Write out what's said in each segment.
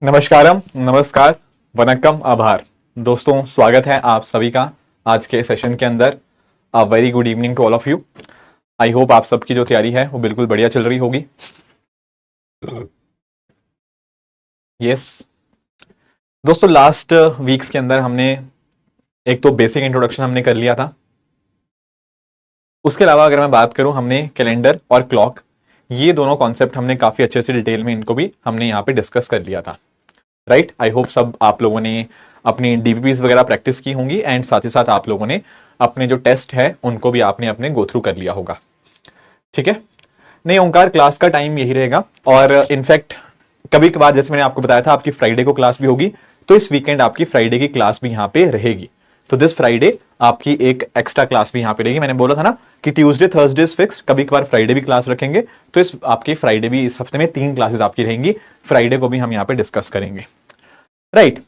नमस्कारम, नमस्कार, वनक्कम, आभार। दोस्तों, स्वागत है आप सभी का आज के सेशन के अंदर। A very good evening to all of you. I hope आप सबकी जो तैयारी है वो बिल्कुल बढ़िया चल रही होगी। यस दोस्तों, लास्ट वीक्स के अंदर हमने एक तो बेसिक इंट्रोडक्शन हमने कर लिया था। उसके अलावा अगर मैं बात करूं, हमने कैलेंडर और क्लॉक, ये दोनों कॉन्सेप्ट हमने काफी अच्छे से डिटेल में इनको भी हमने यहाँ पे डिस्कस कर लिया था। राइट, आई होप सब आप लोगों ने अपनी डीपीपीज वगैरह प्रैक्टिस की होंगी एंड साथ ही साथ आप लोगों ने अपने जो टेस्ट है उनको भी आपने अपने गो थ्रू कर लिया होगा। ठीक है, नहीं ओंकार, क्लास का टाइम यही रहेगा और इनफैक्ट कभी कभार जैसे मैंने आपको बताया था आपकी फ्राइडे को क्लास भी होगी, तो इस वीकेंड आपकी फ्राइडे की क्लास भी यहाँ पे रहेगी। तो दिस फ्राइडे आपकी एक एक्स्ट्रा क्लास भी यहाँ पे रहेगी। मैंने बोला था ना कि ट्यूसडे थर्सडे फिक्स, कभी कभार फ्राइडे भी क्लास रखेंगे, तो इस आपकी फ्राइडे भी, इस हफ्ते में 3 क्लासेस आपकी रहेंगी। फ्राइडे को भी हम यहाँ पे डिस्कस करेंगे। राइट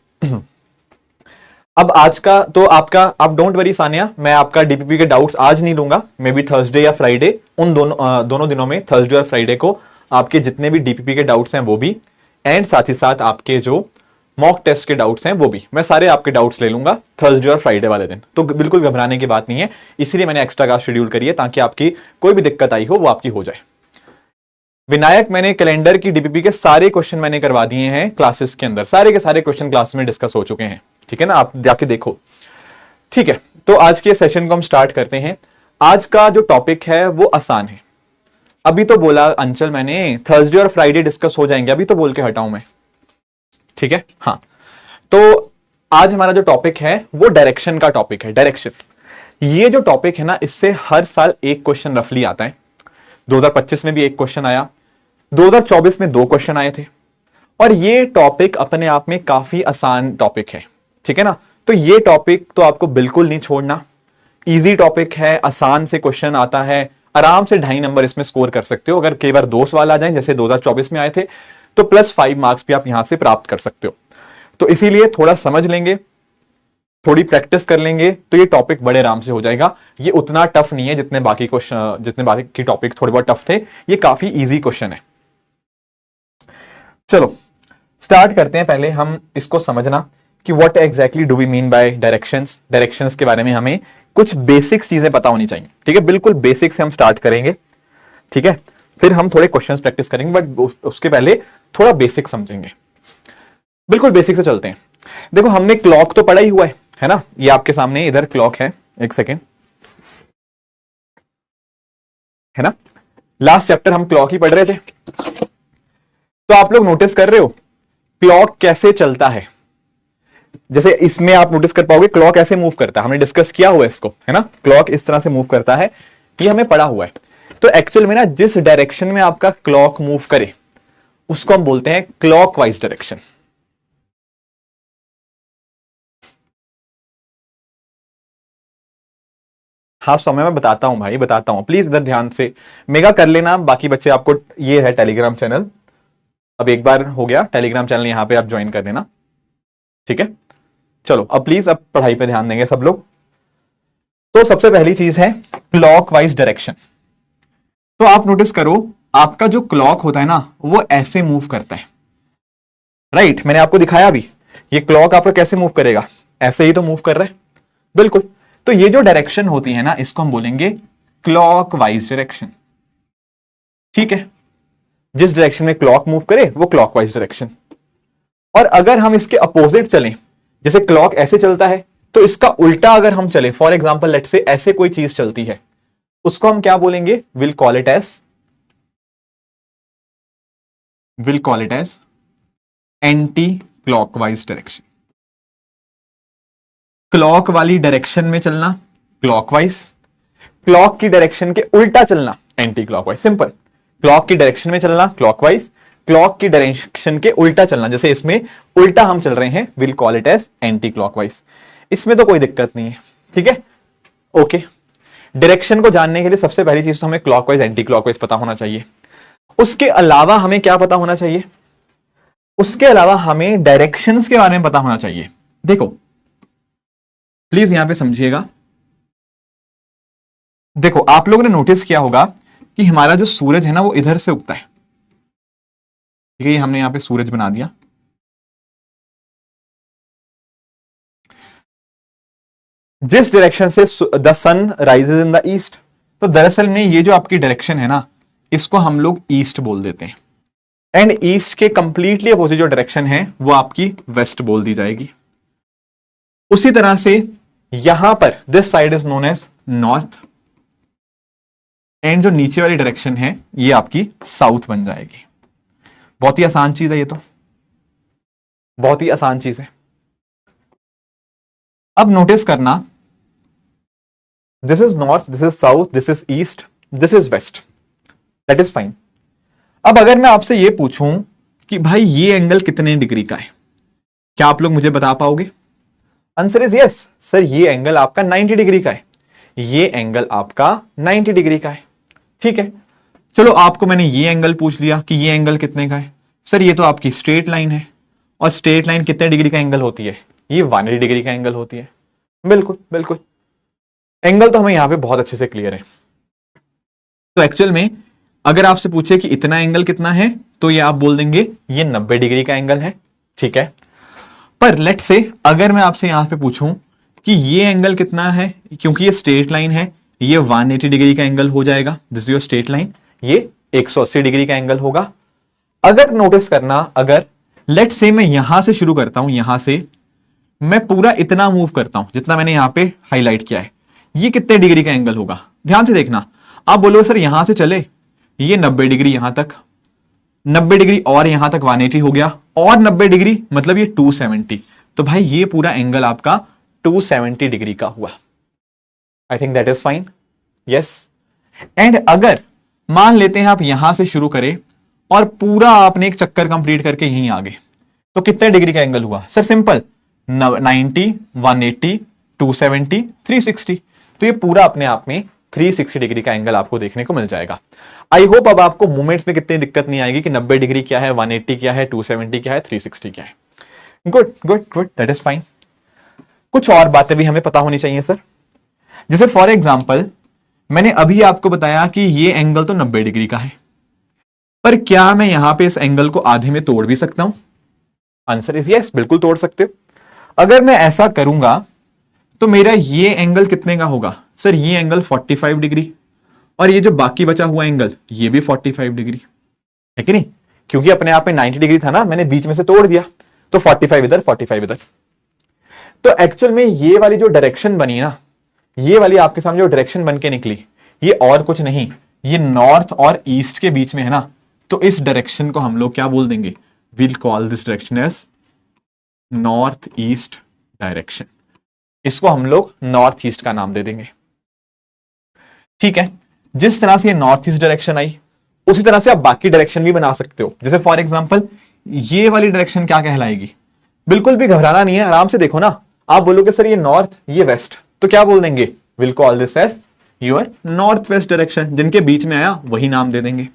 अब आज का तो आपका, आप डोंट वरी सानिया, मैं आपका डीपीपी के डाउट्स आज नहीं लूंगा, मे बी थर्सडे या फ्राइडे, उन दोनों दिनों में थर्सडे और फ्राइडे को आपके जितने भी डीपीपी के डाउट्स हैं वो भी, एंड साथ ही साथ आपके जो मॉक टेस्ट के डाउट्स हैं वो भी, मैं सारे आपके डाउट्स ले लूंगा थर्सडे और फ्राइडे वाले दिन। तो बिल्कुल घबराने की बात नहीं है, इसीलिए मैंने एक्स्ट्रा क्लास शेड्यूल करी है ताकि आपकी कोई भी दिक्कत आई हो वो आपकी हो जाए। विनायक, मैंने कैलेंडर की डीपीपी के सारे क्वेश्चन मैंने करवा दिए हैं क्लासेस के अंदर, सारे के सारे क्वेश्चन क्लास में डिस्कस हो चुके हैं। ठीक है ना, आप जाके देखो। ठीक है, तो आज के सेशन को हम स्टार्ट करते हैं। आज का जो टॉपिक है वो आसान है। अभी तो बोला अंचल मैंने थर्सडे और फ्राइडे डिस्कस हो जाएंगे, अभी तो बोल के हटाऊं मैं। ठीक है, हाँ, तो आज हमारा जो टॉपिक है वो डायरेक्शन का टॉपिक है। डायरेक्शन, ये जो टॉपिक है ना, इससे हर साल एक क्वेश्चन रफली आता है। 2025 में भी एक क्वेश्चन आया, 2024 में 2 क्वेश्चन आए थे, और ये टॉपिक अपने आप में काफी आसान टॉपिक है। ठीक है ना, तो ये टॉपिक तो आपको बिल्कुल नहीं छोड़ना। इजी टॉपिक है, आसान से क्वेश्चन आता है, आराम से 2.5 नंबर इसमें स्कोर कर सकते हो। अगर कई बार 2 सवाल आ जाएं जैसे 2024 में आए थे, तो +5 मार्क्स भी आप यहां से प्राप्त कर सकते हो। तो इसीलिए थोड़ा समझ लेंगे, थोड़ी प्रैक्टिस कर लेंगे तो ये टॉपिक बड़े आराम से हो जाएगा। ये उतना टफ नहीं है जितने बाकी क्वेश्चन, जितने बाकी टॉपिक थोड़े बहुत टफ थे, ये काफी इजी क्वेश्चन है। चलो स्टार्ट करते हैं। पहले हम इसको समझना कि what exactly do we mean by directions. Directions के बारे में हमें कुछ बेसिक चीजें पता होनी चाहिए। ठीक है, बिल्कुल बेसिक से हम स्टार्ट करेंगे। ठीक है, फिर हम थोड़े क्वेश्चंस प्रैक्टिस करेंगे, बट उसके पहले थोड़ा बेसिक समझेंगे। बिल्कुल बेसिक से चलते हैं। देखो, हमने क्लॉक तो पढ़ा ही हुआ है ना, ये आपके सामने इधर क्लॉक है, एक सेकेंड, है ना। लास्ट चैप्टर हम क्लॉक ही पढ़ रहे थे, तो आप लोग नोटिस कर रहे हो क्लॉक कैसे चलता है। जैसे इसमें आप नोटिस कर पाओगे क्लॉक ऐसे मूव करता है, हमने डिस्कस किया हुआ है इसको, है ना। क्लॉक इस तरह से मूव करता है, ये हमें पढ़ा हुआ है। तो एक्चुअल में ना, जिस डायरेक्शन में आपका क्लॉक मूव करे उसको हम बोलते हैं क्लॉकवाइज डायरेक्शन। हाँ समय मैं बताता हूं भाई, बताता हूं, प्लीज इधर ध्यान से मेगा कर लेना। बाकी बच्चे, आपको ये है टेलीग्राम चैनल, अब एक बार हो गया टेलीग्राम चैनल, यहां पे आप ज्वाइन कर लेना। ठीक है, चलो अब प्लीज अब पढ़ाई पे ध्यान देंगे सब लोग। तो सबसे पहली चीज है क्लॉकवाइज डायरेक्शन। तो आप नोटिस करो, आपका जो क्लॉक होता है ना वो ऐसे मूव करता है। राइट, मैंने आपको दिखाया अभी, ये क्लॉक आपका कैसे मूव करेगा, ऐसे ही तो मूव कर रहा है। बिल्कुल, तो ये जो डायरेक्शन होती है ना, इसको हम बोलेंगे क्लॉकवाइज डायरेक्शन। ठीक है, जिस डायरेक्शन में क्लॉक मूव करे वो क्लॉकवाइज डायरेक्शन। और अगर हम इसके अपोजिट चलें, जैसे क्लॉक ऐसे चलता है, तो इसका उल्टा अगर हम चले, फॉर एग्जाम्पल लेट से ऐसे कोई चीज चलती है, उसको हम क्या बोलेंगे, will call it as anti clockwise direction. Clock वाली डायरेक्शन में चलना क्लॉकवाइज, क्लॉक की डायरेक्शन के उल्टा चलना एंटी क्लॉकवाइज। सिंपल, क्लॉक की डायरेक्शन में चलना क्लॉकवाइज, क्लॉक की डायरेक्शन के उल्टा चलना, जैसे इसमें उल्टा हम चल रहे हैं, will call it as anti clockwise. इसमें तो कोई दिक्कत नहीं है। ठीक है, ओके। डायरेक्शन को जानने के लिए सबसे पहली चीज तो हमें क्लॉकवाइज एंटी क्लॉकवाइज पता होना चाहिए। उसके अलावा हमें क्या पता होना चाहिए, उसके अलावा हमें डायरेक्शंस के बारे में पता होना चाहिए। देखो प्लीज यहां पे समझिएगा। देखो, आप लोगों ने नोटिस किया होगा कि हमारा जो सूरज है ना वो इधर से उगता है। ठीक है, ये हमने यहां पे सूरज बना दिया, जिस डायरेक्शन से the sun rises in the east, तो दरअसल में ये जो आपकी डायरेक्शन है ना, इसको हम लोग ईस्ट बोल देते हैं, एंड ईस्ट के कंप्लीटली अपोजिट जो डायरेक्शन है वो आपकी वेस्ट बोल दी जाएगी। उसी तरह से यहां पर this side is known as north, and जो नीचे वाली डायरेक्शन है ये आपकी साउथ बन जाएगी। बहुत ही आसान चीज है ये, तो बहुत ही आसान चीज है। अब नोटिस करना, this is north, this is south, this is east, this is west, that is fine. अब अगर मैं आपसे ये पूछूं कि भाई ये एंगल कितने डिग्री का है, क्या आप लोग मुझे बता पाओगे? आंसर इज यस सर, ये एंगल आपका 90 डिग्री का है, ये एंगल आपका 90 डिग्री का है। ठीक है, चलो आपको मैंने ये एंगल पूछ लिया कि ये एंगल कितने का है। सर ये तो आपकी स्ट्रेट लाइन है, और स्ट्रेट लाइन कितने डिग्री का एंगल होती है? ये 180 डिग्री का एंगल होती है। बिल्कुल बिल्कुल, एंगल तो हमें यहां पे बहुत अच्छे से क्लियर है। तो एक्चुअल में अगर आपसे पूछे कि इतना एंगल कितना है, तो ये आप बोल देंगे ये 90 डिग्री का एंगल है। ठीक है, पर लेट से अगर मैं आपसे यहां पे पूछूं कि ये एंगल कितना है, क्योंकि ये स्ट्रेट लाइन है, ये 180 डिग्री का एंगल हो जाएगा, this is your straight line, ये 180 डिग्री का एंगल होगा। अगर नोटिस करना, अगर लेट से मैं यहां से शुरू करता हूं, यहां से मैं पूरा इतना मूव करता हूं जितना मैंने यहां पे हाईलाइट किया है, ये कितने डिग्री का एंगल होगा? ध्यान से देखना। आप बोलो सर यहां से चले, ये 90 डिग्री यहां तक, 90 डिग्री और यहां तक 180 हो गया, और 90 डिग्री मतलब ये 270। तो भाई ये पूरा एंगल आपका 270 डिग्री का हुआ। I think that is fine, yes. And अगर मान लेते हैं आप यहां से शुरू करें और पूरा आपने एक चक्कर कंप्लीट करके यहीं आ गए, तो कितने डिग्री का एंगल हुआ? Sir simple, 90, 180, 270, 360। तो ये पूरा अपने आप में 360 डिग्री का एंगल आपको देखने को मिल जाएगा। आई होप अब आपको मूवमेंट्स में कितनी दिक्कत नहीं आएगी कि 90 डिग्री क्या है, 180 क्या है, 270 क्या है, 360 क्या है। Good good good, that is fine. कुछ और बातें भी हमें पता होनी चाहिए सर, जैसे फॉर एग्जाम्पल मैंने अभी आपको बताया कि ये एंगल तो 90 डिग्री का है, पर क्या मैं यहां पे इस एंगल को आधे में तोड़ भी सकता हूं? आंसर इज यस, बिल्कुल तोड़ सकते हो। अगर मैं ऐसा करूंगा तो मेरा ये एंगल कितने का होगा? सर ये एंगल 45 डिग्री, और ये जो बाकी बचा हुआ एंगल ये भी 45 डिग्री है कि नहीं? क्योंकि अपने आप में 90 डिग्री था ना, मैंने बीच में से तोड़ दिया, तो 45 इधर, 45 इधर। तो एक्चुअल में ये वाली जो डायरेक्शन बनी ना, ये वाली आपके सामने जो डायरेक्शन बन के निकली, ये और कुछ नहीं, ये नॉर्थ और ईस्ट के बीच में है ना, तो इस डायरेक्शन को हम लोग क्या बोल देंगे? Will call this direction as north east direction. इसको हम लोग नॉर्थ ईस्ट का नाम दे देंगे। ठीक है, जिस तरह से ये नॉर्थ ईस्ट डायरेक्शन आई, उसी तरह से आप बाकी डायरेक्शन भी बना सकते हो। जैसे फॉर एग्जांपल ये वाली डायरेक्शन क्या कहलाएगी? बिल्कुल भी घबराना नहीं है, आराम से देखो ना। आप बोलोगे सर ये नॉर्थ, ये वेस्ट, तो क्या बोल देंगे? Will call this as your north west direction. जिनके बीच में आया वही नाम दे देंगे।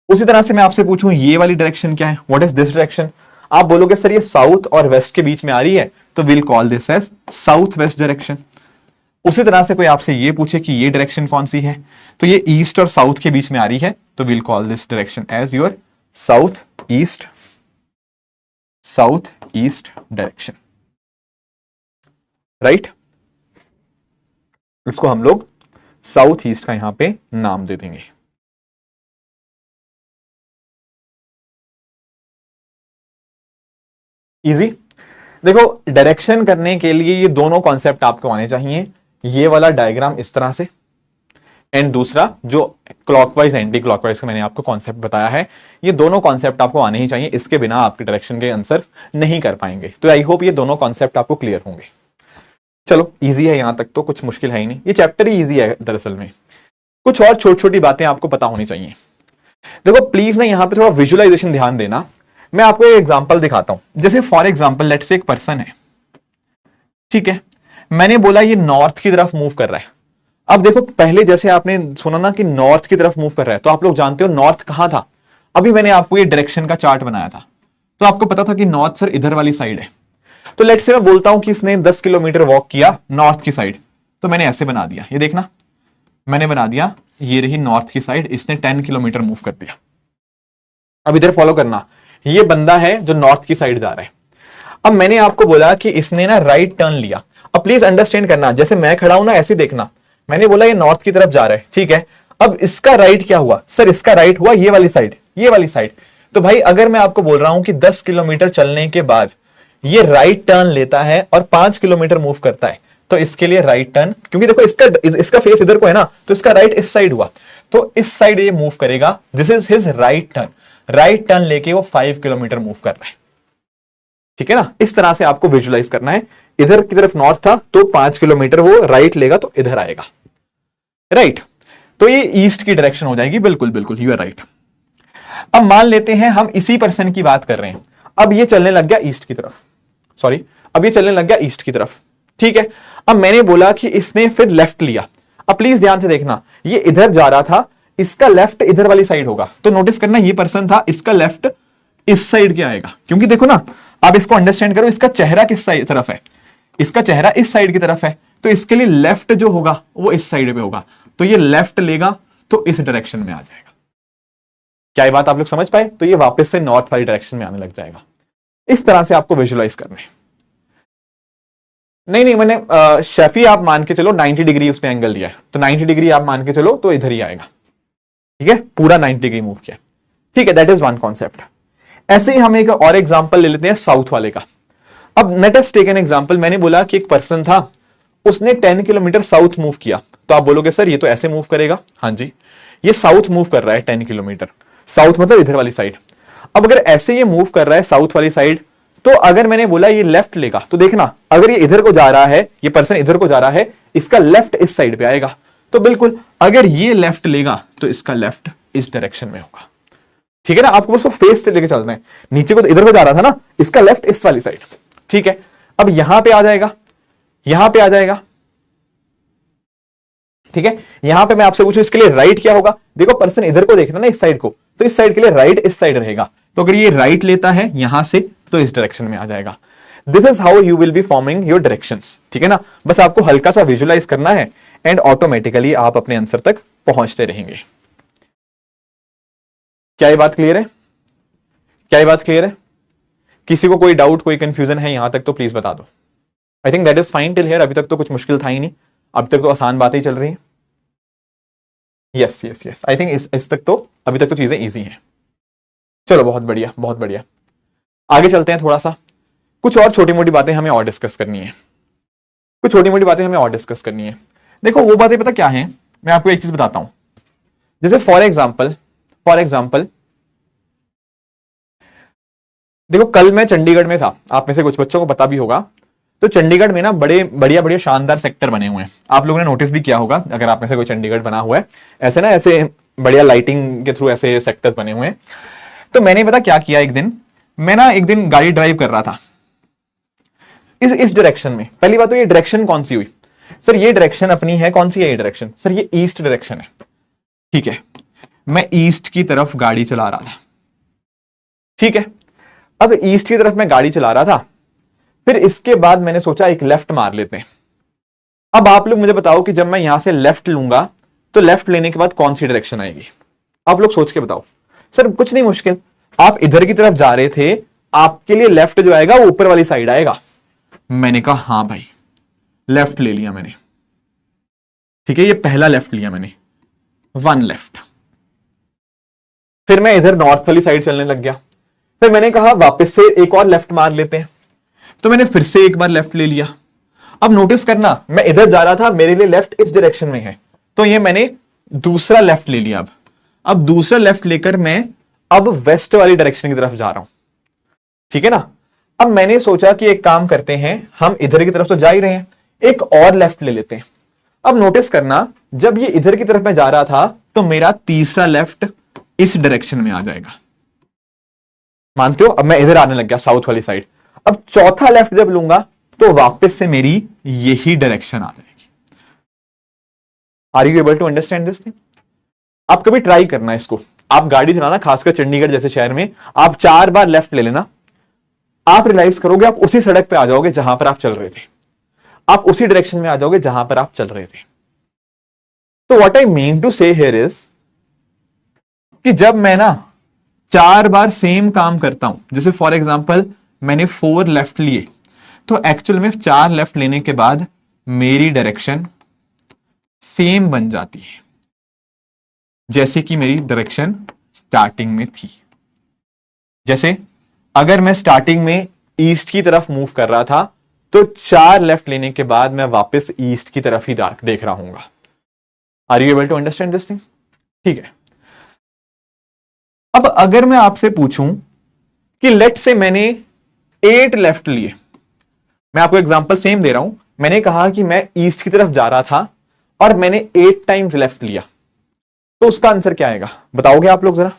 उसी तरह से मैं आपसे पूछूं ये वाली डायरेक्शन क्या है, व्हाट इज दिस डायरेक्शन? आप बोलोगे सर ये साउथ और वेस्ट के बीच में आ रही है, तो will call this as south west direction. उसी तरह से कोई आपसे ये पूछे कि ये डायरेक्शन कौन सी है, तो ये ईस्ट और साउथ के बीच में आ रही है, तो will call this direction as your south east direction, right. इसको हम लोग साउथ ईस्ट का यहां पे नाम दे देंगे। इजी। देखो डायरेक्शन करने के लिए ये दोनों कॉन्सेप्ट आपको आने चाहिए, ये वाला डायग्राम इस तरह से, एंड दूसरा जो क्लॉकवाइज एंटी क्लॉकवाइज का मैंने आपको कॉन्सेप्ट बताया है, ये दोनों कॉन्सेप्ट आपको आने ही चाहिए। इसके बिना आपके डायरेक्शन के आंसर नहीं कर पाएंगे। तो आई होप ये दोनों कॉन्सेप्ट आपको क्लियर होंगे। चलो इजी है, यहां तक तो कुछ मुश्किल है ही नहीं, ये चैप्टर ही इजी है दरअसल में। कुछ और छोटी छोटी बातें आपको पता होनी चाहिए। देखो प्लीज ना यहां पे थोड़ा विजुअलाइजेशन ध्यान देना। मैं आपको एक एग्जांपल दिखाता हूं। जैसे फॉर एग्जांपल लेट्स से एक पर्सन है, ठीक है, मैंने बोला ये नॉर्थ की तरफ मूव कर रहा है। अब देखो पहले जैसे आपने सुना ना कि नॉर्थ की तरफ मूव कर रहा है, तो आप लोग जानते हो नॉर्थ कहां था। अभी मैंने आपको ये डायरेक्शन का चार्ट बनाया था, तो आपको पता था कि नॉर्थ सर इधर वाली साइड है। तो लेट्स से मैं बोलता हूं कि इसने 10 किलोमीटर वॉक किया नॉर्थ की साइड, तो मैंने ऐसे बना दिया, ये देखना मैंने बना दिया, ये रही नॉर्थ की साइड, इसने 10 किलोमीटर मूव कर दिया। अब इधर फॉलो करना, ये बंदा है जो नॉर्थ की साइड जा रहा है। अब मैंने आपको बोला कि इसने ना राइट टर्न लिया। अब प्लीज अंडरस्टैंड करना, जैसे मैं खड़ा हूं ना ऐसे देखना, मैंने बोला ये नॉर्थ की तरफ जा रहा है, ठीक है। अब इसका राइट क्या हुआ सर, इसका राइट हुआ ये वाली साइड, ये वाली साइड। तो भाई अगर मैं आपको बोल रहा हूं कि 10 किलोमीटर चलने के बाद ये राइट टर्न लेता है और 5 किलोमीटर मूव करता है, तो इसके लिए राइट टर्न, क्योंकि देखो इसका फेस इधर को है ना, तो इसका राइट इस साइड हुआ, तो इस साइड ये मूव करेगा, this is his right turn. Right turn लेके वो 5 किलोमीटर मूव कर रहा है, ठीक है ना। इस तरह से आपको विजुलाइज करना है, इधर की तरफ नॉर्थ था तो 5 किलोमीटर वो राइट लेगा तो इधर आएगा, राइट। तो ये ईस्ट की डायरेक्शन हो जाएगी, बिल्कुल बिल्कुल यू आर राइट। अब मान लेते हैं हम इसी पर्सन की बात कर रहे हैं, अब ये चलने लग गया ईस्ट की तरफ, सॉरी अब ये चलने लग गया ईस्ट की तरफ, ठीक है। अब मैंने बोला कि इसने फिर लेफ्ट लिया, अब प्लीज ध्यान से देखना, ये इधर जा रहा था, इसका लेफ्ट इधर वाली साइड होगा, तो नोटिस करना ये पर्सन था, इसका लेफ्ट इस साइड के आएगा, क्योंकि देखो ना आप इसको अंडरस्टैंड करो, इसका चेहरा किस साइड तरफ है, इसका चेहरा इस साइड की तरफ है, तो इसके लिए लेफ्ट जो होगा वो इस साइड पे होगा, तो ये लेफ्ट लेगा तो इस डायरेक्शन में आ जाएगा। क्या ये बात आप लोग समझ पाए? तो ये वापस से नॉर्थ वाली डायरेक्शन में आने लग जाएगा। इस तरह से आपको विजुलाइज करना है। नहीं मैंने शेफी आप मान के चलो 90 डिग्री उसने एंगल लिया है, तो 90 डिग्री आप मान के चलो तो इधर ही आएगा, ठीक है, पूरा 90 डिग्री मूव किया, ठीक है, दैट इज वन कॉन्सेप्ट। ऐसे ही हम एक और एग्जांपल ले लेते हैं साउथ वाले का। अब let us take an example, मैंने बोला कि एक पर्सन था, उसने 10 किलोमीटर साउथ मूव किया, तो आप बोलोगे सर ये तो ऐसे मूव करेगा, हाँ जी, ये साउथ मूव कर रहा है 10 किलोमीटर, साउथ मतलब इधर वाली साइड। अब अगर ऐसे ये मूव कर रहा है साउथ वाली साइड, तो अगर मैंने बोला ये लेफ्ट लेगा, तो देखना अगर ये इधर को जा रहा है, ये पर्सन इधर को जा रहा है, इसका लेफ्ट इस साइड पे आएगा, तो बिल्कुल अगर ये लेफ्ट लेगा तो इसका लेफ्ट इस डायरेक्शन में होगा, ठीक है ना। आपको बस वो फेस से लेके चलना है, नीचे को तो इधर को जा रहा था ना, इसका लेफ्ट इस वाली साइड, ठीक है। अब यहां पे आ जाएगा, यहां पे आ जाएगा, ठीक है। यहां पे मैं आपसे पूछूं इसके लिए राइट क्या होगा, देखो पर्सन इधर को देखना ना इस साइड को, तो इस साइड के लिए राइट इस साइड रहेगा, तो अगर ये राइट लेता है यहां से तो इस डायरेक्शन में आ जाएगा। This is how you will be forming your directions, ठीक है ना। बस आपको हल्का सा विजुलाइज करना है एंड ऑटोमेटिकली आप अपने आंसर तक पहुंचते रहेंगे। क्या ये बात क्लियर है? क्या ये बात क्लियर है? किसी को कोई डाउट, कोई कंफ्यूजन है यहां तक तो प्लीज बता दो। I think that is fine till here, अभी तक तो कुछ मुश्किल था ही नहीं, अभी तक तो आसान बातें ही चल रही हैं। Yes yes yes, I think इस तक तो अभी तक तो चीजें इजी हैं। चलो बहुत बढ़िया बहुत बढ़िया, आगे चलते हैं थोड़ा सा। कुछ और छोटी मोटी बातें हमें और डिस्कस करनी है, कुछ छोटी मोटी बातें हमें और डिस्कस करनी है। देखो वो बातें पता क्या है, मैं आपको एक चीज बताता हूं, जैसे फॉर एग्जाम्पल देखो कल मैं चंडीगढ़ में था, आप में से कुछ बच्चों को पता भी होगा, तो चंडीगढ़ में ना बड़े बढ़िया बढ़िया शानदार सेक्टर बने हुए हैं, आप लोगों ने नोटिस भी किया होगा अगर आप में से कोई चंडीगढ़ बना हुआ है, ऐसे ना ऐसे बढ़िया लाइटिंग के थ्रू ऐसे सेक्टर्स बने हुए हैं। तो मैंने पता क्या किया, एक दिन गाड़ी ड्राइव कर रहा था इस डायरेक्शन में। पहली बात तो ये डायरेक्शन कौन सी हुई सर, ये डायरेक्शन अपनी है, कौन सी है ये डायरेक्शन सर, ये ईस्ट डायरेक्शन है, ठीक है। मैं ईस्ट की तरफ गाड़ी चला रहा था, ठीक है। अब ईस्ट की तरफ मैं गाड़ी चला रहा था, फिर इसके बाद मैंने सोचा एक लेफ्ट मार लेते हैं। अब आप लोग मुझे बताओ कि जब मैं यहां से लेफ्ट लूंगा तो लेफ्ट लेने के बाद कौन सी डायरेक्शन आएगी, आप लोग सोच के बताओ। सर कुछ नहीं मुश्किल, आप इधर की तरफ जा रहे थे, आपके लिए लेफ्ट जो आएगा वो ऊपर वाली साइड आएगा। मैंने कहा हाँ भाई, लेफ्ट ले लिया मैंने, ठीक है, ये पहला लेफ्ट लिया मैंने, वन लेफ्ट। फिर मैं इधर नॉर्थ वाली साइड चलने लग गया, फिर मैंने कहा वापस से एक और लेफ्ट मार लेते हैं, तो मैंने फिर से एक बार लेफ्ट ले लिया। अब नोटिस करना मैं इधर जा रहा था, मेरे लिए लेफ्ट इस डायरेक्शन में है, तो ये मैंने दूसरा लेफ्ट ले लिया। अब दूसरा लेफ्ट लेकर मैं अब वेस्ट वाली डायरेक्शन की तरफ जा रहा हूं, ठीक है ना। अब मैंने सोचा कि एक काम करते हैं, हम इधर की तरफ तो जा ही रहे हैं, एक और लेफ्ट ले लेते हैं। अब नोटिस करना जब ये इधर की तरफ मैं जा रहा था तो मेरा तीसरा लेफ्ट इस डायरेक्शन में आ जाएगा, मानते हो। अब मैं इधर आने लग गया साउथ वाली साइड, अब चौथा लेफ्ट जब लूंगा तो वापस से मेरी यही डायरेक्शन आ जाएगी। Are you able to understand this thing? आप कभी ट्राई करना इसको, आप गाड़ी चलाना, खासकर चंडीगढ़ जैसे शहर में, आप 4 बार लेफ्ट ले लेना, आप रियलाइज करोगे आप उसी सड़क पे आ जाओगे जहां पर आप चल रहे थे, आप उसी डायरेक्शन में आ जाओगे जहां पर आप चल रहे थे। तो व्हाट आई मीन टू से हियर इज कि जब मैं ना 4 बार सेम काम करता हूं, जैसे फॉर एग्जांपल मैंने 4 लेफ्ट लिए, तो एक्चुअल में 4 लेफ्ट लेने के बाद मेरी डायरेक्शन सेम बन जाती है जैसे कि मेरी डायरेक्शन स्टार्टिंग में थी। जैसे अगर मैं स्टार्टिंग में ईस्ट की तरफ मूव कर रहा था तो 4 लेफ्ट लेने के बाद मैं वापस ईस्ट की तरफ ही देख रहा हूंगा। Are you able to understand this thing? ठीक है। अब अगर मैं आपसे पूछूं कि लेट से मैंने 8 लेफ्ट लिए, मैं आपको एग्जांपल सेम दे रहा हूं, मैंने कहा कि मैं ईस्ट की तरफ जा रहा था और मैंने 8 टाइम्स लेफ्ट लिया, तो उसका आंसर क्या आएगा बताओगे आप लोग जरा?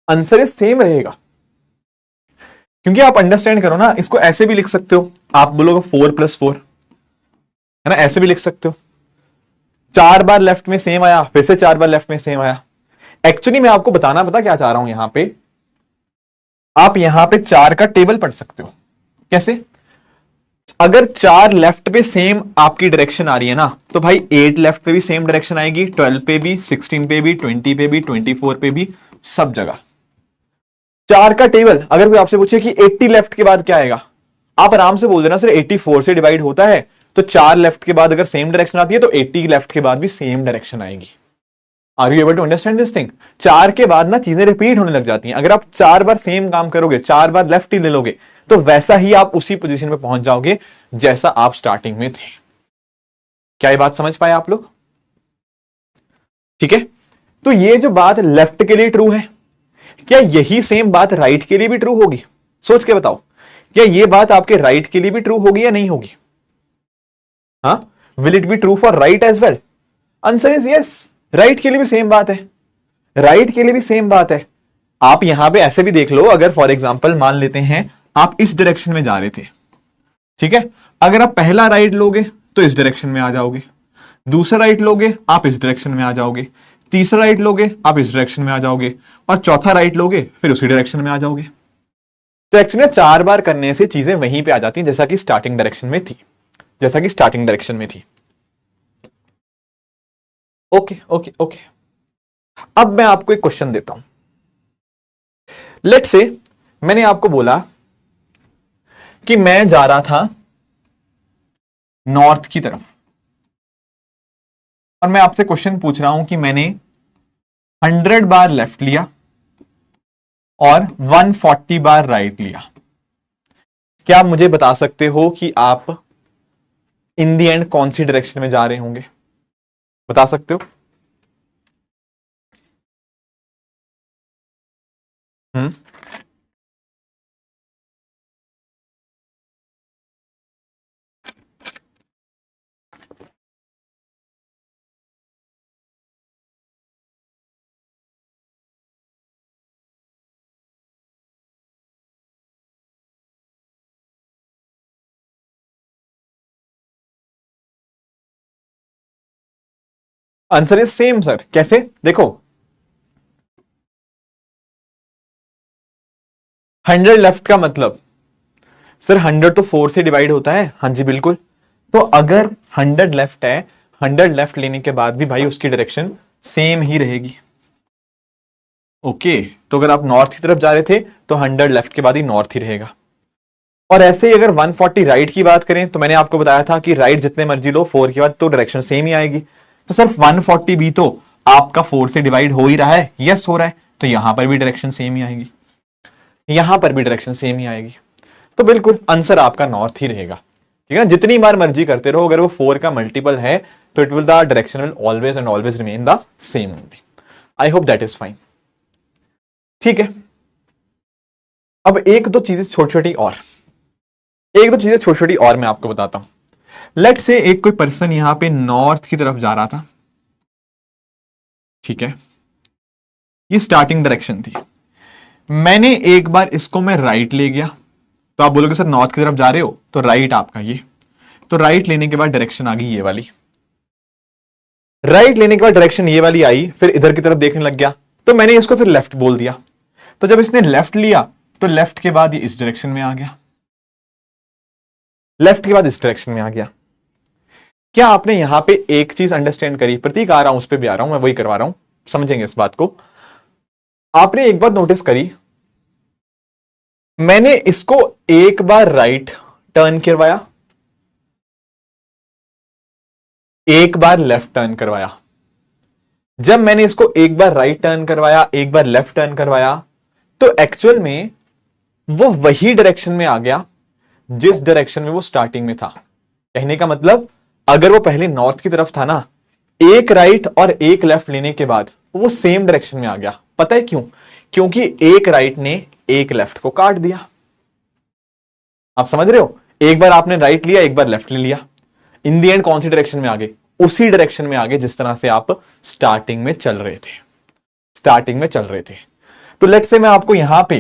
आंसर इज सेम रहेगा, क्योंकि आप अंडरस्टैंड करो ना, इसको ऐसे भी लिख सकते हो, आप बोलोगे 4+4 है ना, ऐसे भी लिख सकते हो। 4 बार लेफ्ट में सेम आया, फिर से 4 बार लेफ्ट में सेम आया। एक्चुअली मैं आपको बताना पता क्या चाह रहा हूं, यहां पे आप यहां पे 4 का टेबल पढ़ सकते हो। कैसे? अगर 4 लेफ्ट पे सेम आपकी डायरेक्शन आ रही है ना, तो भाई 8 लेफ्ट पे भी सेम डायरेक्शन आएगी, 12 पे भी, 16 पे भी, 20 पे भी, 24 पे भी, सब जगह 4 का टेबल। अगर कोई आपसे पूछे कि 80 लेफ्ट के बाद क्या आएगा, आप आराम से बोल देना सर 84 से डिवाइड होता है, तो 4 लेफ्ट के बाद अगर सेम डायरेक्शन आती है तो 80 लेफ्ट के बाद भी सेम डायरेक्शन आएगी। Are you able to understand this thing? 4 के बाद ना चीजें रिपीट होने लग जाती हैं। अगर आप 4 बार सेम काम करोगे, 4 बार लेफ्ट ही ले लोगे, तो वैसा ही आप उसी पोजीशन पे पहुंच जाओगे जैसा आप स्टार्टिंग में थे। क्या ये बात समझ पाए आप लोग? ठीक है। तो ये जो बात लेफ्ट के लिए ट्रू है, क्या यही सेम बात राइट के लिए भी ट्रू होगी? सोच के बताओ, क्या ये बात आपके राइट के लिए भी ट्रू होगी या नहीं होगी? हाँ, will it be true for right as well? Answer is yes, right के लिए भी सेम बात है, राइट के लिए भी सेम बात है। आप यहां पे ऐसे भी देख लो, अगर फॉर एग्जांपल मान लेते हैं आप इस डायरेक्शन में जा रहे थे, ठीक है, अगर आप पहला राइट लोगे तो इस डायरेक्शन में आ जाओगे, दूसरा राइट लोगे आप इस डायरेक्शन में आ जाओगे, तीसरा राइट लोगे आप इस डायरेक्शन में आ जाओगे, और चौथा राइट लोगे फिर उसी डायरेक्शन में आ जाओगे। तो एक्चुअली 4 बार करने से चीजें वहीं पे आ जाती हैं जैसा कि स्टार्टिंग डायरेक्शन में थी, जैसा कि स्टार्टिंग डायरेक्शन में थी। Okay okay okay. अब मैं आपको एक क्वेश्चन देता हूं। लेट से मैंने आपको बोला कि मैं जा रहा था नॉर्थ की तरफ, और मैं आपसे क्वेश्चन पूछ रहा हूं कि मैंने 100 बार लेफ्ट लिया और 140 बार राइट लिया। क्या आप मुझे बता सकते हो कि आप इन दी एंड कौन सी डायरेक्शन में जा रहे होंगे? बता सकते हो? Hmm. Answer is same sir. कैसे? देखो, 100 लेफ्ट का मतलब सर 100 तो 4 से डिवाइड होता है। हाँ जी बिल्कुल। तो अगर 100 लेफ्ट है, 100 लेफ्ट लेने के बाद भी भाई उसकी डायरेक्शन सेम ही रहेगी। ओके, तो अगर आप नॉर्थ की तरफ जा रहे थे तो 100 लेफ्ट के बाद ही नॉर्थ ही रहेगा। और ऐसे ही अगर 140 राइट की बात करें तो मैंने आपको बताया था कि राइट जितने मर्जी लो 4 के बाद तो डायरेक्शन सेम ही आएगी। तो सिर्फ 140 भी तो आपका 4 से डिवाइड हो ही रहा है, यस हो रहा है, तो यहां पर भी डायरेक्शन सेम ही आएगी, यहां पर भी डायरेक्शन सेम ही आएगी। तो बिल्कुल आंसर आपका नॉर्थ ही रहेगा। ठीक है ना? जितनी बार मर्जी करते रहो, अगर वो 4 का मल्टीपल है तो it will the direction will always and always remain the same only. I hope that is fine. ठीक है। अब एक दो चीजें छोटी छोटी और, एक दो चीजें छोटी छोटी और मैं आपको बताता हूं। लेट से एक कोई पर्सन यहां पे नॉर्थ की तरफ जा रहा था, ठीक है, ये स्टार्टिंग डायरेक्शन थी। मैंने एक बार इसको मैं राइट ले गया, तो आप बोलोगे सर नॉर्थ की तरफ जा रहे हो तो राइट आपका ये, तो राइट लेने के बाद डायरेक्शन आ गई ये वाली, राइट लेने के बाद डायरेक्शन ये वाली आई, फिर इधर की तरफ देखने लग गया, तो मैंने इसको फिर लेफ्ट बोल दिया। तो जब इसने लेफ्ट लिया तो लेफ्ट के बाद ये इस डायरेक्शन में आ गया। लेफ्ट के बाद इस डायरेक्शन में आ गया। क्या आपने यहां पे एक चीज अंडरस्टैंड करी? प्रतीक आ रहा हूं, उस पर भी आ रहा हूं, मैं वही करवा रहा हूं, समझेंगे इस बात को। आपने एक बात नोटिस करी, मैंने इसको एक बार राइट टर्न करवाया, एक बार लेफ्ट टर्न करवाया। जब मैंने इसको एक बार राइट टर्न करवाया, एक बार लेफ्ट टर्न करवाया, तो एक्चुअल में वो वही डायरेक्शन में आ गया जिस डायरेक्शन में वो स्टार्टिंग में था। कहने का मतलब, अगर वो पहले नॉर्थ की तरफ था ना, एक राइट और एक लेफ्ट लेने के बाद वो सेम डायरेक्शन में आ गया। पता है क्यों? क्योंकि एक राइट ने एक लेफ्ट को काट दिया। आप समझ रहे हो? एक बार आपने राइट लिया, एक बार लेफ्ट ले लिया, इन दी एंड कौन सी डायरेक्शन में आ गए? उसी डायरेक्शन में आ गए जिस तरह से आप स्टार्टिंग में चल रहे थे, स्टार्टिंग में चल रहे थे। तो लेट्स से मैं आपको यहां पे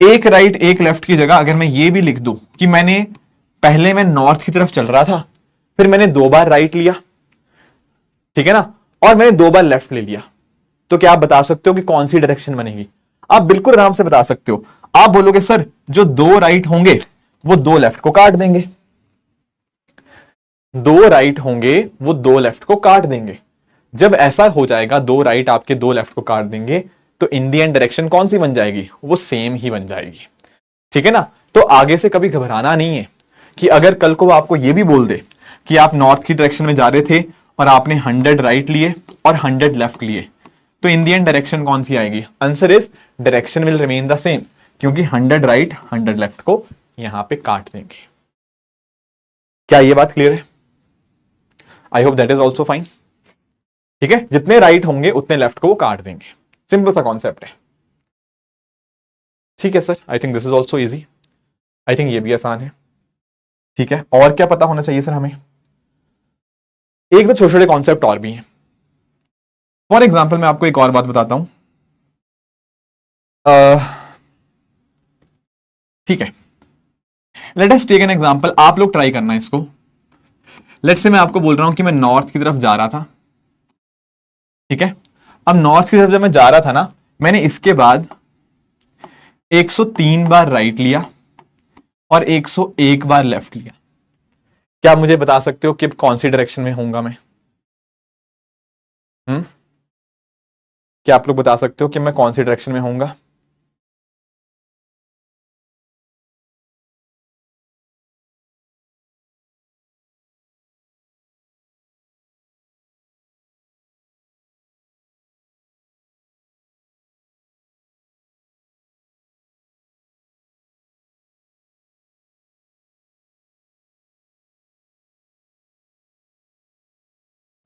एक राइट एक लेफ्ट की जगह अगर मैं ये भी लिख दूं कि मैंने पहले मैं नॉर्थ की तरफ चल रहा था, फिर मैंने दो बार राइट लिया, ठीक है ना, और मैंने दो बार लेफ्ट ले लिया, तो क्या आप बता सकते हो कि कौन सी डायरेक्शन बनेगी? आप बिल्कुल आराम से बता सकते हो। आप बोलोगे सर जो दो राइट होंगे वो दो लेफ्ट को काट देंगे, दो राइट होंगे वो दो लेफ्ट को काट देंगे। जब ऐसा हो जाएगा, दो राइट आपके दो लेफ्ट को काट देंगे, तो इन दी एंड डायरेक्शन कौन सी बन जाएगी? वो सेम ही बन जाएगी, ठीक है ना। तो आगे से कभी घबराना नहीं है कि अगर कल को वो आपको ये भी बोल दे कि आप नॉर्थ की डायरेक्शन में जा रहे थे और आपने 100 राइट लिए और 100 लेफ्ट लिए, तो इन दी एंड डायरेक्शन कौन सी आएगी? Answer is direction will remain the same, क्योंकि 100 राइट 100 लेफ्ट को यहां पे काट देंगे। क्या ये बात क्लियर है? I hope that is also fine. ठीक है, जितने राइट होंगे उतने लेफ्ट को वो काट देंगे। सिंपल सा कॉन्सेप्ट है। ठीक है sir, I think this is also easy. I think ये भी आसान है। ठीक है, और क्या पता होना चाहिए सर हमें? एक तो छोटे छोटे कॉन्सेप्ट और भी हैं। फॉर एग्जाम्पल मैं आपको एक और बात बताता हूं। ठीक है, let us take an example. आप लोग ट्राई करना इसको। लेट से मैं आपको बोल रहा हूं कि मैं नॉर्थ की तरफ जा रहा था, ठीक है। अब नॉर्थ की तरफ जब मैं जा रहा था ना, मैंने इसके बाद 103 बार राइट लिया और 101 बार लेफ्ट लिया। क्या आप मुझे बता सकते हो कि कौन सी डायरेक्शन में होऊंगा मैं? क्या आप लोग बता सकते हो कि मैं कौन सी डायरेक्शन में होऊंगा?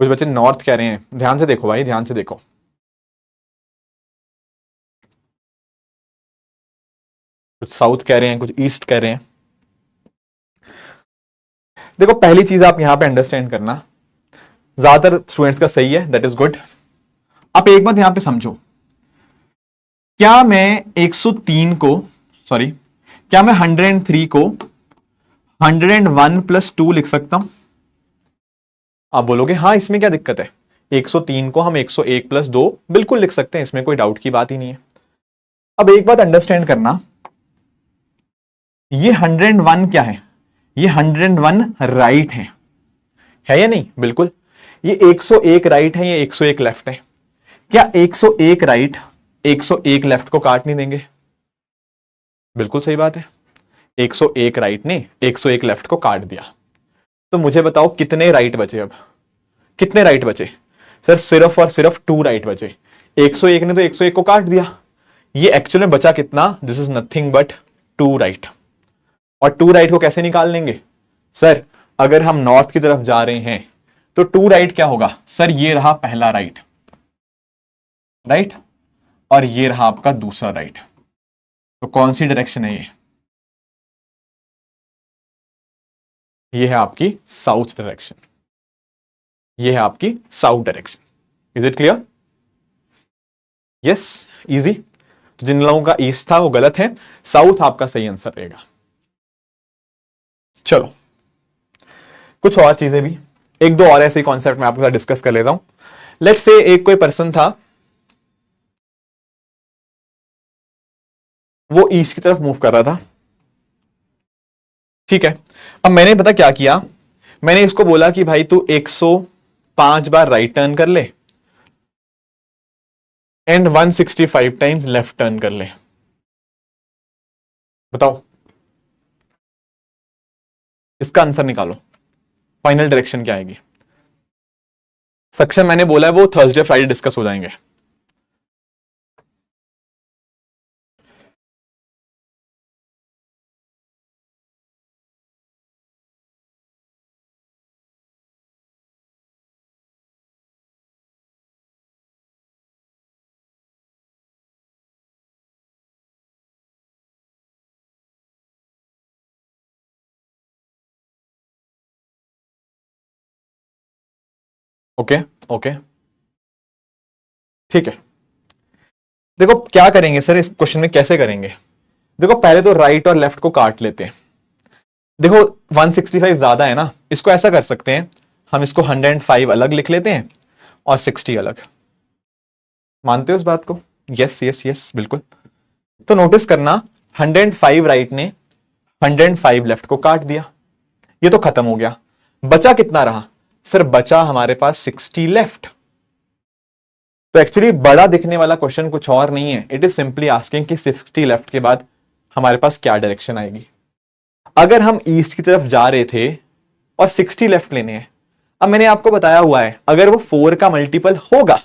कुछ बच्चे नॉर्थ कह रहे हैं, ध्यान से देखो भाई, ध्यान से देखो। कुछ साउथ कह रहे हैं, कुछ ईस्ट कह रहे हैं। देखो, पहली चीज आप यहां पे अंडरस्टैंड करना, ज्यादातर स्टूडेंट्स का सही है, दैट इज गुड। आप एक बात यहां पे समझो, क्या मैं 103 को, सॉरी, क्या मैं 103 को 101 प्लस 2 लिख सकता हूं? आप बोलोगे हाँ, इसमें क्या दिक्कत है? 103 को हम 101 प्लस 2 बिल्कुल लिख सकते हैं, इसमें कोई डाउट की बात ही नहीं है। अब एक बात अंडरस्टैंड करना, ये 101 क्या है? ये 101 राइट है या नहीं? बिल्कुल। ये 101 राइट है, ये 101 लेफ्ट है। क्या 101 राइट 101 लेफ्ट को काट नहीं देंगे? बिल्कुल सही बात है। 101 राइट ने 101 लेफ्ट को काट दिया। तो मुझे बताओ कितने राइट बचे? अब कितने राइट बचे सर? सिर्फ और सिर्फ 2 राइट बचे। 101 ने तो 101 को काट दिया। ये एक्चुअल में बचा कितना? This is nothing but 2 right. और 2 राइट को कैसे निकाल लेंगे सर? अगर हम नॉर्थ की तरफ जा रहे हैं तो 2 राइट क्या होगा सर? ये रहा पहला राइट, राइट, और ये रहा आपका दूसरा राइट। तो कौन सी डायरेक्शन है ये? ये है आपकी साउथ डायरेक्शन। ये है आपकी south direction. Is it clear? Yes, easy. तो जिन लोगों का ईस्ट था वो गलत है, साउथ आपका सही आंसर रहेगा। चलो, कुछ और चीजें भी, एक दो और ऐसे कॉन्सेप्ट मैं आपके साथ डिस्कस कर लेता हूं। लेट्स से एक कोई पर्सन था, वो ईस्ट की तरफ मूव कर रहा था, ठीक है, अब मैंने पता क्या किया, मैंने इसको बोला कि भाई तू 105 बार राइट टर्न कर ले एंड 165 टाइम्स लेफ्ट टर्न कर ले। बताओ, इसका आंसर निकालो, फाइनल डायरेक्शन क्या आएगी। सेक्शन मैंने बोला है वो थर्सडे फ्राइडे डिस्कस हो जाएंगे। ओके ओके, ठीक है। देखो क्या करेंगे सर इस क्वेश्चन में, कैसे करेंगे। देखो पहले तो राइट और लेफ्ट को काट लेते हैं। देखो 165 ज्यादा है ना, इसको ऐसा कर सकते हैं, हम इसको 105 अलग लिख लेते हैं और 60 अलग। मानते हो इस बात को? यस यस यस बिल्कुल। तो नोटिस करना, 105 राइट ने 105 लेफ्ट को काट दिया, ये तो खत्म हो गया। बचा कितना रहा सर? बचा हमारे पास 60 लेफ्ट। तो एक्चुअली बड़ा दिखने वाला क्वेश्चन कुछ और नहीं है, इट इज सिंपली आस्किंग कि 60 लेफ्ट के बाद हमारे पास क्या डायरेक्शन आएगी। अगर हम ईस्ट की तरफ जा रहे थे और 60 लेफ्ट लेने हैं, अब मैंने आपको बताया हुआ है अगर वो 4 का मल्टीपल होगा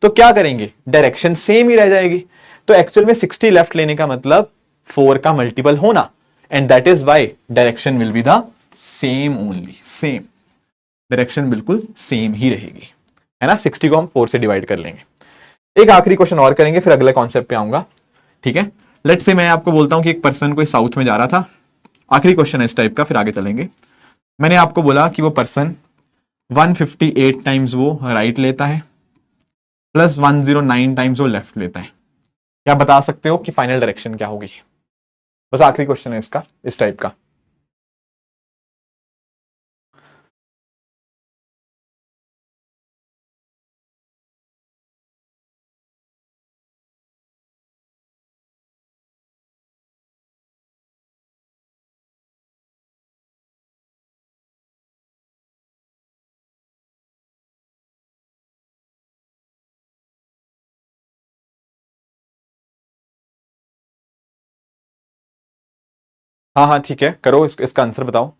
तो क्या करेंगे, डायरेक्शन सेम ही रह जाएगी। तो एक्चुअल में 60 लेफ्ट लेने का मतलब 4 का मल्टीपल होना, and that is why direction will be the same only, same direction बिल्कुल सेम ही रहेगी, है ना। 60 को हम 4 से डिवाइड कर लेंगे। एक आखिरी क्वेश्चन और करेंगे फिर अगले कॉन्सेप्ट पे आऊंगा, ठीक है। लेट्स से मैं आपको बोलता हूं कि एक पर्सन कोई साउथ में जा रहा था, आखिरी क्वेश्चन है इस टाइप का, फिर आगे चलेंगे। मैंने आपको बोला कि वो पर्सन 158 टाइम्स वो राइट लेता है प्लस 109 टाइम्स वो लेफ्ट लेता है। क्या बता सकते हो कि फाइनल डायरेक्शन क्या होगी? बस आखिरी क्वेश्चन है इसका, इस टाइप का। हाँ हाँ ठीक है, करो इसका आंसर बताओ।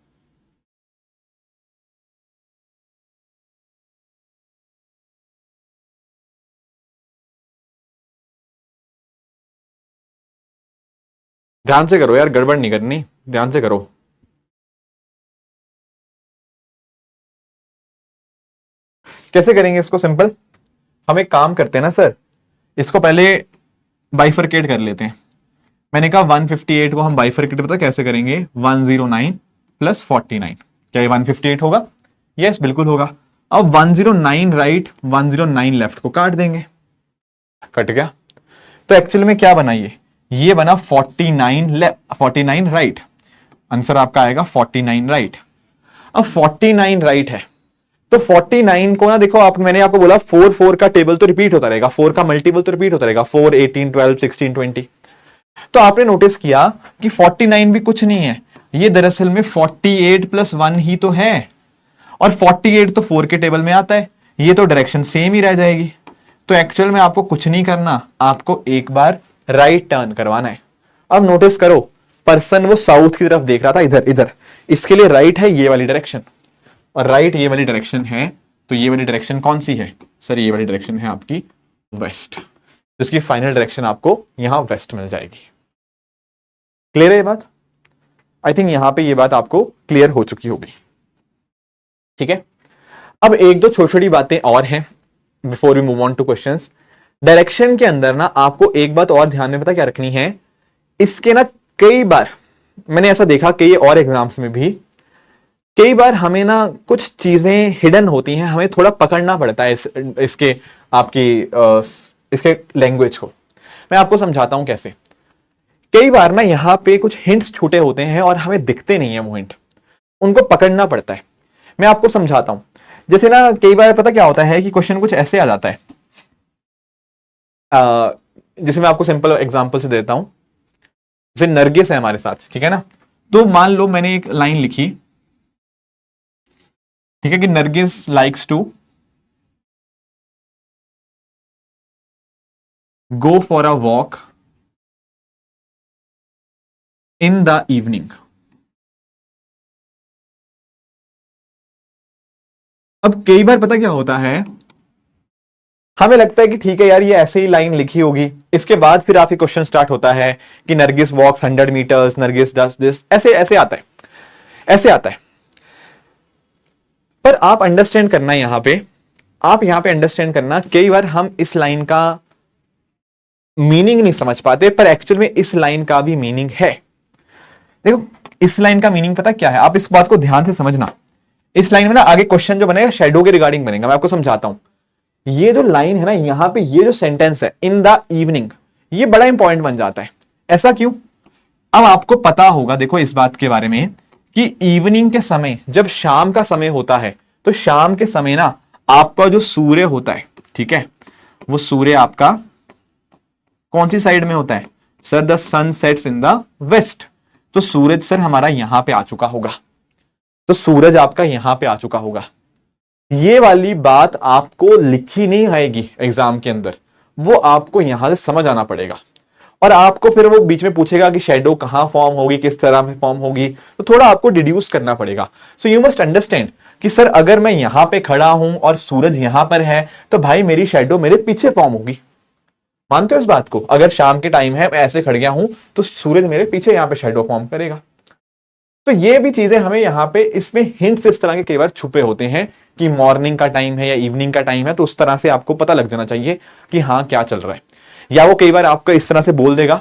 ध्यान से करो यार, गड़बड़ नहीं करनी, ध्यान से करो। कैसे करेंगे इसको? सिंपल, हम एक काम करते हैं ना सर, इसको पहले बाइफरकेट कर लेते हैं। मैंने कहा 158 को हम बाइफरकेट पता कैसे करेंगे, 109 प्लस 49। क्या ये 158 होगा? यस बिल्कुल होगा। अब 109 राइट 109 लेफ्ट को काट देंगे, कट गया। तो एक्चुअल में क्या बना, ये बना 49 राइट, आंसर आपका आएगा 49 राइट। अब 49 राइट है तो 49 को ना देखो आप, मैंने आपको बोला 4 का टेबल तो रिपीट होता रहेगा, 4 का मल्टीपल तो रिपीट होता रहेगा, 4 18 12 16 20। तो आपने नोटिस किया कि 49 भी कुछ नहीं है, ये दरअसल में 48 प्लस 1 ही तो है, और 48 तो 4 के टेबल में आता है, ये तो डायरेक्शन सेम ही रह जाएगी। तो एक्चुअल में आपको कुछ नहीं करना, आपको एक बार राइट टर्न करवाना है। अब नोटिस करो, पर्सन वो साउथ की तरफ देख रहा था, इधर इधर, इसके लिए राइट है ये वाली डायरेक्शन, और राइट ये वाली डायरेक्शन है, तो ये वाली डायरेक्शन कौन सी है सर? ये वाली डायरेक्शन है आपकी वेस्ट, जिसकी फाइनल डायरेक्शन आपको यहां वेस्ट मिल जाएगी। क्लियर है ये बात? आई थिंक यहां पे ये बात आपको क्लियर हो चुकी होगी, ठीक है। अब एक दो छोटी छोटी बातें और हैं before we move on to questions. Direction के अंदर ना आपको एक बात और ध्यान में पता क्या रखनी है, इसके ना कई बार मैंने ऐसा देखा कई और एग्जाम्स में भी, कई बार हमें ना कुछ चीजें हिडन होती हैं, हमें थोड़ा पकड़ना पड़ता है इसके आपकी इसके लैंग्वेज को। मैं आपको समझाता हूं कैसे। कई बार ना यहां पे कुछ हिंट्स छूटे होते हैं और हमें दिखते नहीं है वो हिंट, उनको पकड़ना पड़ता है। मैं आपको समझाता हूं, जैसे ना कई बार पता क्या होता है कि क्वेश्चन कुछ ऐसे आ जाता है, जैसे मैं आपको सिंपल एग्जांपल से देता हूं। जैसे नरगिस है हमारे साथ, ठीक है ना, तो मान लो मैंने एक लाइन लिखी, ठीक है, कि Nargis likes to go for a walk in the evening. अब कई बार पता क्या होता है, हमें लगता है कि ठीक है यार ये ऐसे ही लाइन लिखी होगी, इसके बाद फिर आपके क्वेश्चन स्टार्ट होता है कि नरगिस वॉक्स 100 मीटर्स, नरगिस डज दिस, ऐसे ऐसे आता है, ऐसे आता है। पर आप अंडरस्टैंड करना यहां पे, आप यहां पे अंडरस्टैंड करना, कई बार हम इस लाइन का मीनिंग नहीं समझ पाते, पर एक्चुअल में इस लाइन का भी मीनिंग है। देखो इस लाइन का मीनिंग पता क्या है, आप इस बात को ध्यान से समझना। इस लाइन में ना आगे क्वेश्चन जो बनेगा शेडो के रिगार्डिंग बनेगा, मैं आपको समझाता हूं। ये जो लाइन है ना यहां पे, ये जो सेंटेंस है इन द इवनिंग, ये बड़ा इंपॉर्टेंट बन जाता है। ऐसा क्यों? अब आपको पता होगा देखो इस बात के बारे में कि इवनिंग के समय, जब शाम का समय होता है, तो शाम के समय ना आपका जो सूर्य होता है, ठीक है, वो सूर्य आपका कौन सी साइड में होता है sir? The sun sets in the west. तो सूरज सर हमारा यहां पे आ चुका होगा, तो सूरज आपका यहां पे आ चुका होगा। ये वाली बात आपको लिखी नहीं आएगी एग्जाम के अंदर, वो आपको यहां से समझ आना पड़ेगा। और आपको फिर वो बीच में पूछेगा कि शेडो कहां फॉर्म होगी, किस तरह में फॉर्म होगी, तो थोड़ा आपको डिड्यूस करना पड़ेगा। सो यू मस्ट अंडरस्टैंड कि सर अगर मैं यहां पे खड़ा हूं और सूरज यहां पर है, तो भाई मेरी शेडो मेरे पीछे फॉर्म होगी। मानते हो इस बात को? अगर शाम के टाइम है, मैं ऐसे खड़ गया हूं, तो सूरज मेरे पीछे यहां पे शेडो फॉर्म करेगा। तो ये भी चीजें हमें यहां पे, इसमें हिंट्स इस तरह के कई बार छुपे होते हैं कि मॉर्निंग का टाइम है या इवनिंग का टाइम है, तो उस तरह से आपको पता लग जाना चाहिए कि हाँ क्या चल रहा है। या वो कई बार आपको इस तरह से बोल देगा,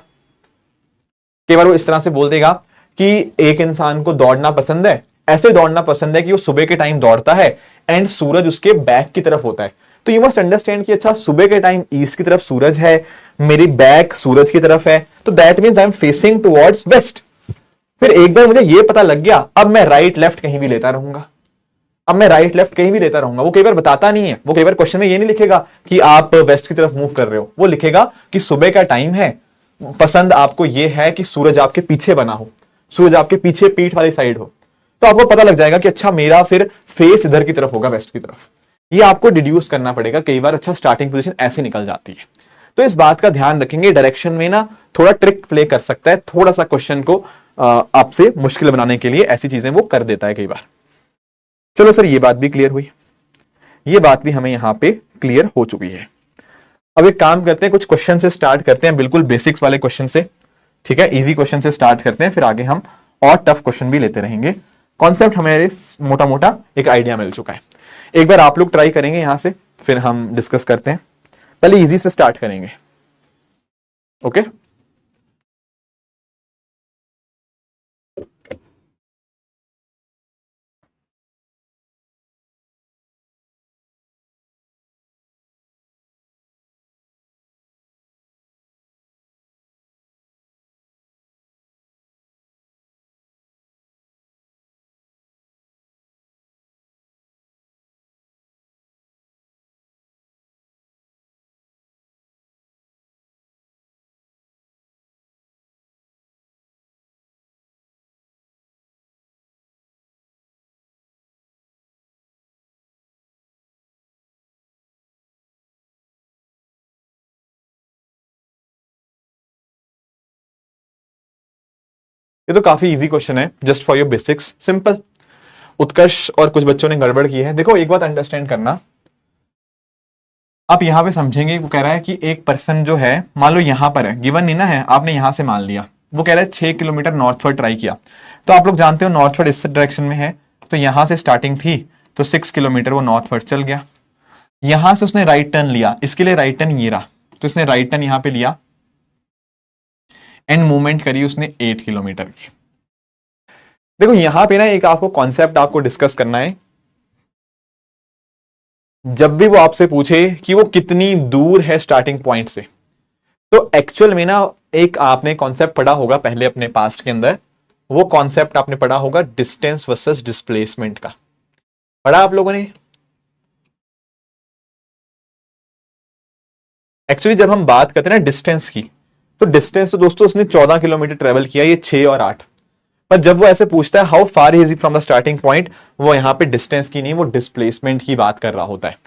कई बार वो इस तरह से बोल देगा कि एक इंसान को दौड़ना पसंद है, ऐसे दौड़ना पसंद है कि वो सुबह के टाइम दौड़ता है एंड सूरज उसके बैक की तरफ होता है। तो यू मस्ट अंडरस्टैंड कि अच्छा सुबह के टाइम ईस्ट की तरफ सूरज है, मेरी बैक सूरज की तरफ है, तो that means I am facing towards waste. फिर एक बार मुझे ये पता लग गया, अब मैं राइट लेफ्ट कहीं भी लेता रहूंगा, अब मैं राइट लेफ्ट कहीं भी लेता रहूंगा। वो कई बार बताता नहीं है, वो कई बार क्वेश्चन में ये नहीं लिखेगा कि आप वेस्ट की तरफ मूव कर रहे हो, वो लिखेगा कि सुबह का टाइम है, पसंद आपको ये है कि सूरज आपके पीछे बना हो, सूरज आपके पीछे पीठ वाली साइड हो। तो आपको पता लग जाएगा कि अच्छा मेरा फिर फेस इधर की तरफ होगा, वेस्ट की तरफ। ये आपको डिड्यूस करना पड़ेगा कई बार। अच्छा स्टार्टिंग पोजीशन ऐसे निकल जाती है, तो इस बात का ध्यान रखेंगे। डायरेक्शन में ना थोड़ा ट्रिक प्ले कर सकता है, थोड़ा सा क्वेश्चन को आपसे मुश्किल बनाने के लिए ऐसी चीजें वो कर देता है कई बार। चलो सर ये बात भी क्लियर हुई, ये बात भी हमें यहां पे क्लियर हो चुकी है। अब एक काम करते हैं, कुछ क्वेश्चन से स्टार्ट करते हैं, बिल्कुल बेसिक्स वाले क्वेश्चन से, ठीक है, इजी क्वेश्चन से स्टार्ट करते हैं, फिर आगे हम और टफ क्वेश्चन भी लेते रहेंगे। कॉन्सेप्ट हमें मोटा मोटा एक आइडिया मिल चुका है। एक बार आप लोग ट्राई करेंगे यहां से, फिर हम डिस्कस करते हैं। पहले इजी से स्टार्ट करेंगे, ओके। ये तो काफी इजी क्वेश्चन है, just for your basics, simple. Utkarsh और कुछ बच्चों ने गड़बड़ की है। देखो एक बात अंडरस्टैंड करना, आप यहां पे समझेंगे, वो कह रहा है कि एक पर्सन जो है, मान लो यहां पर है, गिवन नहीं ना है, आपने यहां से मान लिया, वो कह रहा है 6 किलोमीटर नॉर्थवर्ड ट्राई किया। तो आप लोग जानते हो नॉर्थवर्ड इस डायरेक्शन में है, तो यहां से स्टार्टिंग थी, तो 6 किलोमीटर वो नॉर्थवर्ड चल गया। यहां से उसने राइट टर्न लिया, इसके लिए राइट टर्न ये रहा, तो इसने राइट टर्न यहां पे लिया एंड मूवमेंट करी उसने 8 किलोमीटर की। देखो यहां पे ना एक आपको कॉन्सेप्ट आपको डिस्कस करना है। जब भी वो आपसे पूछे कि वो कितनी दूर है स्टार्टिंग पॉइंट से, तो एक्चुअल में ना एक आपने कॉन्सेप्ट पढ़ा होगा पहले अपने पास्ट के अंदर, वो कॉन्सेप्ट आपने पढ़ा होगा डिस्टेंस वर्सेस डिस्प्लेसमेंट का, पढ़ा आप लोगों ने? एक्चुअली जब हम बात करते हैं ना डिस्टेंस की, तो डिस्टेंस तो दोस्तों उसने 14 किलोमीटर ट्रेवल किया, ये 6 और 8। पर जब वो ऐसे पूछता है how far is from the starting point, वो यहाँ पे डिस्टेंस की नहीं, वो डिस्प्लेसमेंट की बात कर रहा होता है।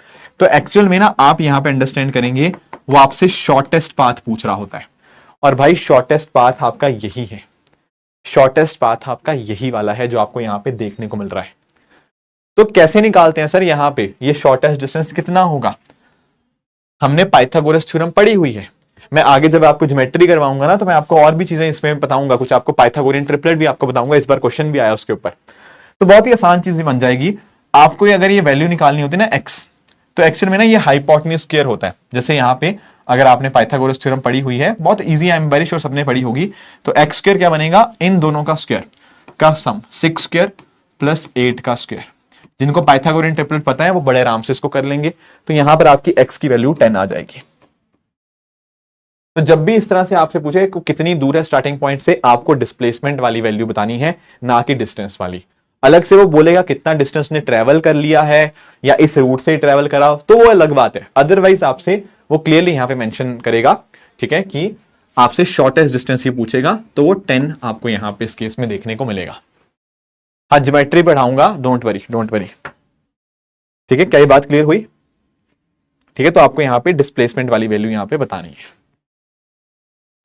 तो एक्चुअल में ना आप यहाँ पे अंडरस्टैंड करेंगे, वो आपसे शॉर्टेस्ट पाथ पूछ रहा होता है। और भाई शॉर्टेस्ट पाथ आपका यही है, शॉर्टेस्ट पाथ आपका यही वाला है जो आपको यहाँ पे देखने को मिल रहा है। तो कैसे निकालते हैं सर यहाँ पे ये शॉर्टेस्ट डिस्टेंस कितना होगा? हमने पाइथागोरस थ्योरम पढ़ी हुई है। मैं आगे जब आपको ज्योमेट्री करवाऊंगा ना, तो मैं आपको और भी चीजें इसमें बताऊंगा, कुछ आपको पाइथागोरियन ट्रिपलेट भी आपको बताऊंगा, इस बार क्वेश्चन भी आया उसके ऊपर। तो बहुत ही आसान चीज बन जाएगी आपको। अगर ये वैल्यू निकालनी होती है ना एक्स, तो एक्चुअल में ना ये हाइपोटेन्यूज स्क्वायर होता है। जैसे यहाँ पे अगर आपने पाइथागोरस थ्योरम पढ़ी हुई है, बहुत easy, I am very sure सबने पढ़ी होगी। तो एक्स स्क्वायर क्या बनेगा? इन दोनों का स्क्वायर का सम, 6 स्क्वायर प्लस 8 का स्क्वायर। जिनको पाइथागोरियन ट्रिपलेट पता है वो बड़े आराम से इसको कर लेंगे। तो यहां पर आपकी एक्स की वैल्यू 10 आ जाएगी। तो जब भी इस तरह से आपसे पूछे कितनी दूर है स्टार्टिंग पॉइंट से, आपको डिस्प्लेसमेंट वाली वैल्यू बतानी है, ना कि डिस्टेंस वाली। अलग से वो बोलेगा कितना डिस्टेंस ने ट्रेवल कर लिया है या इस रूट से ट्रेवल करा, तो वो अलग बात है। अदरवाइज आपसे वो क्लियरली यहां पे मेंशन करेगा, ठीक है, कि आपसे शॉर्टेस्ट डिस्टेंस ही पूछेगा, तो वो 10 आपको यहां पे इस केस में देखने को मिलेगा। हाँ, ज्योमेट्री पढ़ाऊंगा, डोंट वरी डोंट वरी। ठीक है, क्या ये बात क्लियर हुई? ठीक है, तो आपको यहां पे डिस्प्लेसमेंट वाली वैल्यू यहां पे बतानी है।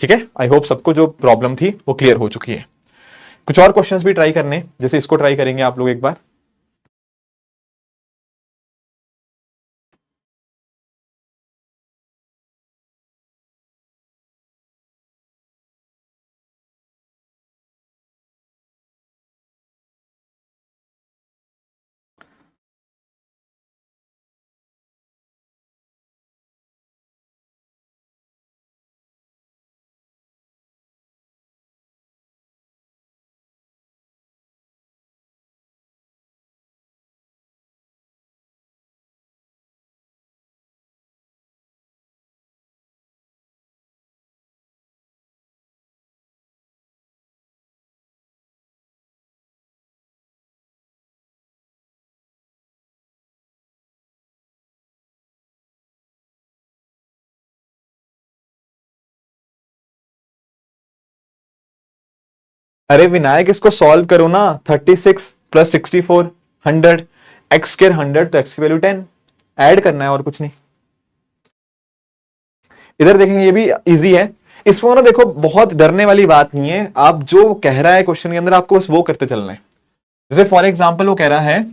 ठीक है, आई होप सबको जो प्रॉब्लम थी वो क्लियर हो चुकी है। कुछ और क्वेश्चंस भी ट्राई करने, जैसे इसको ट्राई करेंगे आप लोग एक बार। अरे विनायक, इसको सॉल्व करो ना। 36 प्लस 64 100, एक्स स्क्र 100, तो एक्स की वैल्यू 10 ऐड करना है और कुछ नहीं। इधर देखेंगे, ये भी इजी है। इसमें ना देखो, बहुत डरने वाली बात नहीं है। आप जो कह रहा है क्वेश्चन के अंदर, आपको बस वो करते चलना है। जैसे फॉर एग्जाम्पल वो कह रहा है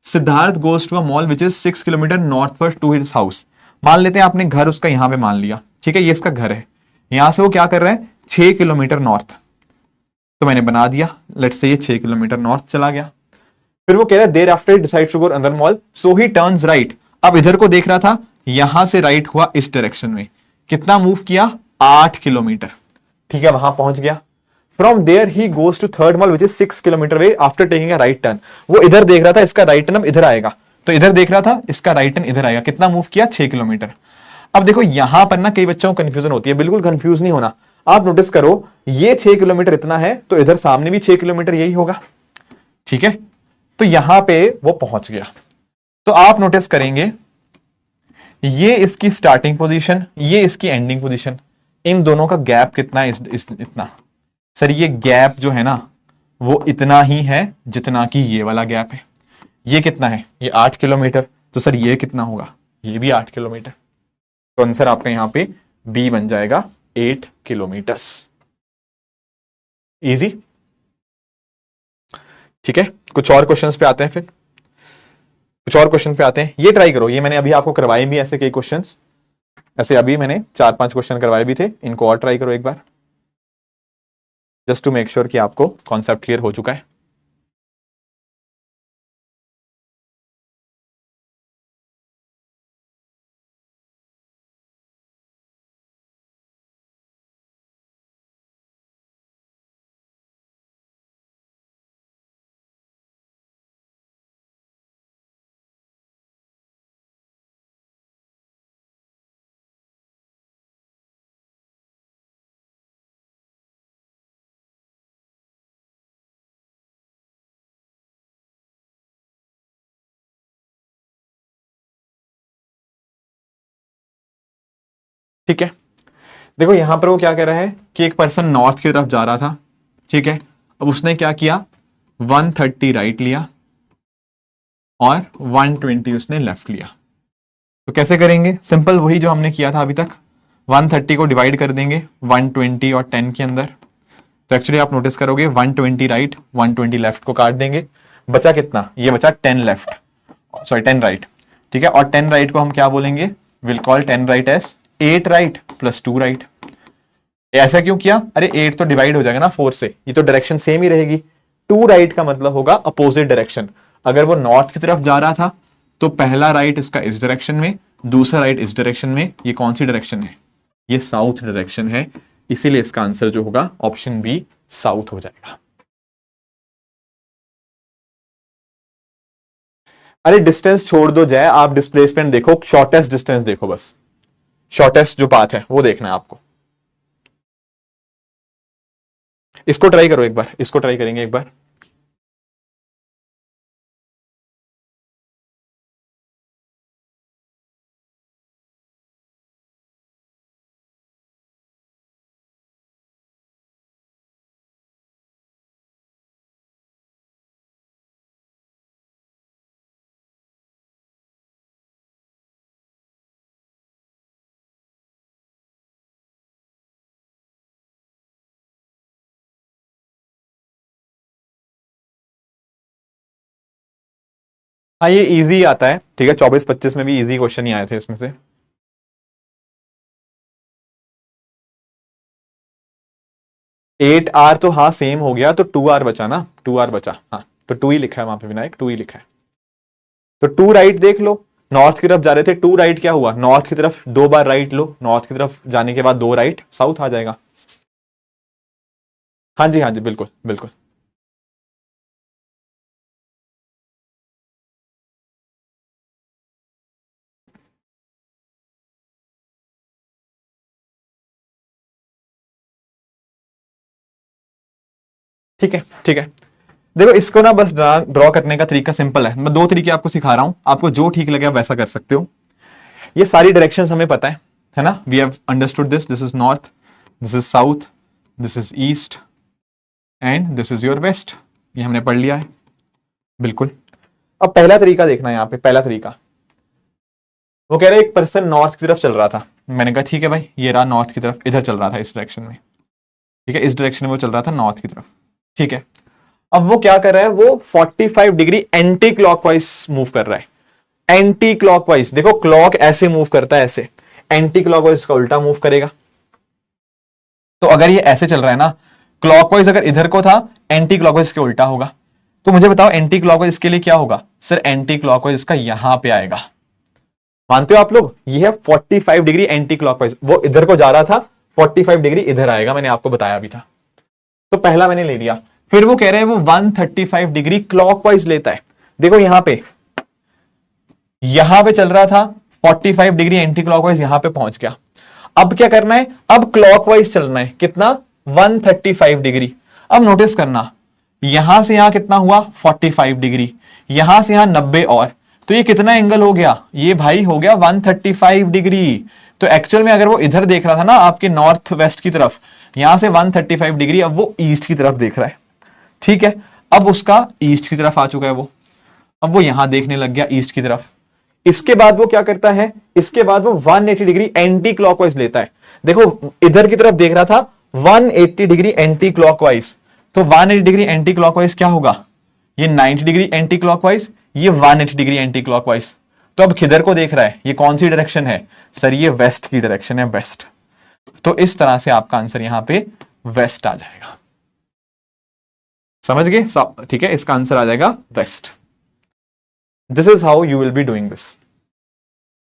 Siddharth goes to a mall which is 6 kilometre northward to his house. मान लेते हैं आपने घर उसका यहां पे मान लिया, ठीक है, ये इसका घर है। यहां से वो क्या कर रहा है? 6 किलोमीटर नॉर्थ। तो मैंने बना दिया, लेट्स से ये 6 किलोमीटर नॉर्थ चला गया। फिर वो कह रहा है there after decide to go अंदर mall, so he turns right. अब इधर को देख रहा था, यहां से राइट हुआ इस डायरेक्शन में। कितना मूव किया? 8 किलोमीटर। ठीक है, वहां पहुंच गया। From there he goes to third mall which is 6 kilometre way after taking a right turn. वो इधर देख रहा था, इसका राइट टर्न अब इधर आएगा, तो इधर देख रहा था, इसका राइट टर्न इधर आएगा। कितना मूव किया? 6 किलोमीटर। अब देखो यहां पर ना कई बच्चों को कंफ्यूजन होती है, बिल्कुल कंफ्यूज नहीं होना। आप नोटिस करो, ये 6 किलोमीटर इतना है, तो इधर सामने भी 6 किलोमीटर यही होगा। ठीक है, तो यहां पे वो पहुंच गया। तो आप नोटिस करेंगे, ये इसकी स्टार्टिंग पोजीशन, ये इसकी एंडिंग पोजीशन, इन दोनों का गैप कितना है? इतना। सर ये गैप जो है ना, वो इतना ही है जितना कि ये वाला गैप है। ये कितना है? ये 8 किलोमीटर। तो सर ये कितना होगा? ये भी 8 किलोमीटर। तो आंसर आपका यहां पे बी बन जाएगा, 8 किलोमीटर्स। इजी। ठीक है, कुछ और क्वेश्चंस पे आते हैं। फिर कुछ और क्वेश्चन पे आते हैं, ये ट्राई करो। ये मैंने अभी आपको करवाए भी ऐसे कई क्वेश्चंस, ऐसे अभी मैंने 4-5 क्वेश्चन करवाए भी थे, इनको और ट्राई करो एक बार, जस्ट टू मेक श्योर कि आपको कॉन्सेप्ट क्लियर हो चुका है। ठीक है, देखो यहां पर वो क्या कह रहा है कि एक पर्सन नॉर्थ की तरफ जा रहा था, ठीक है, अब उसने क्या किया, 130 राइट लिया और 120 उसने लेफ्ट लिया। तो कैसे करेंगे, सिंपल वही जो हमने किया था अभी तक, 130 को डिवाइड कर देंगे 120 और 10 के अंदर। तो एक्चुअली आप नोटिस करोगे 120 राइट 120 लेफ्ट को काट देंगे, बचा कितना, ये बचा 10 लेफ्ट, सॉरी 10 राइट, ठीक है। और 10 राइट को हम क्या बोलेंगे, will call 10 right as 8 right plus 2 right. ऐसा क्यों किया, अरे 8 तो डिवाइड हो जाएगा ना 4 से, ये तो डायरेक्शन सेम ही रहेगी। 2 राइट का मतलब होगा अपोजिट डायरेक्शन। अगर वो नॉर्थ की तरफ जा रहा था तो पहला राइट इसका इस डायरेक्शन में, दूसरा राइट इस डायरेक्शन में। ये कौन सी डायरेक्शन है, ये साउथ डायरेक्शन है, इसीलिए इसका आंसर जो होगा ऑप्शन बी साउथ हो जाएगा। अरे डिस्टेंस छोड़ दो जय, आप डिस्प्लेसमेंट देखो, शॉर्टेस्ट डिस्टेंस देखो, बस शॉर्टेस्ट जो पाथ है वो देखना है आपको। इसको ट्राई करो एक बार, इसको ट्राई करेंगे एक बार। हाँ ये इजी आता है, ठीक है, 24-25 में भी इजी क्वेश्चन ही आए थे इसमें से। 8R तो हाँ सेम हो गया, तो 2R बचा ना, 2R बचा, हाँ तो 2 ही लिखा है वहां पे विनायक, 2 ही लिखा है। तो 2 राइट देख लो, नॉर्थ की तरफ जा रहे थे, 2 राइट क्या हुआ, नॉर्थ की तरफ 2 बार राइट लो, नॉर्थ की तरफ जाने के बाद 2 राइट, साउथ आ जाएगा। हाँ जी बिल्कुल बिल्कुल। ठीक है ठीक है, देखो इसको ना बस ड्रॉ करने का तरीका सिंपल है, मैं 2 तरीके आपको सिखा रहा हूं, आपको जो ठीक लगे आप वैसा कर सकते हो। ये सारी डायरेक्शंस हमें पता है ना, we have understood this, this is north, this is south, this is east and this is your west, ये हमने पढ़ लिया है बिल्कुल। अब पहला तरीका देखना है, यहां पे पहला तरीका, वो कह रहे एक पर्सन नॉर्थ की तरफ चल रहा था, मैंने कहा ठीक है भाई, ये रहा नॉर्थ की तरफ, इधर चल रहा था इस डायरेक्शन में, ठीक है, इस डायरेक्शन में वो चल रहा था नॉर्थ की तरफ, ठीक है। अब वो क्या कर रहा है, वो 45 डिग्री एंटी क्लॉकवाइज मूव कर रहा है। एंटी क्लॉकवाइज, देखो क्लॉक ऐसे मूव करता है, ऐसे, एंटी क्लॉकवाइज का उल्टा मूव करेगा। तो अगर ये ऐसे चल रहा है ना, क्लॉकवाइज अगर इधर को था, एंटी क्लॉकवाइज के उल्टा होगा। तो मुझे बताओ एंटी क्लॉकवाइज इसके लिए क्या होगा, सर एंटी क्लॉकवाइज इसका यहां पे आएगा, मानते हो आप लोग, ये है 45 डिग्री एंटी क्लॉकवाइज, वो इधर को जा रहा था, 45 डिग्री इधर आएगा, मैंने आपको बताया भी था। तो पहला मैंने ले लिया, फिर वो कह रहे हैं वो 135 डिग्री क्लॉकवाइज लेता है। देखो यहां पे चल रहा था 45 डिग्री एंटी क्लॉकवाइज, यहां पे पहुंच गया। अब क्या करना है, अब क्लॉकवाइज चलना है, कितना, 135 डिग्री। अब नोटिस करना, यहां से यहां कितना हुआ 45 डिग्री, यहां से यहां 90 और, तो ये कितना एंगल हो गया, ये भाई हो गया 135 डिग्री। तो एक्चुअल में अगर वो इधर देख रहा था ना आपके नॉर्थ वेस्ट की तरफ, यहां से 135 डिग्री, अब वो ईस्ट की तरफ देख रहा है, ठीक है। अब उसका ईस्ट की तरफ आ चुका है वो, अब वो यहां देखने लग गया ईस्ट की तरफ। इसके बाद वो क्या करता है, इसके बाद वो 180 डिग्री एंटी क्लॉकवाइज लेता है। देखो इधर की तरफ देख रहा था 180 डिग्री एंटी क्लॉकवाइज, तो 180 डिग्री एंटी क्लॉकवाइज क्या होगा, ये 90 डिग्री एंटी क्लॉकवाइज, ये 180 डिग्री एंटी क्लॉकवाइज। तो अब किधर को देख रहा है, ये कौन सी डायरेक्शन है, सर ये वेस्ट की डायरेक्शन है, वेस्ट। तो इस तरह से आपका आंसर यहां पे वेस्ट आ जाएगा, समझ गए, ठीक है, इसका आंसर आ जाएगा west. This is how you will be doing this,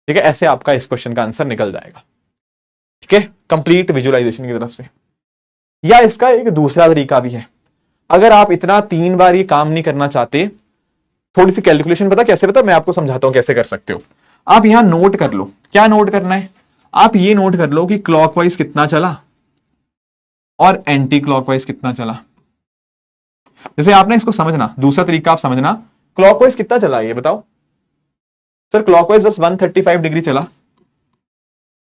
ठीक है, ऐसे आपका इस क्वेश्चन का आंसर निकल जाएगा, ठीक है, कंप्लीट विजुअलाइजेशन की तरफ से। या इसका एक दूसरा तरीका भी है, अगर आप इतना 3 बार ये काम नहीं करना चाहते, थोड़ी सी कैलकुलेशन पता कैसे, पता मैं आपको समझाता हूं कैसे कर सकते हो। आप यहां नोट कर लो, क्या नोट करना है, आप ये नोट कर लो कि क्लॉकवाइज कितना चला और एंटी क्लॉकवाइज कितना चला। जैसे आपने इसको समझना, दूसरा तरीका आप समझना, क्लॉकवाइज कितना चला ये बताओ, सर क्लॉकवाइज बस 135 डिग्री चला,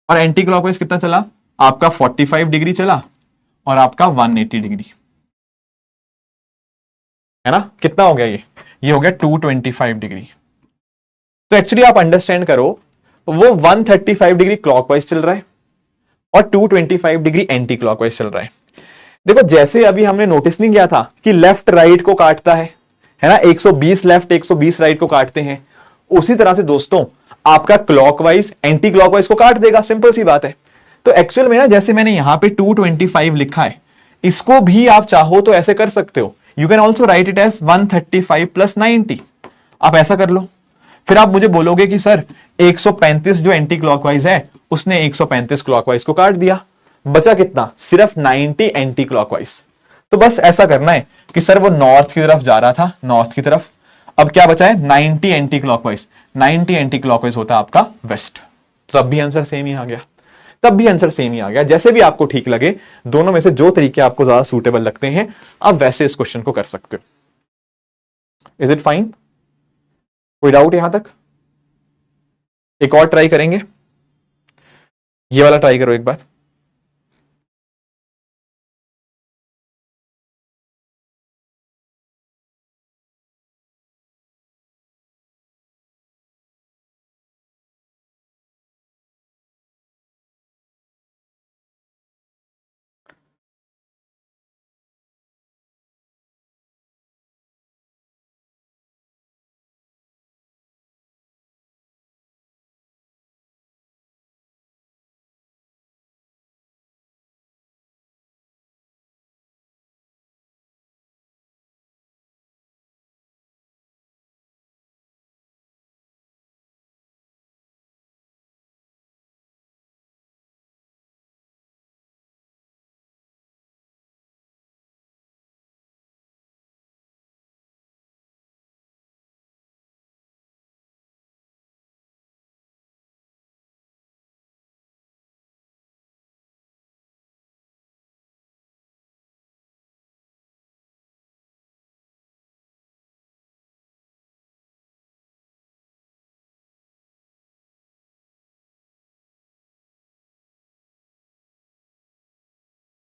और एंटी क्लॉकवाइज कितना चला, आपका 45 डिग्री चला और आपका 180 डिग्री। है ना, कितना हो गया ये हो गया 225 डिग्री। तो एक्चुअली आप अंडरस्टैंड करो, वो 135 डिग्री क्लॉकवाइज चल रहा है और 225 डिग्री एंटी क्लॉकवाइज चल रहा है। देखो जैसे अभी हमने नोटिस नहीं किया था कि लेफ्ट राइट को काटता है ना, 120 लेफ्ट 120 राइट को काटते हैं, उसी तरह से दोस्तों आपका क्लॉकवाइज एंटी क्लॉकवाइज को काट देगा, सिंपल सी बात है। तो एक्चुअल में ना जैसे मैंने यहां पे 225 लिखा है, इसको भी आप चाहो तो ऐसे कर सकते हो, you can also write it as 135 प्लस 90। आप ऐसा कर लो, फिर आप मुझे बोलोगे कि सर 135 जो एंटी क्लॉकवाइज है उसने 135 क्लॉकवाइज को काट दिया, बचा कितना, सिर्फ 90 एंटी क्लॉकवाइज। तो बस ऐसा करना है कि सर वो नॉर्थ की तरफ जा रहा था, नॉर्थ की तरफ, अब क्या बचा है 90 एंटी क्लॉकवाइज, 90 एंटी क्लॉकवाइज होता है आपका वेस्ट। तो तब भी आंसर सेम ही आ गया, तब भी आंसर सेम ही आ गया। जैसे भी आपको ठीक लगे, दोनों में से जो तरीके आपको ज्यादा सूटेबल लगते हैं, आप वैसे इस क्वेश्चन को कर सकते हो। Is it fine? कोई डाउट यहां तक? एक और ट्राई करेंगे, ये वाला ट्राई करो एक बार।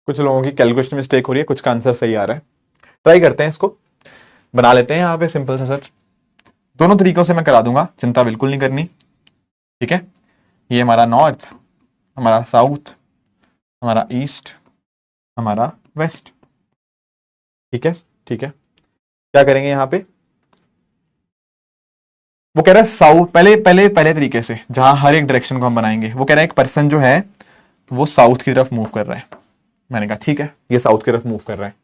कुछ लोगों की कैलकुलेशन मिस्टेक हो रही है, कुछ का आंसर सही आ रहा है। ट्राई करते हैं, इसको बना लेते हैं यहाँ पे सिंपल सा। सर दोनों तरीकों से मैं करा दूंगा, चिंता बिल्कुल नहीं करनी, ठीक है। ये हमारा नॉर्थ, हमारा साउथ, हमारा ईस्ट, हमारा वेस्ट, ठीक है ठीक है। क्या करेंगे यहाँ पे, वो कह रहा है साउथ, पहले पहले पहले तरीके से जहां हर एक डायरेक्शन को हम बनाएंगे, वो कह रहा है एक पर्सन जो है वो साउथ की तरफ मूव कर रहा है। मैंने कहा ठीक है, ये साउथ की तरफ मूव कर रहा है।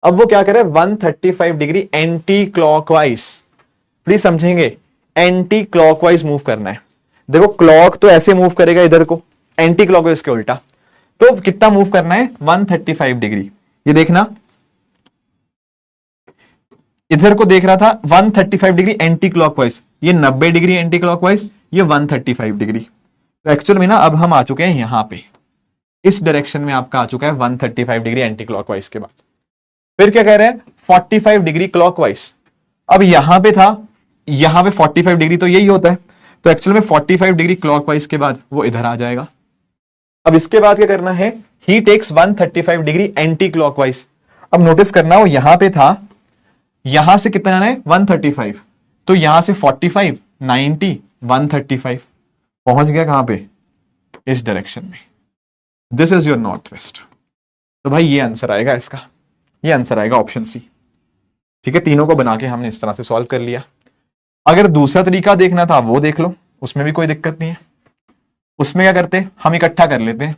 अब वो क्या कर रहा है 135 डिग्री एंटी क्लॉकवाइज, प्लीज समझेंगे, एंटी क्लॉकवाइज मूव करना है। देखो क्लॉक तो ऐसे मूव करेगा इधर को, एंटी क्लॉकवाइज के उल्टा। तो कितना मूव करना है 135 डिग्री। ये देखना, इधर को देख रहा था 135 डिग्री एंटी क्लॉकवाइज, ये 90 डिग्री एंटी क्लॉकवाइज, ये 135 डिग्री। तो एक्चुअल में ना अब हम आ चुके हैं यहां पे, इस डायरेक्शन में आपका आ चुका है 135 डिग्री एंटी क्लॉकवाइज के बाद। फिर क्या कह रहे हैं 45 डिग्री क्लॉकवाइज। अब यहां पे था, यहां पे 45 डिग्री तो यही होता है, तो एक्चुअल में 45 डिग्री क्लॉकवाइज के बाद वो इधर आ जाएगा। अब इसके बाद क्या करना है, ही टेक्स 135 डिग्री एंटी क्लॉकवाइज। अब नोटिस करना, वो यहां पे था, यहां से कितना जाना है 135, तो यहां से 45 90 135 पहुंच गया कहां पे, इस डायरेक्शन में। This is your north waste. तो भाई ये आंसर आएगा इसका, ये आंसर आएगा ऑप्शन सी, ठीक है। तीनों को बना के हमने इस तरह से सॉल्व कर लिया। अगर दूसरा तरीका देखना था वो देख लो, उसमें भी कोई दिक्कत नहीं है। उसमें क्या करते, हम इकट्ठा कर लेते हैं।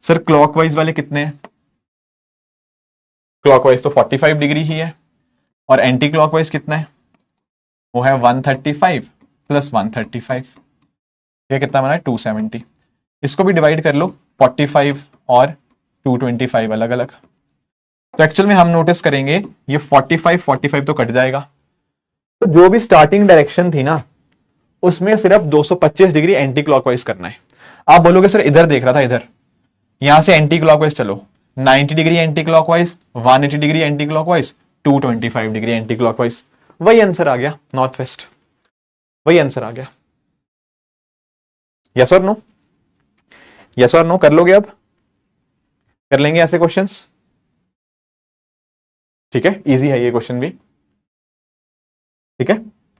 सर क्लॉकवाइज वाले कितने हैं, क्लॉकवाइज तो 45 डिग्री ही है, और एंटी क्लॉकवाइज कितना है, वो है 135 प्लस 135, ये कितना बना है 270। इसको भी डिवाइड कर लो, 45 और 225 अलग अलग। तो एक्चुअल में हम नोटिस करेंगे ये 45 45 तो कट जाएगा, तो जो भी स्टार्टिंग डायरेक्शन थी ना उसमें सिर्फ 225 डिग्री एंटी क्लॉकवाइज करना है। आप बोलोगे सर इधर देख रहा था, इधर यहां से एंटी क्लॉकवाइज चलो, 90 degree anti clockwise, 180 degree anti clockwise, 225 degree anti clockwise, वही आंसर आ गया नॉर्थ वेस्ट, वही आंसर आ गया। यस और नो, यस और नो कर लोगे, अब कर लेंगे ऐसे क्वेश्चंस, ठीक है। इजी है ये क्वेश्चन भी। ठीक है,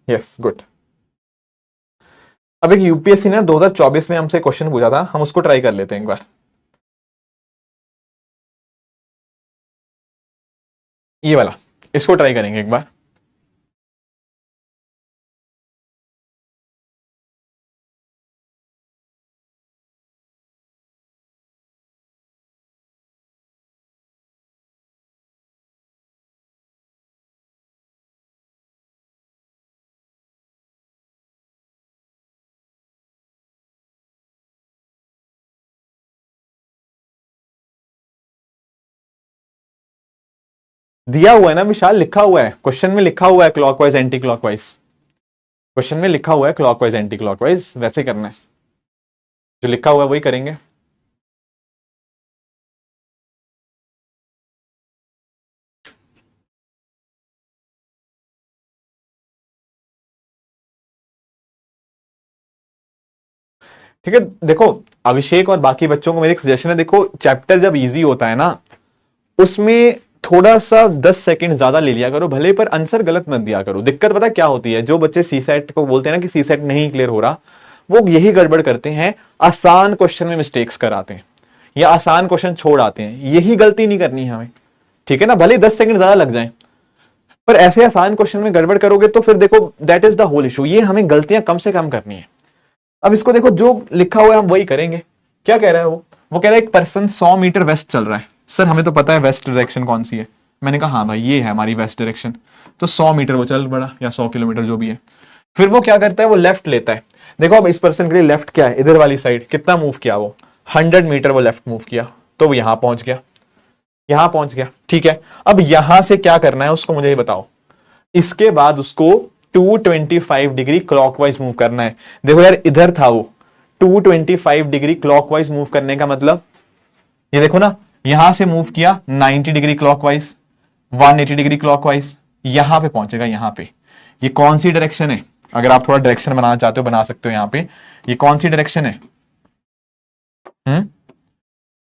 यस गुड। अब एक यूपीएससी ने 2024 में हमसे क्वेश्चन पूछा था, हम उसको ट्राई कर लेते हैं एक बार। ये वाला, इसको ट्राई करेंगे एक बार। दिया हुआ है ना विशाल, लिखा हुआ है क्वेश्चन में, लिखा हुआ है क्लॉकवाइज एंटी क्लॉकवाइज। क्वेश्चन में लिखा हुआ है क्लॉकवाइज एंटी क्लॉकवाइज, वैसे करना है, जो लिखा हुआ है वही करेंगे। ठीक है, देखो अभिषेक और बाकी बच्चों को मेरी एक सजेशन है, देखो चैप्टर जब इजी होता है ना, उसमें थोड़ा सा 10 सेकंड ज्यादा ले लिया करो, भले पर आंसर गलत मत दिया करो। दिक्कत पता क्या होती है, जो बच्चे सी सेट को बोलते हैं ना कि सी सेट नहीं क्लियर हो रहा, वो यही गड़बड़ करते हैं, आसान क्वेश्चन में मिस्टेक्स कराते हैं या आसान क्वेश्चन छोड़ आते हैं। यही गलती नहीं करनी है हमें, ठीक है ना, भले 10 सेकंड ज्यादा लग जाए, पर ऐसे आसान क्वेश्चन में गड़बड़ करोगे तो फिर देखो that is the whole issue. ये हमें गलतियां कम से कम करनी है। अब इसको देखो, जो लिखा हुआ है हम वही करेंगे। क्या कह रहा है वो कह रहा है एक पर्सन 100 मीटर वेस्ट चल रहा है। सर हमें तो पता है वेस्ट डायरेक्शन कौन सी है। मैंने कहा हाँ भाई ये है हमारी वेस्ट डायरेक्शन। तो 100 मीटर वो चल पड़ा, या 100 किलोमीटर जो भी है। फिर वो क्या करता है, वो लेफ्ट लेता है। देखो अब इस पर्सन के लिए लेफ्ट क्या है, इधर वाली साइड। कितना मूव किया वो, 100 मीटर वो लेफ्ट मूव किया, तो वो यहां पहुंच गया, यहां पहुंच गया। ठीक है, अब यहां से क्या करना है उसको मुझे बताओ। इसके बाद उसको 225 डिग्री क्लॉकवाइज मूव करना है। देखो यार इधर था वो, 225 डिग्री क्लॉकवाइज मूव करने का मतलब, ये देखो ना, यहां से मूव किया 90 डिग्री क्लॉकवाइज, 180 डिग्री क्लॉकवाइज, यहां पे पहुंचेगा यहां पे। ये कौन सी डायरेक्शन है, अगर आप थोड़ा डायरेक्शन बनाना चाहते हो बना सकते हो यहां पे। ये कौन सी डायरेक्शन है,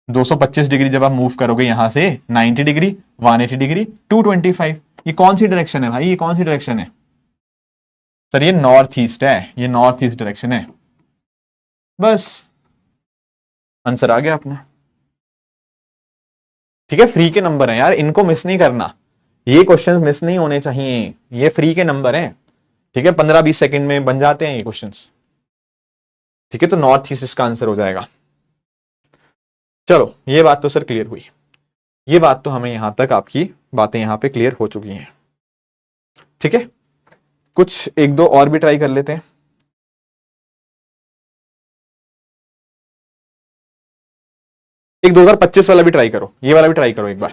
225 डिग्री जब आप मूव करोगे यहां से, 90 डिग्री, 180 डिग्री, 225, ये कौन सी डायरेक्शन है भाई, ये कौन सी डायरेक्शन है। सर ये नॉर्थ ईस्ट है, ये नॉर्थ ईस्ट डायरेक्शन है। बस आंसर आ गया अपना। ठीक है, फ्री के नंबर है यार, इनको मिस नहीं करना। ये क्वेश्चंस मिस नहीं होने चाहिए, ये फ्री के नंबर हैं। ठीक है, 15-20 सेकंड में बन जाते हैं ये क्वेश्चंस। ठीक है, तो नॉर्थ ईस्ट इसका आंसर हो जाएगा। चलो ये बात तो सर क्लियर हुई। ये बात तो हमें यहां तक, आपकी बातें यहां पे क्लियर हो चुकी हैं। ठीक है, कुछ एक दो और भी ट्राई कर लेते हैं। एक 2025 वाला भी ट्राई करो, ये वाला भी ट्राई करो एक बार।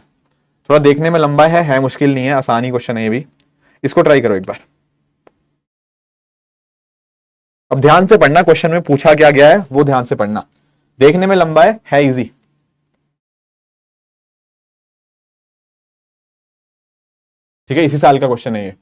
थोड़ा देखने में लंबा है मुश्किल नहीं है, आसानी क्वेश्चन है ये भी। इसको ट्राई करो एक बार। अब ध्यान से पढ़ना, क्वेश्चन में पूछा क्या गया है वो ध्यान से पढ़ना। देखने में लंबा है इजी। ठीक है, इसी साल का क्वेश्चन है ये।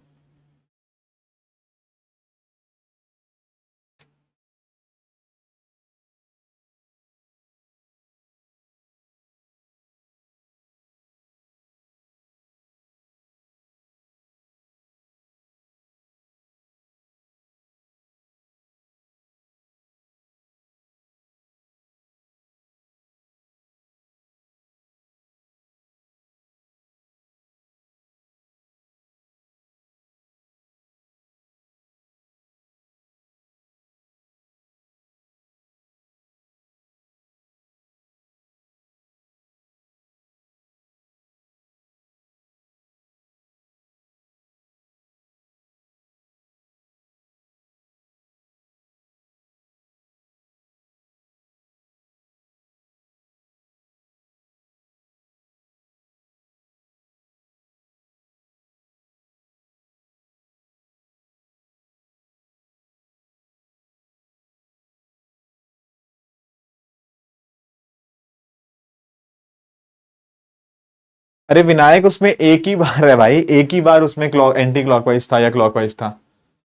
अरे विनायक, उसमें एक ही बार है भाई, एक ही बार उसमें एंटी क्लॉकवाइज था या क्लॉकवाइज था।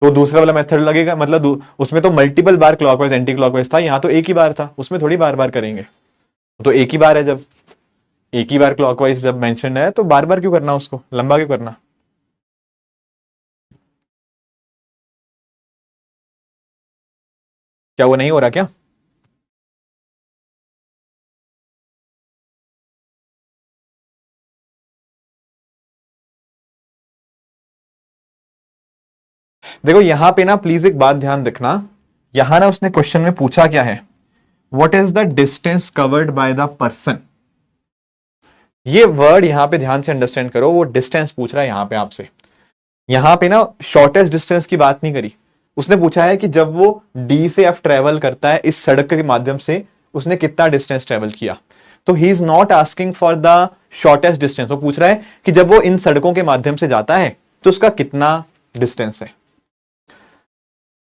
तो दूसरा वाला मेथड लगेगा, मतलब उसमें तो मल्टीपल बार क्लॉकवाइज एंटी क्लॉकवाइज था, यहां तो एक ही बार था, उसमें थोड़ी बार बार करेंगे। तो एक ही बार है, जब एक ही बार क्लॉकवाइज जब मेंशन है तो बार बार क्यों करना, उसको लंबा क्यों करना। क्या वो नहीं हो रहा क्या? देखो यहां पे ना प्लीज एक बात ध्यान रखना, यहां ना उसने क्वेश्चन में पूछा क्या है, what is the distance covered by the person. ये वर्ड यहां पे ध्यान से अंडरस्टैंड करो, वो डिस्टेंस पूछ रहा है यहां पे आपसे। यहां पे ना शॉर्टेस्ट डिस्टेंस की बात नहीं करी, उसने पूछा है कि जब वो डी से एफ ट्रेवल करता है इस सड़क के माध्यम से, उसने कितना डिस्टेंस ट्रेवल किया। तो he is not asking for the shortest distance, वो पूछ रहा है कि जब वो इन सड़कों के माध्यम से जाता है तो उसका कितना डिस्टेंस है।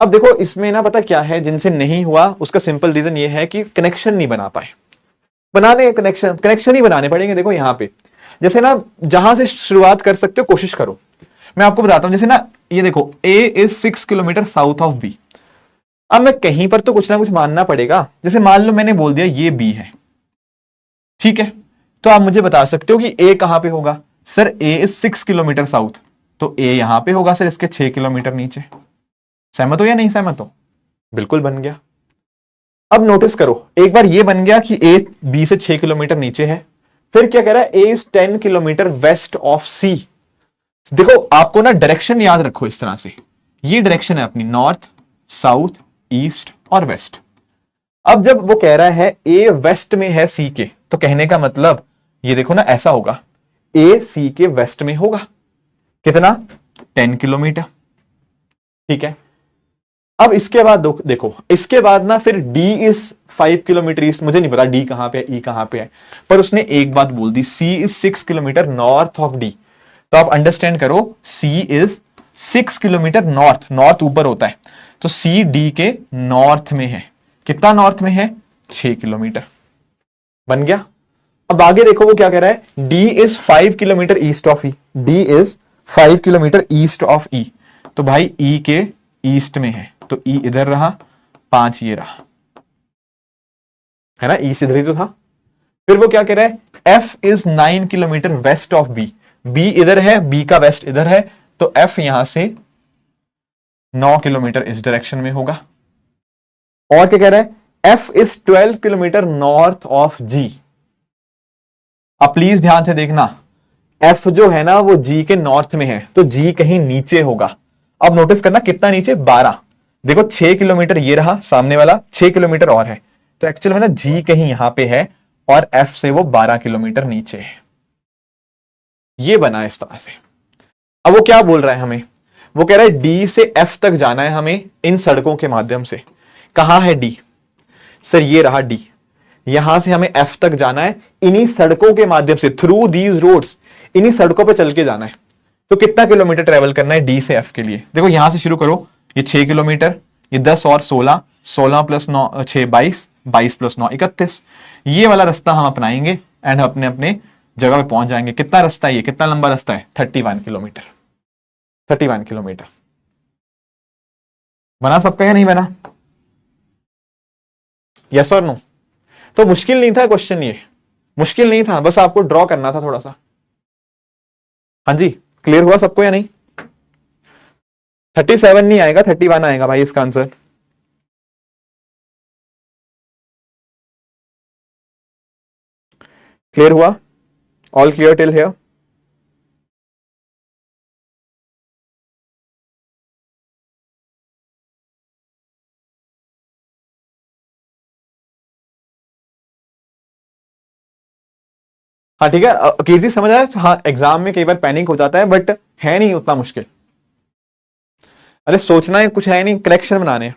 अब देखो इसमें ना पता क्या है, जिनसे नहीं हुआ उसका सिंपल रीजन ये है कि कनेक्शन नहीं बना पाए। बनाने कनेक्शन, कनेक्शन ही बनाने पड़ेंगे। देखो यहां पे जैसे ना जहां से शुरुआत कर सकते हो कोशिश करो। मैं आपको बताता हूं, जैसे ना ये देखो A is 6 kilometre south of B. अब मैं कहीं पर तो कुछ ना कुछ मानना पड़ेगा, जैसे मान लो मैंने बोल दिया ये बी है, ठीक है, तो आप मुझे बता सकते हो कि ए कहां पे होगा। Sir A is 6 kilometre south, तो ए यहां पे होगा सर इसके 6 किलोमीटर नीचे। सहमत हो या नहीं सहमत हो? बिल्कुल बन गया। अब नोटिस करो, एक बार ये बन गया कि ए बी से 6 किलोमीटर नीचे है, फिर क्या कह रहा है, ए इज 10 किलोमीटर वेस्ट ऑफ सी। देखो आपको ना डायरेक्शन याद रखो इस तरह से, ये डायरेक्शन है अपनी, नॉर्थ साउथ ईस्ट और वेस्ट। अब जब वो कह रहा है ए वेस्ट में है सी के, तो कहने का मतलब ये देखो ना ऐसा होगा, ए सी के वेस्ट में होगा, कितना, 10 किलोमीटर, ठीक है। अब इसके बाद देखो इसके बाद ना फिर D इज 5 किलोमीटर ईस्ट, मुझे नहीं पता D कहां पे है, E कहां पे है, पर उसने एक बात बोल दी, C is 6 kilometre north of D। तो आप अंडरस्टैंड करो, C is 6 kilometre north, north ऊपर होता है, तो C D के नॉर्थ में है। कितना नॉर्थ में है? 6 किलोमीटर। बन गया। अब आगे देखो वो क्या कह रहा है, D is 5 kilometre east of E, D is 5 kilometre east of E। तो भाई E के ईस्ट में है, तो E इधर रहा, 5 ये रहा, है ना, ईस्ट इधर ही तो था। फिर वो क्या कह रहा है, F is 9 kilometre west of B, B इधर है, B का वेस्ट इधर है, तो F यहां से 9 किलोमीटर इस डायरेक्शन में होगा। और क्या कह रहा है, F is 12 kilometre north of G। अब प्लीज ध्यान से देखना, F जो है ना वो G के नॉर्थ में है, तो G कहीं नीचे होगा। अब नोटिस करना कितना नीचे, 12। देखो 6 किलोमीटर ये रहा सामने वाला, 6 किलोमीटर और है, तो एक्चुअल में ना G कहीं यहां पे है और F से वो 12 किलोमीटर नीचे है। ये बना इस तरह से। अब वो क्या बोल रहा है हमें, वो कह रहा है D से F तक जाना है हमें इन सड़कों के माध्यम से। कहां है D? सर ये रहा D, यहां से हमें F तक जाना है इन्हीं सड़कों के माध्यम से, थ्रू दीज रोड्स, इन्हीं सड़कों पे चल के जाना है। तो कितना किलोमीटर ट्रेवल करना है D से F के लिए? देखो यहां से शुरू करो, ये 6 किलोमीटर, ये 10 और 16, 16 प्लस 9 6 22, 22 प्लस 9 31। ये वाला रास्ता हम अपनाएंगे एंड अपने अपने जगह पे पहुंच जाएंगे। कितना रास्ता है ये, कितना लंबा रास्ता है? 31 किलोमीटर। 31 किलोमीटर बना सबका या नहीं बना? यस और नो? तो मुश्किल नहीं था क्वेश्चन, ये मुश्किल नहीं था, बस आपको ड्रॉ करना था थोड़ा सा। हाँ जी, क्लियर हुआ सबको या नहीं? 37 नहीं आएगा, 31 आएगा भाई इसका आंसर। क्लियर हुआ? All clear till here? हाँ ठीक है, कीर्ति समझ आया? हाँ एग्जाम में कई बार पैनिक हो जाता है, बट है नहीं उतना मुश्किल। अरे सोचना है कुछ है नहीं, कलेक्शन बनाने हैं।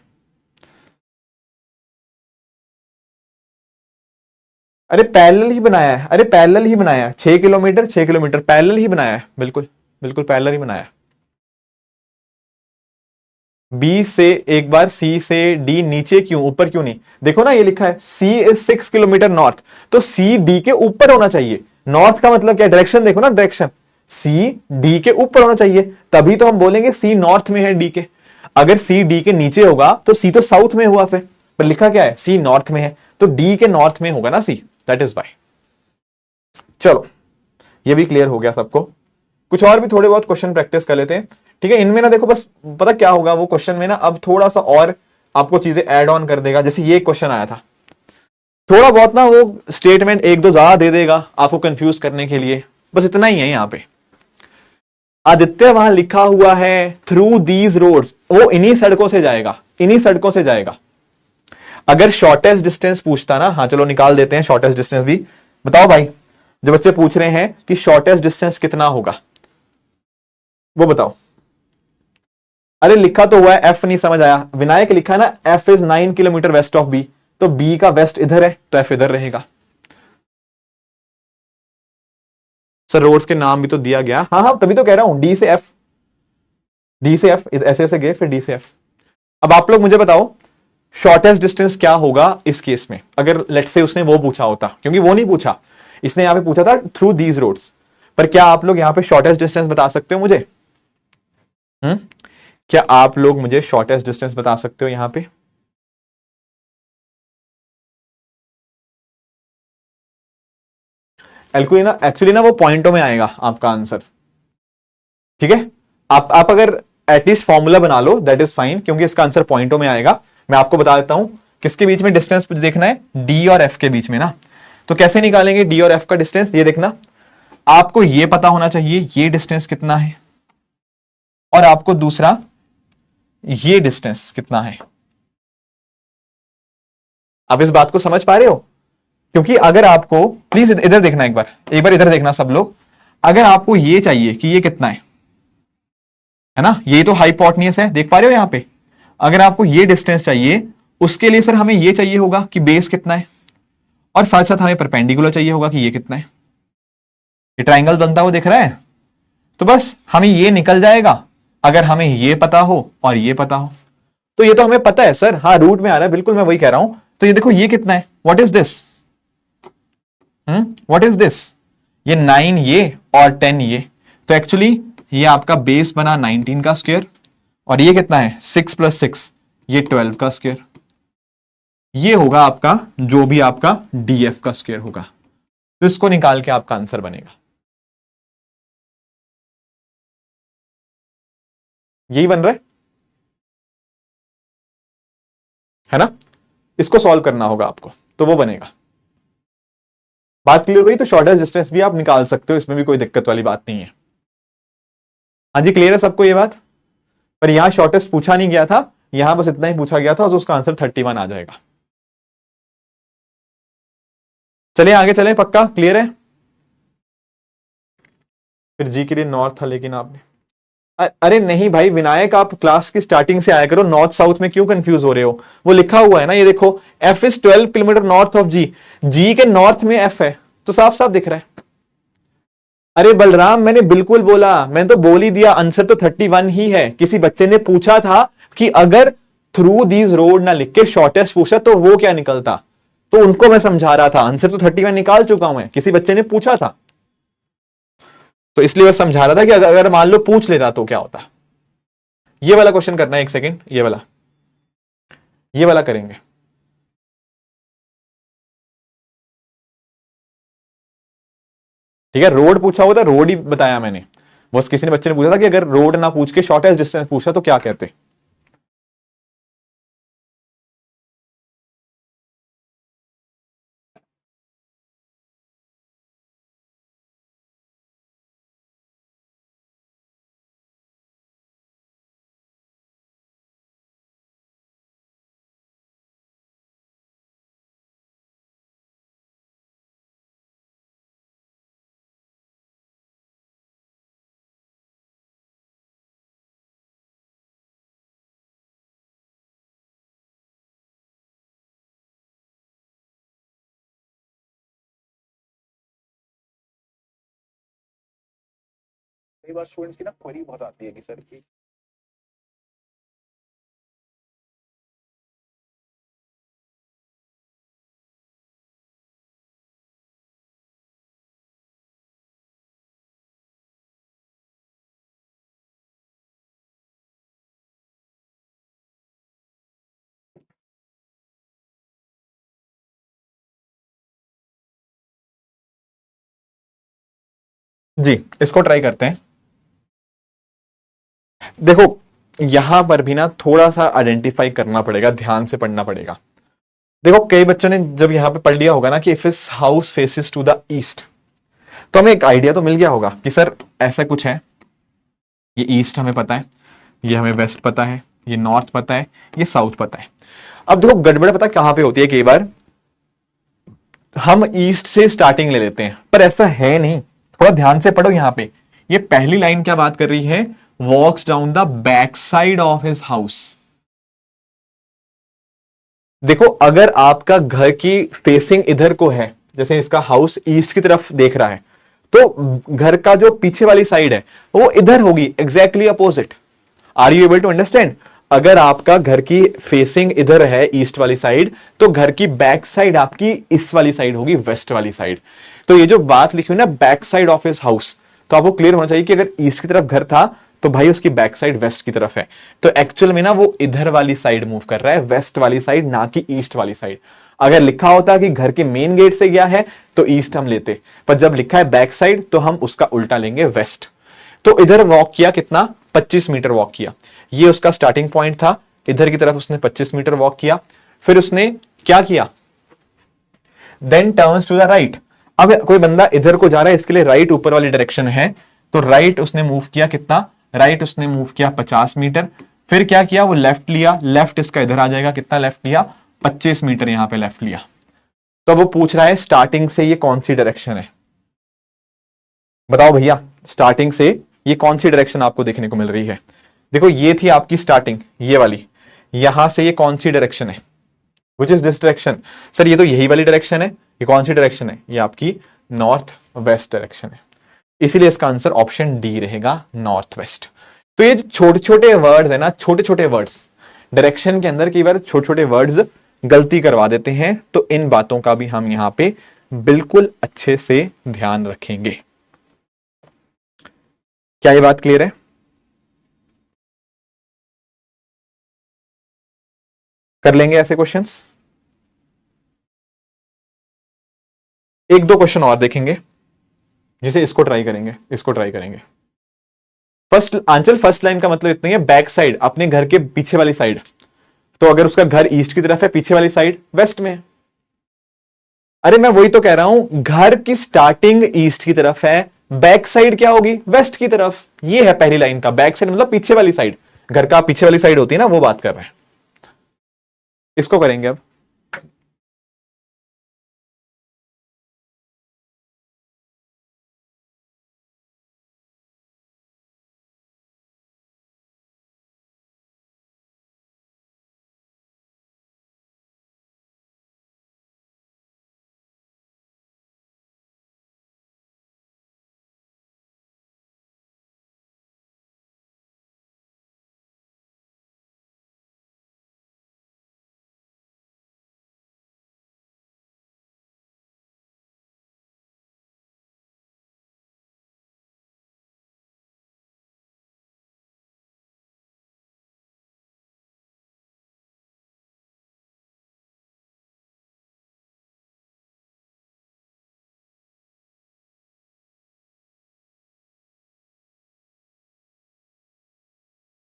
अरे पैरेलल ही बनाया है, अरे पैरेलल ही बनाया है, 6 किलोमीटर 6 किलोमीटर पैरेलल ही बनाया है, बिल्कुल बिल्कुल पैरेलल ही बनाया है। बी से एक बार, सी से डी नीचे क्यों, ऊपर क्यों नहीं? देखो ना ये लिखा है सी इज 6 किलोमीटर नॉर्थ, तो सी डी के ऊपर होना चाहिए। नॉर्थ का मतलब क्या, डायरेक्शन देखो ना, डायरेक्शन सी डी के ऊपर होना चाहिए, तभी तो हम बोलेंगे सी नॉर्थ में है डी के। अगर सी डी के नीचे होगा तो सी तो साउथ में हुआ, फिर पर लिखा क्या है, सी नॉर्थ में है, तो डी के नॉर्थ में होगा ना सी, दैट इज बाय। चलो ये भी क्लियर हो गया सबको। कुछ और भी थोड़े बहुत क्वेश्चन प्रैक्टिस कर लेते हैं, ठीक है। इनमें ना देखो बस पता क्या होगा, वो क्वेश्चन में ना अब थोड़ा सा और आपको चीजें ऐड ऑन कर देगा। जैसे ये क्वेश्चन आया था, थोड़ा बहुत ना वो स्टेटमेंट एक दो ज्यादा दे देगा आपको कंफ्यूज करने के लिए, बस इतना ही है यहां पे। आदित्य वहां लिखा हुआ है थ्रू दीज रोड्स, वो इन्हीं सड़कों से जाएगा, इन्हीं सड़कों से जाएगा। अगर शॉर्टेस्ट डिस्टेंस पूछता ना, हाँ चलो निकाल देते हैं शॉर्टेस्ट डिस्टेंस भी। बताओ भाई, जो बच्चे पूछ रहे हैं कि शॉर्टेस्ट डिस्टेंस कितना होगा, वो बताओ। अरे लिखा तो हुआ है, एफ नहीं समझ आया, विनायक लिखा है ना, F is 9 kilometre west of B, तो बी का वेस्ट इधर है तो एफ इधर रहेगा। सर रोड्स के नाम भी तो दिया गया, हाँ हाँ तभी तो कह रहा हूं, डी से एफ, डी से एफ ऐसे ऐसे गए, फिर डी से एफ। अब आप लोग मुझे बताओ शॉर्टेस्ट डिस्टेंस क्या होगा इस केस में, अगर लेट से उसने वो पूछा होता, क्योंकि वो नहीं पूछा, इसने यहां पे पूछा था थ्रू दीज रोड्स। पर क्या आप लोग यहां पे शॉर्टेस्ट डिस्टेंस बता सकते हो मुझे? क्या आप लोग मुझे शॉर्टेस्ट डिस्टेंस बता सकते हो यहां पे? एक्चुअली ना वो पॉइंटों में आएगा आपका आंसर, ठीक है। आप अगर एटलीस्ट फॉर्मूला बना लो दैट इज फाइन, क्योंकि इसका आंसर पॉइंटों में आएगा। मैं आपको बता देता हूं किसके बीच में डिस्टेंस देखना है, डी और एफ के बीच में ना। तो कैसे निकालेंगे डी और एफ का डिस्टेंस, ये देखना, आपको ये पता होना चाहिए ये डिस्टेंस कितना है, और आपको दूसरा ये डिस्टेंस कितना है। आप इस बात को समझ पा रहे हो? क्योंकि अगर आपको, प्लीज इधर देखना, एक बार इधर देखना सब लोग। अगर आपको ये चाहिए कि ये कितना है ना, ये तो हाइपोटेन्यूस है, देख पा रहे हो यहां पे। अगर आपको ये डिस्टेंस चाहिए, उसके लिए सर हमें ये चाहिए होगा कि बेस कितना है, और साथ साथ हमें परपेंडिकुलर चाहिए होगा कि ये कितना है। ये ट्राइंगल बनता हुआ दिख रहा है, तो बस हमें ये निकल जाएगा अगर हमें ये पता हो और ये पता हो। तो ये तो हमें पता है सर, हाँ रूट में आ रहा है, बिल्कुल मैं वही कह रहा हूं। तो ये देखो ये कितना है, what is this, what is this, ये 9 ये और 10 ये। तो एक्चुअली ये आपका बेस बना 19 का स्क्वायर, और ये कितना है 6 + 6, ये 12 का स्क्वायर। ये होगा आपका जो भी आपका डीएफ का स्क्वायर होगा। तो इसको निकाल के आपका आंसर बनेगा, यही बन रहा है ना। इसको सॉल्व करना होगा आपको, तो वो बनेगा। बात क्लियर हुई? तो शॉर्टेस्ट डिस्टेंस भी आप निकाल सकते हो, इसमें भी कोई दिक्कत वाली बात नहीं है। हाँ जी क्लियर है सबको ये बात? पर यहां शॉर्टेस्ट पूछा नहीं गया था, यहां बस इतना ही पूछा गया था, तो उसका आंसर 31 आ जाएगा। चलिए आगे चलें, पक्का क्लियर है? फिर जी के लिए नॉर्थ था लेकिन आपने, अरे नहीं भाई विनायक, आप क्लास की स्टार्टिंग से आया करो, नॉर्थ साउथ में क्यों कंफ्यूज हो रहे हो? वो लिखा हुआ है ना, ये देखो, F is 12 kilometre north of G, G के नॉर्थ में एफ है, तो साफ साफ दिख रहा है। अरे बलराम मैंने बिल्कुल बोला, मैंने तो बोल ही दिया, आंसर तो 31 ही है। किसी बच्चे ने पूछा था कि अगर थ्रू दीज रोड ना लिख के शॉर्टेस्ट पूछा तो वो क्या निकलता, तो उनको मैं समझा रहा था, आंसर तो 31 निकाल चुका हूं मैं, किसी बच्चे ने पूछा था, तो इसलिए मैं समझा रहा था कि अगर मान लो पूछ लेता तो क्या होता। ये वाला क्वेश्चन करना है, एक सेकेंड, ये वाला करेंगे। ठीक है, रोड पूछा होता, रोड ही बताया मैंने, बस किसी ने बच्चे ने पूछा था कि अगर रोड ना पूछ के शॉर्टेस्ट डिस्टेंस पूछा तो क्या कहते। कई बार स्टूडेंट्स की ना क्वेरी बहुत आती है कि सर की, जी इसको ट्राई करते हैं। देखो यहां पर भी ना थोड़ा सा आइडेंटिफाई करना पड़ेगा, ध्यान से पढ़ना पड़ेगा। देखो कई बच्चों ने जब यहां पे पढ़ लिया होगा ना कि इफ इस house faces to the east, तो हमें एक आइडिया तो मिल गया होगा कि सर ऐसा कुछ है, ये ईस्ट हमें पता है, ये हमें वेस्ट पता है, ये नॉर्थ पता है, ये साउथ पता है। अब देखो गड़बड़ पता कहां पे होती है, कई बार हम ईस्ट से स्टार्टिंग ले लेते हैं, पर ऐसा है नहीं। थोड़ा ध्यान से पढ़ो यहां पे, ये पहली लाइन क्या बात कर रही है, walks down the back side of his house. देखो अगर आपका घर की फेसिंग इधर को है, जैसे इसका हाउस ईस्ट की तरफ देख रहा है, तो घर का जो पीछे वाली साइड है वो इधर होगी, exactly opposite. Are you able to understand? अगर आपका घर की फेसिंग इधर है ईस्ट वाली साइड, तो घर की बैक साइड आपकी इस वाली साइड होगी, वेस्ट वाली साइड। तो ये जो बात लिखी हुई ना back side of his house, तो आपको क्लियर होना चाहिए कि अगर ईस्ट की तरफ घर था तो भाई उसकी बैक साइड वेस्ट की तरफ है। तो एक्चुअल में ना वो इधर वाली साइड मूव कर रहा है, वेस्ट वाली साइड, ना कि ईस्ट वाली साइड। अगर लिखा होता कि घर के मेन गेट से गया है तो ईस्ट हम लेते, पर जब लिखा है बैक साइड तो हम उसका उल्टा लेंगे, वेस्ट। तो इधर वॉक किया कितना, 25 मीटर वॉक किया, ये उसका स्टार्टिंग पॉइंट था। इधर की तरफ उसने 25 मीटर वॉक किया, फिर उसने क्या किया, then turns to the right. अब कोई बंदा इधर को जा रहा है, इसके लिए राइट ऊपर वाली डायरेक्शन है, तो राइट उसने मूव किया कितना, राइट उसने मूव किया 50 मीटर। फिर क्या किया, वो लेफ्ट लिया, लेफ्ट इसका इधर आ जाएगा, कितना लेफ्ट लिया, 25 मीटर यहां पे लेफ्ट लिया। तो वो पूछ रहा है स्टार्टिंग से ये कौन सी डायरेक्शन है, बताओ भैया स्टार्टिंग से ये कौन सी डायरेक्शन आपको देखने को मिल रही है। देखो ये थी आपकी स्टार्टिंग, ये वाली, यहां से ये कौन सी डायरेक्शन है, which is this direction. Sir ये तो यही वाली डायरेक्शन है, ये कौन सी डायरेक्शन है, ये आपकी नॉर्थ वेस्ट डायरेक्शन है, इसीलिए इसका आंसर ऑप्शन डी रहेगा, नॉर्थ वेस्ट। तो ये छोटे छोटे वर्ड्स है ना, छोटे छोटे वर्ड्स डायरेक्शन के अंदर कई बार छोटे छोटे वर्ड्स गलती करवा देते हैं, तो इन बातों का भी हम यहां पे बिल्कुल अच्छे से ध्यान रखेंगे। क्या ये बात क्लियर है? कर लेंगे ऐसे क्वेश्चंस, एक दो क्वेश्चन और देखेंगे, जिसे इसको ट्राई करेंगे, इसको ट्राई करेंगे। फर्स्ट आंचल, फर्स्ट लाइन का मतलब इतना ही है, बैक साइड अपने घर के पीछे वाली साइड। तो अगर उसका घर ईस्ट की तरफ है, पीछे वाली साइड वेस्ट में है। अरे मैं वही तो कह रहा हूं, घर की स्टार्टिंग ईस्ट की तरफ है, बैक साइड क्या होगी, वेस्ट की तरफ। ये है पहली लाइन का, बैक साइड मतलब पीछे वाली साइड, घर का पीछे वाली साइड होती है ना, वो बात कर रहे हैं। इसको करेंगे अब।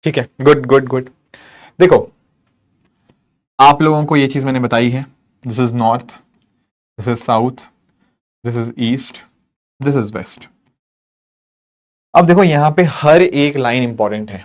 ठीक है, गुड गुड गुड। देखो आप लोगों को ये चीज मैंने बताई है, this is north, this is south, this is east, this is west. अब देखो यहां पे हर एक लाइन इंपॉर्टेंट है।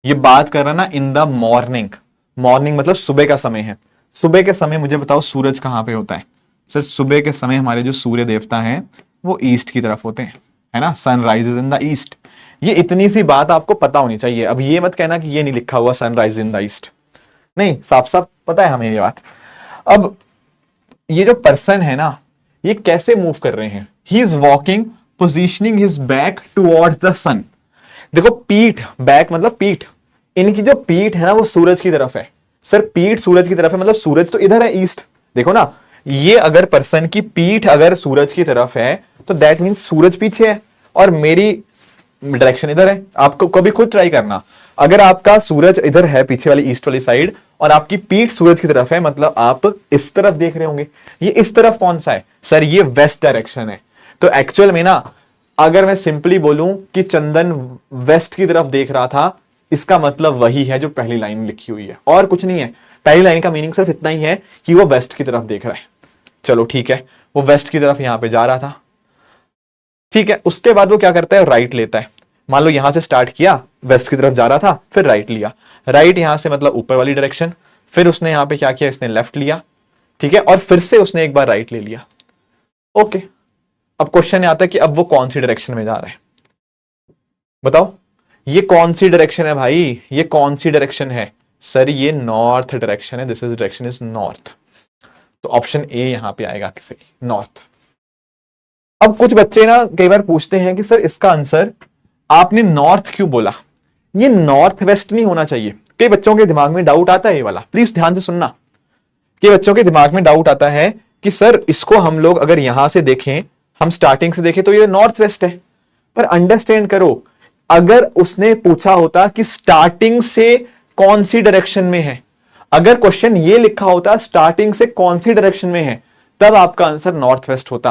ये बात कर रहा ना इन द मॉर्निंग, मॉर्निंग मतलब सुबह का समय है। सुबह के समय मुझे बताओ सूरज कहां पे होता है। सर सुबह के समय हमारे जो सूर्य देवता हैं वो ईस्ट की तरफ होते हैं, है ना, sun rises in the east. ये इतनी सी बात आपको पता होनी चाहिए। अब ये मत कहना कि ये नहीं लिखा हुआ sun rise in the east, नहीं, साफ साफ पता है हमें ये बात। अब ये जो पर्सन है ना, ये कैसे मूव कर रहे हैं, he is walking positioning his back towards the sun. देखो पीठ, बैक मतलब पीठ, इनकी जो पीठ है ना वो सूरज की तरफ है। सर पीठ सूरज की तरफ है मतलब सूरज तो इधर है ईस्ट, देखो ना, ये अगर पर्सन की पीठ अगर सूरज की तरफ है तो दैट मीन सूरज पीछे है और मेरी डायरेक्शन इधर है। आपको कभी खुद ट्राई करना, अगर आपका सूरज इधर है पीछे वाली ईस्ट वाली साइड और आपकी पीठ सूरज की तरफ है, मतलब आप इस तरफ देख रहे होंगे। ये इस तरफ कौन सा है, सर ये वेस्ट डायरेक्शन है। तो एक्चुअल में ना अगर मैं सिंपली बोलूं कि चंदन वेस्ट की तरफ देख रहा था, इसका मतलब वही है जो पहली लाइन लिखी हुई है और कुछ नहीं है। पहली लाइन का मीनिंग सिर्फ इतना ही है कि वो वेस्ट की तरफ देख रहा है। चलो ठीक है, वो वेस्ट की तरफ यहां पे जा रहा था, ठीक है। उसके बाद वो क्या करता है, राइट लेता है। मान लो यहां से स्टार्ट किया, वेस्ट की तरफ जा रहा था, फिर राइट लिया। राइट यहां से मतलब ऊपर वाली डायरेक्शन, फिर उसने यहां पे क्या किया, इसने लेफ्ट लिया, ठीक है, और फिर से उसने एक बार राइट ले लिया। ओके, अब क्वेश्चन आता है कि अब वो कौन सी डायरेक्शन में जा रहा है, बताओ ये कौन सी डायरेक्शन है भाई, ये कौन सी डायरेक्शन है सर, ये नॉर्थ डायरेक्शन है, this is direction is north. तो ऑप्शन ए यहां पे आएगा, किसी नॉर्थ। अब कुछ बच्चे ना कई बार पूछते हैं कि सर इसका आंसर आपने नॉर्थ क्यों बोला, ये नॉर्थ वेस्ट नहीं होना चाहिए। कई बच्चों के दिमाग में डाउट आता है, ये वाला प्लीज ध्यान से सुनना। कई बच्चों के दिमाग में डाउट आता है कि सर इसको हम लोग अगर यहां से देखें, हम स्टार्टिंग से देखें तो ये नॉर्थ वेस्ट है, पर अंडरस्टैंड करो, अगर उसने पूछा होता कि स्टार्टिंग से कौन सी डायरेक्शन में है, अगर क्वेश्चन ये लिखा होता स्टार्टिंग से कौन सी डायरेक्शन में है, तब आपका आंसर नॉर्थ वेस्ट होता।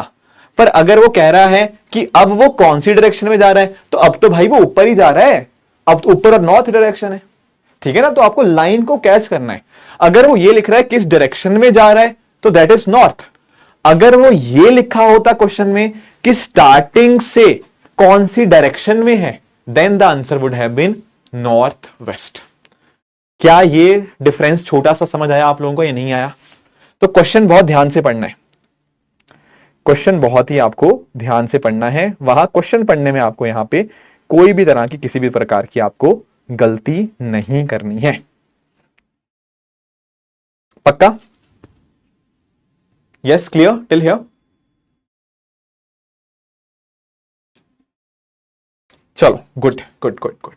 पर अगर वो कह रहा है कि अब वो कौन सी डायरेक्शन में जा रहा है, तो अब तो भाई वो ऊपर ही जा रहा है, अब तो ऊपर और नॉर्थ डायरेक्शन है, ठीक है ना। तो आपको लाइन को कैच करना है। अगर वो ये लिख रहा है किस डायरेक्शन में जा रहा है, तो दैट इज नॉर्थ। अगर वो ये लिखा होता क्वेश्चन में कि स्टार्टिंग से कौन सी डायरेक्शन में है, then the answer would have been north west. क्या ये डिफरेंस छोटा सा समझ आया आप लोगों को, या नहीं आया? तो क्वेश्चन बहुत ध्यान से पढ़ना है, क्वेश्चन बहुत ही आपको ध्यान से पढ़ना है। वहां क्वेश्चन पढ़ने में आपको यहां पे कोई भी तरह की किसी भी प्रकार की आपको गलती नहीं करनी है, पक्का? Yes, clear till here? चलो गुड गुड गुड गुड,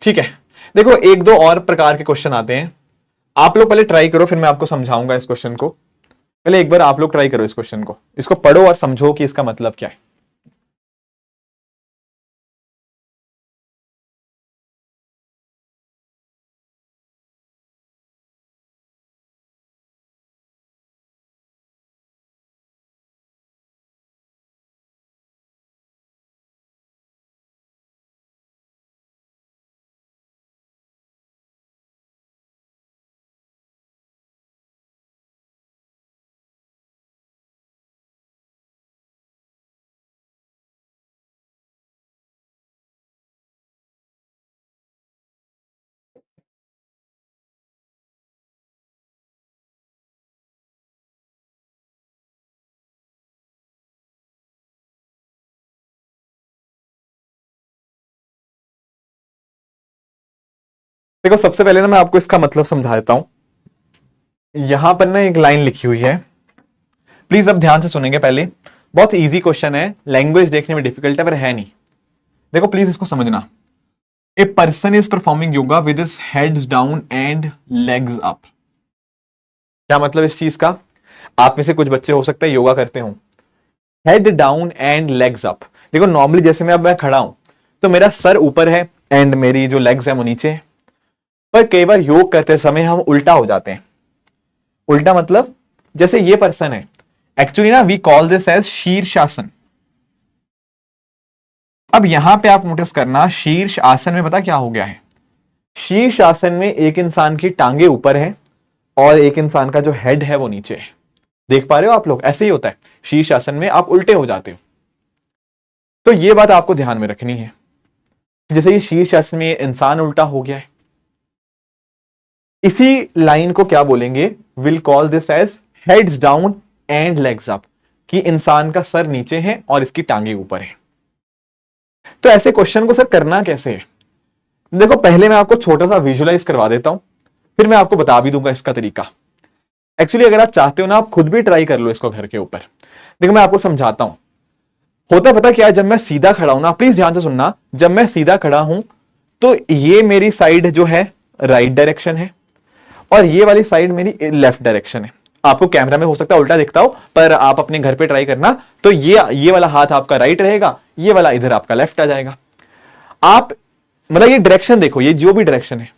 ठीक है। देखो एक दो और प्रकार के क्वेश्चन आते हैं, आप लोग पहले ट्राई करो, फिर मैं आपको समझाऊंगा इस क्वेश्चन को। पहले एक बार आप लोग ट्राई करो इस क्वेश्चन को, इसको पढ़ो और समझो कि इसका मतलब क्या है। देखो सबसे पहले ना मैं आपको इसका मतलब समझा देता हूं। यहां पर ना एक लाइन लिखी हुई है, प्लीज अब ध्यान से सुनेंगे पहले। बहुत इजी क्वेश्चन है, लैंग्वेज देखने में डिफिकल्ट है पर है नहीं। देखो प्लीज इसको समझना। A person is performing yoga with his heads down and legs up. क्या मतलब इस चीज का? आप में से कुछ बच्चे हो सकते हैं योगा करते हो, head down and legs up. देखो नॉर्मली जैसे मैं खड़ा हूं तो मेरा सर ऊपर है एंड मेरी जो लेग्स है वो नीचे है, पर कई बार योग करते समय हम उल्टा हो जाते हैं। उल्टा मतलब जैसे ये पर्सन है, एक्चुअली ना वी कॉल दिस एज शीर्षासन। अब यहां पे आप नोटिस करना, शीर्ष आसन में पता क्या हो गया है, शीर्ष आसन में एक इंसान की टांगे ऊपर है और एक इंसान का जो हेड है वो नीचे है। देख पा रहे हो आप लोग? ऐसे ही होता है, शीर्ष आसन में आप उल्टे हो जाते हो। तो ये बात आपको ध्यान में रखनी है, जैसे ये शीर्ष आसन में इंसान उल्टा हो गया है, इसी लाइन को क्या बोलेंगे, will call this as heads down and legs up, कि इंसान का सर नीचे है और इसकी टांगे ऊपर है। तो ऐसे क्वेश्चन को सर करना कैसे है? देखो पहले मैं आपको छोटा सा विजुअलाइज करवा देता हूं, फिर मैं आपको बता भी दूंगा इसका तरीका। एक्चुअली अगर आप चाहते हो ना, आप खुद भी ट्राई कर लो इसको घर के ऊपर। देखो मैं आपको समझाता हूं। होता पता क्या है, जब मैं सीधा खड़ा हूं ना, प्लीज ध्यान से सुनना, जब मैं सीधा खड़ा हूं तो ये मेरी साइड जो है राइट डायरेक्शन है और ये वाली साइड मेरी लेफ्ट डायरेक्शन है। आपको कैमरा में हो सकता है उल्टा दिखता हो, पर आप अपने घर पे ट्राई करना। तो ये वाला हाथ आपका राइट रहेगा, ये वाला इधर आपका लेफ्ट आ जाएगा। आप मतलब ये डायरेक्शन देखो, ये जो भी डायरेक्शन है,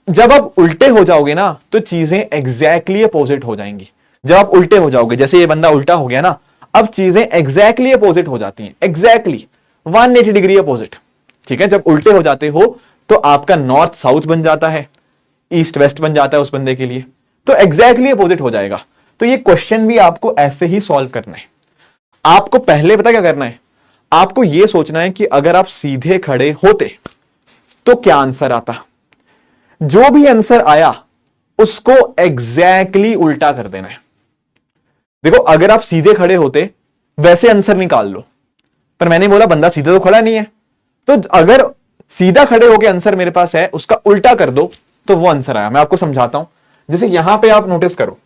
जब आप उल्टे हो जाओगे ना तो चीजें एग्जैक्टली अपोजिट हो जाएंगी। जब आप उल्टे हो जाओगे, जैसे ये बंदा उल्टा हो गया ना, अब चीजें एग्जैक्टली अपोजिट हो जाती हैं, एग्जैक्टली 180 डिग्री अपोजिट। ठीक है, जब उल्टे हो जाते हो तो आपका नॉर्थ साउथ बन जाता है, ईस्ट वेस्ट बन जाता है उस बंदे के लिए, तो एग्जैक्टली अपोजिट हो जाएगा। तो ये क्वेश्चन भी आपको ऐसे ही सॉल्व करना है। आपको पहले पता क्या करना है, आपको यह सोचना है कि अगर आप सीधे खड़े होते तो क्या आंसर आता। जो भी आंसर आया उसको एग्जैक्टली उल्टा कर देना है। देखो, अगर आप सीधे खड़े होते वैसे आंसर निकाल लो, पर मैंने बोला बंदा सीधे तो खड़ा नहीं है, तो अगर सीधा खड़े होके आंसर मेरे पास है उसका उल्टा कर दो तो वो आंसर आया। मैं आपको समझाता हूं। जैसे यहां पे आप नोटिस करो,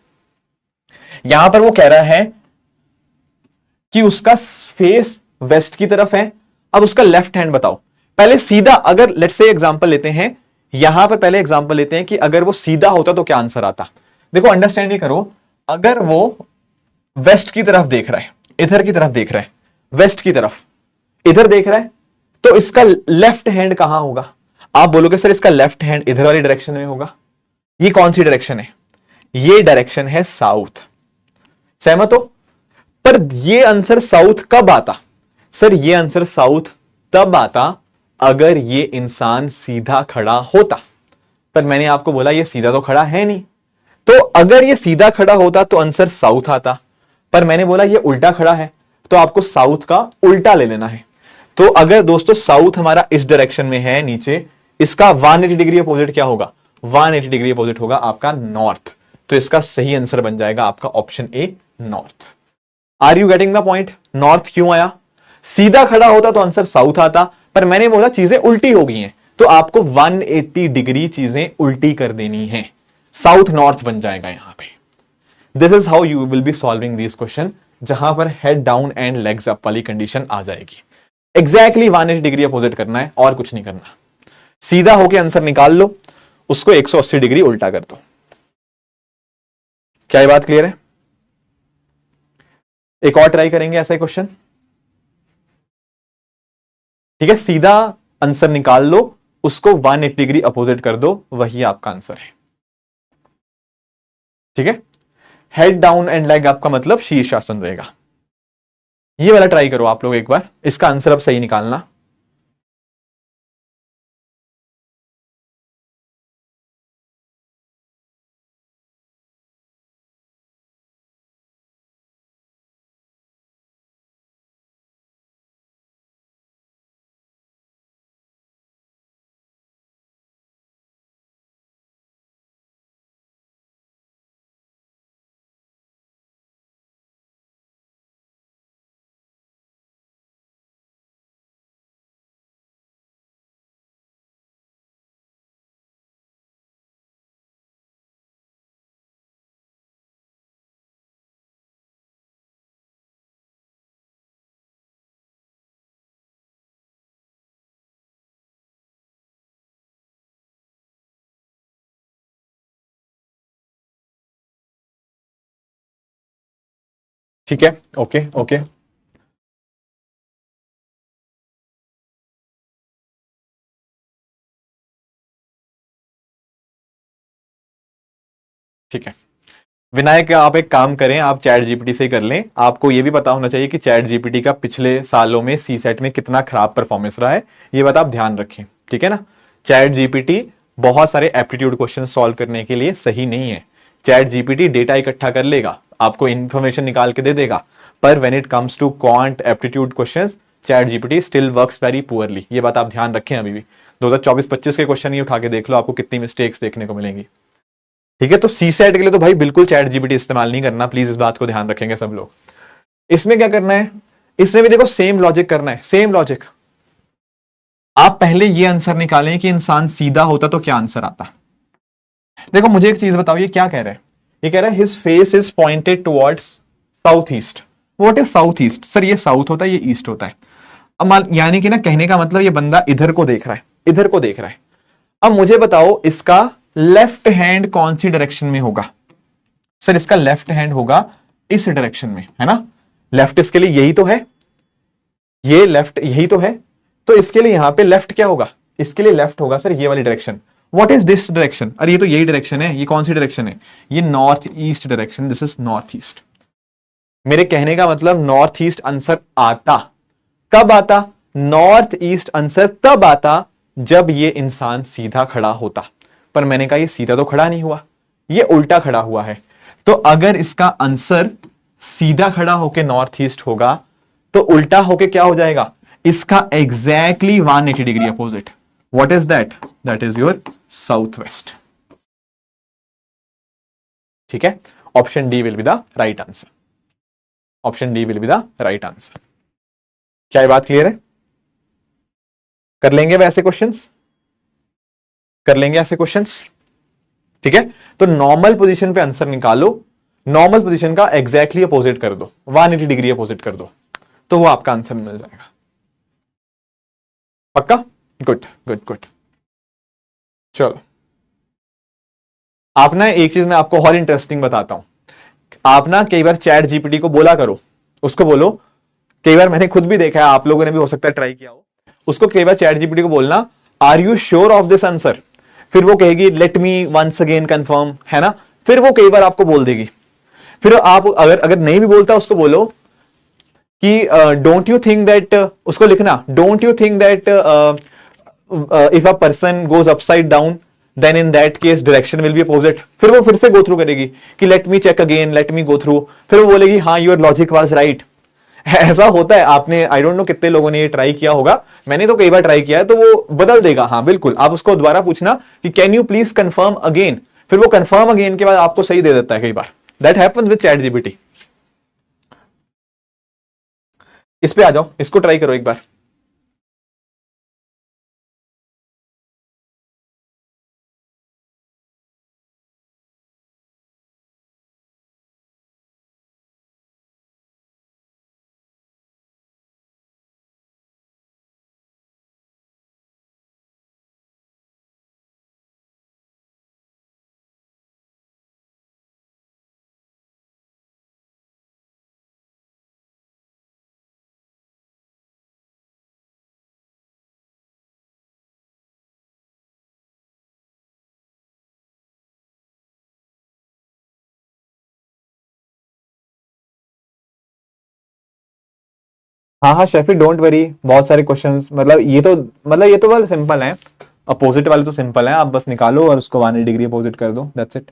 यहां पर वो कह रहा है कि उसका फेस वेस्ट की तरफ है। अब उसका लेफ्ट हैंड बताओ। पहले सीधा, अगर लेट्स से एग्जांपल लेते हैं, यहां पर पहले एग्जांपल लेते हैं कि अगर वो सीधा होता तो क्या आंसर आता। देखो, अंडरस्टैंड ही करो, अगर वो वेस्ट की तरफ देख रहा है, इधर की तरफ देख रहा है, वेस्ट की तरफ इधर देख रहा है, तो इसका लेफ्ट हैंड कहां होगा। आप बोलोगे सर इसका लेफ्ट हैंड इधर वाली डायरेक्शन में होगा। ये कौन सी डायरेक्शन है, ये डायरेक्शन है साउथ। सहमत हो। पर ये आंसर साउथ कब आता, सर ये आंसर साउथ तब आता अगर ये इंसान सीधा खड़ा होता। पर मैंने आपको बोला ये सीधा तो खड़ा है नहीं, तो अगर ये सीधा खड़ा होता तो आंसर साउथ आता। पर मैंने बोला ये उल्टा खड़ा है, तो आपको साउथ का उल्टा ले लेना है। तो अगर दोस्तों साउथ हमारा इस डायरेक्शन में है नीचे, इसका 180 डिग्री अपोजिट क्या होगा, 180 डिग्री अपोजिट होगा आपका नॉर्थ। तो इसका सही आंसर बन जाएगा आपका option A, north. Are you getting the point. नॉर्थ क्यों आया, सीधा खड़ा होता तो आंसर साउथ आता, पर मैंने बोला चीजें उल्टी हो गई हैं, तो आपको 180 डिग्री चीजें उल्टी कर देनी है, साउथ नॉर्थ बन जाएगा यहां पे। This is how you will be solving this question, जहां पर head down and legs up वाली कंडीशन आ जाएगी। एग्जैक्टली 180 डिग्री अपोजिट करना है और कुछ नहीं करना। सीधा होके आंसर निकाल लो, उसको 180 डिग्री उल्टा कर दो। क्या ये बात क्लियर है। एक और ट्राई करेंगे ऐसा ही क्वेश्चन। ठीक है, सीधा आंसर निकाल लो, उसको 180 डिग्री अपोजिट कर दो, वही आपका आंसर है। ठीक है, हेड डाउन एंड लेग आपका मतलब शीर्षासन रहेगा। ये वाला ट्राई करो आप लोग एक बार, इसका आंसर अब सही निकालना। ठीक है, ओके ओके। ठीक है विनायक, आप एक काम करें, आप चैट जीपीटी से कर लें। आपको यह भी पता होना चाहिए कि चैट जीपीटी का पिछले सालों में सी सेट में कितना खराब परफॉर्मेंस रहा है, ये बात आप ध्यान रखें। ठीक है ना, चैट जीपीटी बहुत सारे एप्टीट्यूड क्वेश्चन सॉल्व करने के लिए सही नहीं है। चैट जीपीटी डेटा इकट्ठा कर लेगा, आपको इंफॉर्मेशन निकाल के दे देगा, पर when it comes to quant aptitude questions, ChatGPT still works very poorly. ये बात आप ध्यान रखें। अभी भी 2024-25 के क्वेश्चन ही उठा के देख लो, आपको कितनी मिस्टेक्स देखने को मिलेंगी। ठीक है, तो सी सेट के लिए तो भाई बिल्कुल चैट जीपीटी इस्तेमाल नहीं करना, प्लीज इस बात को ध्यान रखेंगे सब लोग। इसमें क्या करना है, इसमें भी देखो सेम लॉजिक करना है, सेम लॉजिक। आप पहले ये आंसर निकालें कि इंसान सीधा होता तो क्या आंसर आता। देखो मुझे एक चीज बताओ, ये क्या कह रहा है, ये कह रहा है his face is pointed towards south east. What is south east, sir ये साउथ होता है, ये ईस्ट होता है। अब यानी कि ना, कहने का मतलब ये बंदा इधर को देख रहा है, इधर को देख रहा है। अब मुझे बताओ इसका लेफ्ट हैंड कौन सी डायरेक्शन में होगा। सर इसका लेफ्ट हैंड होगा इस डायरेक्शन में, है ना। लेफ्ट इसके लिए यही तो है, ये लेफ्ट यही तो है, तो इसके लिए यहां पे लेफ्ट क्या होगा, इसके लिए लेफ्ट होगा सर ये वाली direction. What is this direction, अरे ये तो यही डायरेक्शन है, ये कौन सी डायरेक्शन है, ये north east direction, this is north east. मेरे कहने का मतलब नॉर्थ ईस्ट आंसर आता, कब आता, नॉर्थ ईस्ट आंसर तब आता जब ये इंसान सीधा खड़ा होता, पर मैंने कहा ये सीधा तो खड़ा नहीं हुआ, ये उल्टा खड़ा हुआ है। तो अगर इसका आंसर सीधा खड़ा होके नॉर्थ ईस्ट होगा तो उल्टा होके क्या हो जाएगा, इसका exactly 180 degree opposite. What is that? That is your south west. ठीक है, option D will be the right answer. Option D will be the right answer. क्या ये बात क्लियर है? कर लेंगे वैसे क्वेश्चंस, कर लेंगे ऐसे क्वेश्चंस। ठीक है, तो नॉर्मल पोजीशन पे आंसर निकालो, नॉर्मल पोजीशन का एग्जैक्टली अपोजिट कर दो, 180 डिग्री अपोजिट कर दो, तो वो आपका आंसर मिल जाएगा। पक्का? Good good good. चलो, आप ना एक चीज मैं आपको और इंटरेस्टिंग बताता हूं। आप ना कई बार चैट जीपीटी को बोला करो, उसको बोलो, कई बार मैंने खुद भी देखा है, आप लोगों ने भी हो सकता है ट्राई किया हो, उसको कई बार चैट जीपीटी को बोलना, are you sure of this answer? फिर वो कहेगी let me once again confirm, है ना, फिर वो कई बार आपको बोल देगी। फिर आप अगर नहीं भी बोलता उसको बोलो कि डोंट यू थिंक दैट, उसको लिखना don't you think that if a person goes upside down then in that case direction will be opposite. फिर वो फिर से गो थ्रू करेगी कि let me check again, let me go through, फिर वो बोलेगी हाँ योर लॉजिक वाज राइट। ऐसा होता है, आपने आई डोंट नो कितने लोगों ने ये ट्राई किया होगा, मैंने तो कई बार ट्राई किया है, तो वो बदल देगा। हाँ बिल्कुल, आप उसको दोबारा पूछना कि can you please confirm again, फिर वो कंफर्म अगेन के बाद आपको सही दे देता है कई बार। That happens with ChatGPT. इस पे आ जाओ, इसको ट्राई करो एक बार। हाँ हाँ शेफी, डोंट वरी, बहुत सारे क्वेश्चंस, मतलब ये तो वाले सिंपल हैं, अपोजिट वाले तो सिंपल हैं, आप बस निकालो और उसको 180 डिग्री अपोजिट कर दो, दैट्स इट।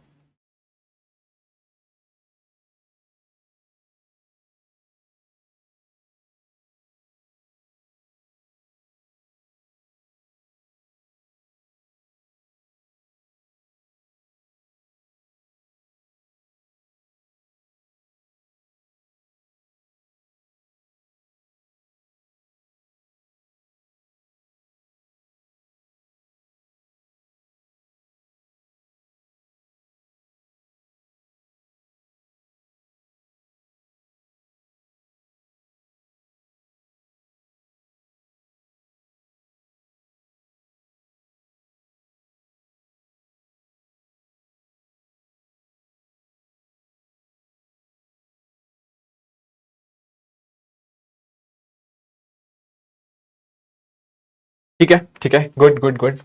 ठीक है ठीक है, गुड गुड गुड,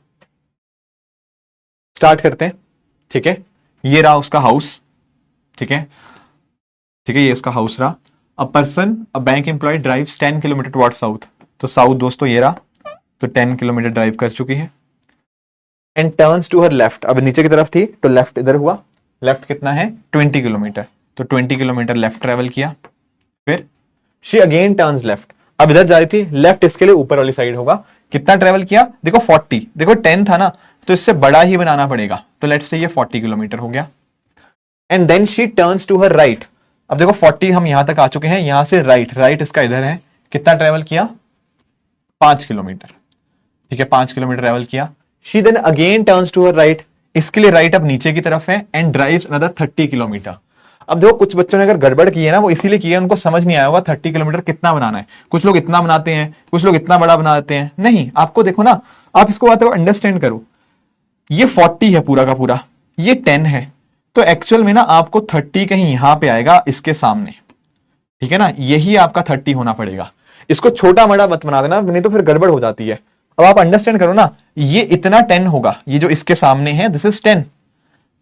स्टार्ट करते हैं। ठीक है, ये रहा उसका हाउस। ठीक है, ठीक है, ये उसका हाउस रहा। A person, a bank employee drives 10 kilometre toward south, तो साउथ दोस्तों ये रहा, तो 10 किलोमीटर ड्राइव कर चुकी है। And turns to her left, अब नीचे की तरफ थी तो लेफ्ट इधर हुआ, लेफ्ट कितना है 20 किलोमीटर, तो 20 किलोमीटर लेफ्ट ट्रेवल किया। फिर शी अगेन टर्न्स लेफ्ट, अब इधर जा रही थी, लेफ्ट इसके लिए ऊपर वाली साइड होगा, कितना ट्रेवल किया देखो 40, देखो 10 था ना, तो इससे बड़ा ही बनाना पड़ेगा, तो लेट्स से ये 40 किलोमीटर हो गया। And then she turns to her right, अब देखो 40 हम यहां तक आ चुके हैं, यहां से राइट, राइट इसका इधर है, कितना ट्रेवल किया 5 किलोमीटर। ठीक है, 5 किलोमीटर ट्रेवल किया। She then again turns to her right, इसके लिए राइट अब नीचे की तरफ है, एंड ड्राइव्स अनदर 30 किलोमीटर। अब देखो कुछ बच्चों ने अगर गड़बड़ की है ना, वो इसीलिए किया उनको समझ नहीं आया होगा 30 किलोमीटर कितना बनाना है, कुछ लोग इतना बनाते हैं, कुछ लोग इतना बड़ा बना देते हैं, नहीं आपको देखो ना, आप इसको बात को अंडरस्टैंड करो, ये 40 है पूरा का पूरा, ये 10 है, तो एक्चुअल में ना आपको 30 कहीं यहां पे आएगा इसके सामने, ठीक है ना, यही आपका 30 होना पड़ेगा, इसको छोटा बड़ा मत बना देना, नहीं तो फिर गड़बड़ हो जाती है। अब आप अंडरस्टैंड करो ना, ये इतना 10 होगा, ये जो इसके सामने है दिस इज 10,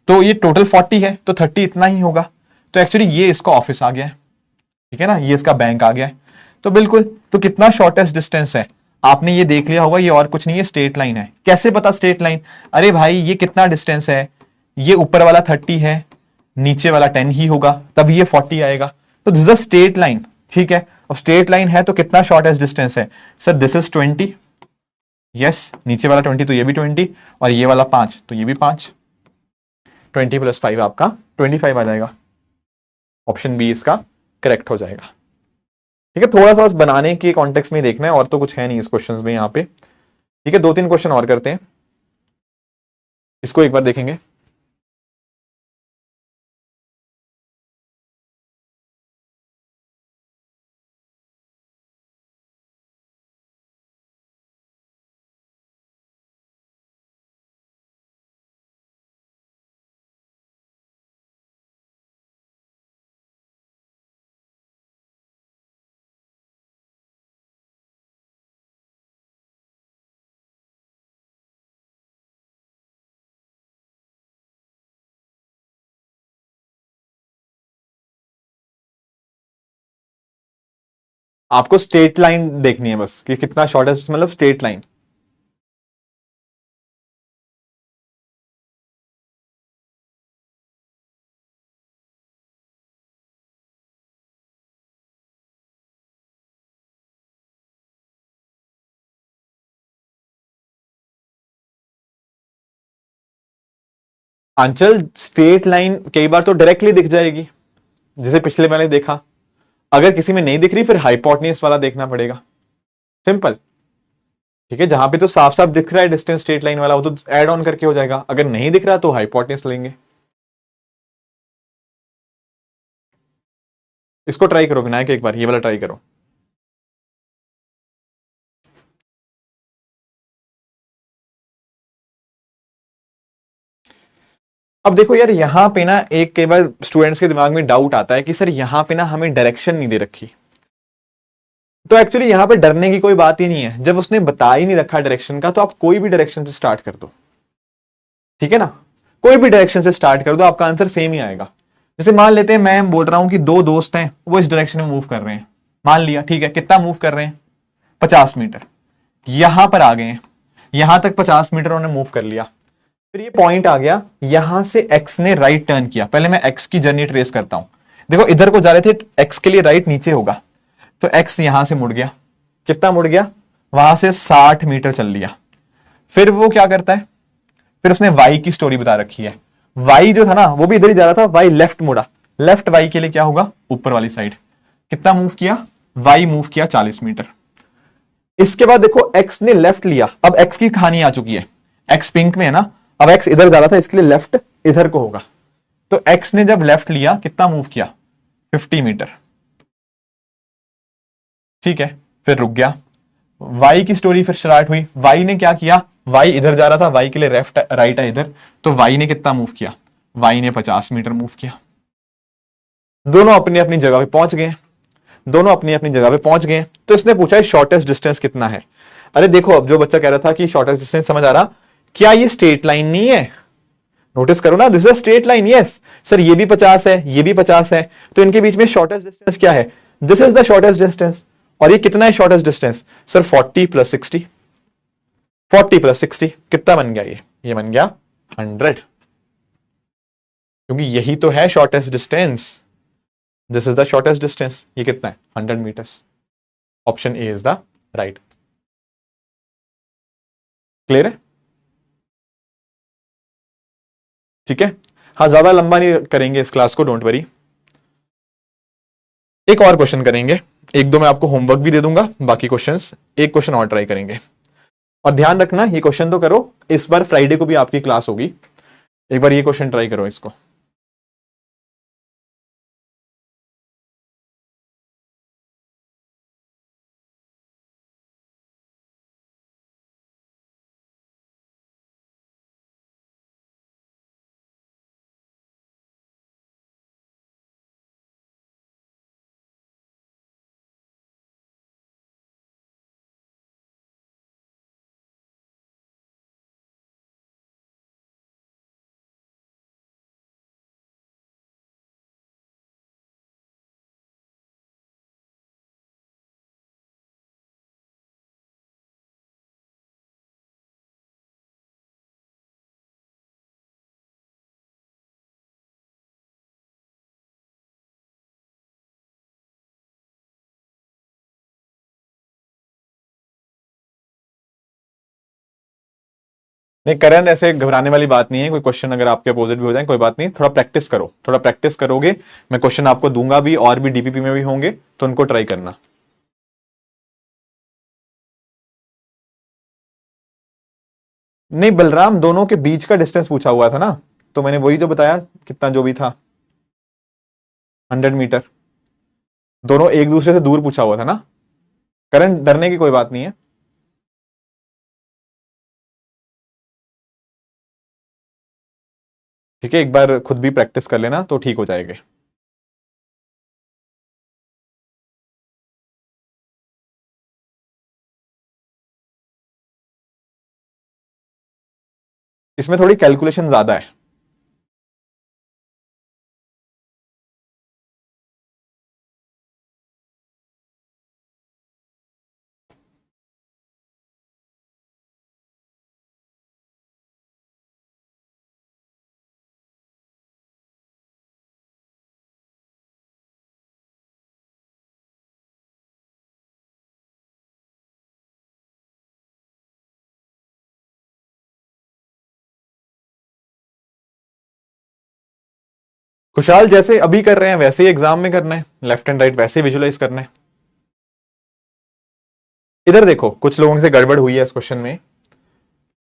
तो ये टोटल 40 है, तो 30 इतना ही होगा, तो एक्चुअली ये इसका ऑफिस आ गया है, ठीक है ना, ये इसका बैंक आ गया है, तो बिल्कुल, तो कितना शॉर्टेस्ट डिस्टेंस है, आपने ये देख लिया होगा, ये और कुछ नहीं है, स्ट्रेट लाइन है। कैसे पता स्ट्रेट लाइन? अरे भाई ये कितना डिस्टेंस है, ये ऊपर वाला 30 है, नीचे वाला 10 ही होगा, तब ये 40 आएगा। तो this is a straight line, ठीक है। और स्ट्रेट लाइन है तो कितना शॉर्टेस्ट डिस्टेंस है? सर दिस इज 20, यस, नीचे वाला 20 तो ये भी 20, और ये वाला 5 तो ये भी 5, 20 + 5 आपका 25 आ जाएगा। ऑप्शन बी इसका करेक्ट हो जाएगा। ठीक है, थोड़ा सा बस बनाने के कॉन्टेक्स्ट में देखना है, और तो कुछ है नहीं इस क्वेश्चन में यहाँ पे। ठीक है, 2-3 क्वेश्चन और करते हैं, इसको एक बार देखेंगे। आपको स्ट्रेट लाइन देखनी है बस, कि कितना शॉर्टेस्ट, मतलब स्ट्रेट लाइन। आंचल स्ट्रेट लाइन कई बार तो डायरेक्टली दिख जाएगी, जैसे पिछले मैंने देखा। अगर किसी में नहीं दिख रही, फिर हाइपोटेन्यूज वाला देखना पड़ेगा, सिंपल। ठीक है, जहां पे तो साफ साफ दिख रहा है डिस्टेंस स्ट्रेट लाइन वाला, वो तो एड ऑन करके हो जाएगा। अगर नहीं दिख रहा तो हाइपोटेन्यूज लेंगे। इसको ट्राई करो विनायक, एक बार ये वाला ट्राई करो। अब देखो यार, यहां पे ना एक कई बार स्टूडेंट्स के दिमाग में डाउट आता है कि सर यहां पे ना हमें डायरेक्शन नहीं दे रखी। तो एक्चुअली यहां पे डरने की कोई बात ही नहीं है, जब उसने बता ही नहीं रखा डायरेक्शन का, तो आप कोई भी डायरेक्शन से स्टार्ट कर दो। ठीक है ना, कोई भी डायरेक्शन से स्टार्ट कर दो, आपका आंसर सेम ही आएगा। जैसे मान लेते हैं, मैं बोल रहा हूं कि दो दोस्त हैं, वो इस डायरेक्शन में मूव कर रहे हैं, मान लिया, ठीक है। कितना मूव कर रहे हैं? 50 मीटर। यहां पर आ गए हैं, यहां तक 50 मीटर उन्होंने मूव कर लिया। फिर ये पॉइंट आ गया, यहां से एक्स ने राइट टर्न किया। पहले मैं एक्स की जर्नी ट्रेस करता हूं। देखो इधर को जा रहे थे, एक्स के लिए राइट नीचे होगा, तो एक्स यहां से मुड़ गया। कितना मुड़ गया? वहां से 60 मीटर चल लिया। फिर वो क्या करता है, फिर उसने वाई की स्टोरी बता रखी है। वाई जो था ना, वो भी इधर ही जा रहा था, वाई लेफ्ट मुड़ा। लेफ्ट वाई के लिए क्या होगा? ऊपर वाली साइड। कितना मूव किया? वाई मूव किया 40 मीटर। इसके बाद देखो, एक्स ने लेफ्ट लिया, अब एक्स की कहानी आ चुकी है। एक्स पिंक में है ना, अब एक्स इधर जा रहा था, इसके लिए लेफ्ट इधर को होगा। तो एक्स ने जब लेफ्ट लिया, कितना मूव किया? 50 मीटर। ठीक है, फिर रुक गया। वाई की स्टोरी फिर स्टार्ट हुई। वाई ने क्या किया? वाई इधर जा रहा था, वाई के लिए लेफ्ट राइट है इधर, तो वाई ने कितना मूव किया? वाई ने 50 मीटर मूव किया। दोनों अपनी अपनी जगह पे पहुंच गए, दोनों अपनी अपनी जगह पे पहुंच गए। तो इसने पूछा है शॉर्टेस्ट डिस्टेंस कितना है। अरे देखो, अब जो बच्चा कह रहा था कि शॉर्टेस्ट डिस्टेंस समझ आ रहा, क्या ये स्ट्रेट लाइन नहीं है? नोटिस करो ना, this is straight line, yes sir, ये भी 50 है, ये भी 50 है, तो इनके बीच में शॉर्टेस्ट डिस्टेंस क्या है? This is the shortest distance. और ये कितना है शॉर्टेस्ट डिस्टेंस? सर 40 + 60। 40 + 60 कितना बन गया? ये बन गया 100, क्योंकि यही तो है shortest distance. This is the shortest distance. ये कितना है? 100 metres. Option A is the right. Clear है? ठीक है, हाँ, ज्यादा लंबा नहीं करेंगे इस क्लास को, डोंट वरी। एक और क्वेश्चन करेंगे, एक दो मैं आपको होमवर्क भी दे दूंगा, बाकी क्वेश्चंस एक क्वेश्चन और ट्राई करेंगे। और ध्यान रखना, ये क्वेश्चन तो करो, इस बार फ्राइडे को भी आपकी क्लास होगी, एक बार ये क्वेश्चन ट्राई करो इसको। नहीं करण, ऐसे घबराने वाली बात नहीं है। कोई क्वेश्चन अगर आपके अपोजिट भी हो जाए कोई बात नहीं, थोड़ा प्रैक्टिस करो, थोड़ा प्रैक्टिस करोगे मैं क्वेश्चन आपको दूंगा भी, और भी डीपीपी में भी होंगे तो उनको ट्राई करना। नहीं बलराम, दोनों के बीच का डिस्टेंस पूछा हुआ था ना, तो मैंने वही तो बताया, कितना जो भी था 100 मीटर। दोनों एक दूसरे से दूर पूछा हुआ था ना। करण डरने की कोई बात नहीं है। ठीक है, एक बार खुद भी प्रैक्टिस कर लेना तो ठीक हो जाएगा। इसमें थोड़ी कैलकुलेशन ज्यादा है। खुशहाल, जैसे अभी कर रहे हैं वैसे ही एग्जाम में करना है, लेफ्ट एंड राइट वैसे ही विजुलाइज करना है। इधर देखो, कुछ लोगों से गड़बड़ हुई है इस क्वेश्चन में,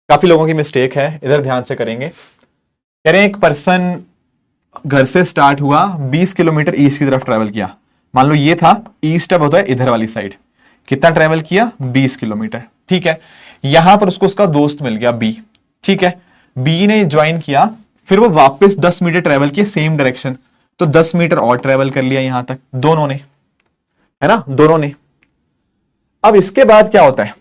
काफी लोगों की मिस्टेक है, इधर ध्यान से करेंगे। कह रहे हैं एक पर्सन घर से स्टार्ट हुआ, 20 किलोमीटर ईस्ट की तरफ ट्रेवल किया। मान लो ये था ईस्ट, अब होता है इधर वाली साइड। कितना ट्रेवल किया? 20 किलोमीटर। ठीक है, यहां पर उसको उसका दोस्त मिल गया बी। ठीक है, बी ने ज्वाइन किया, फिर वो वापस 10 मीटर ट्रेवल किए सेम डायरेक्शन, तो 10 मीटर और ट्रेवल कर लिया यहां तक दोनों ने, है ना, दोनों ने। अब इसके बाद क्या होता है?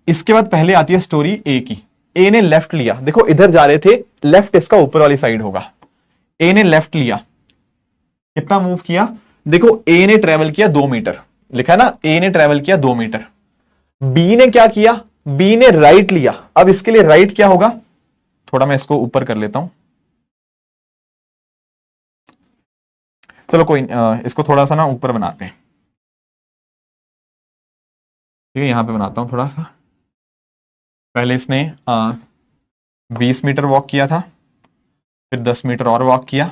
इसके बाद पहले आती है स्टोरी ए की। ए ने लेफ्ट लिया, देखो इधर जा रहे थे, लेफ्ट इसका ऊपर वाली साइड होगा। ए ने लेफ्ट लिया, कितना मूव किया? देखो ए ने ट्रेवल किया 2 मीटर, लिखा है ना, ए ने ट्रेवल किया 2 मीटर। बी ने क्या किया? बी ने राइट लिया। अब इसके लिए राइट क्या होगा? थोड़ा मैं इसको ऊपर कर लेता हूं, चलो कोई इसको थोड़ा सा ना ऊपर बनाते हैं। ठीक है, यहां पे बनाता हूं थोड़ा सा। पहले इसने 20 मीटर वॉक किया था, फिर 10 मीटर और वॉक किया,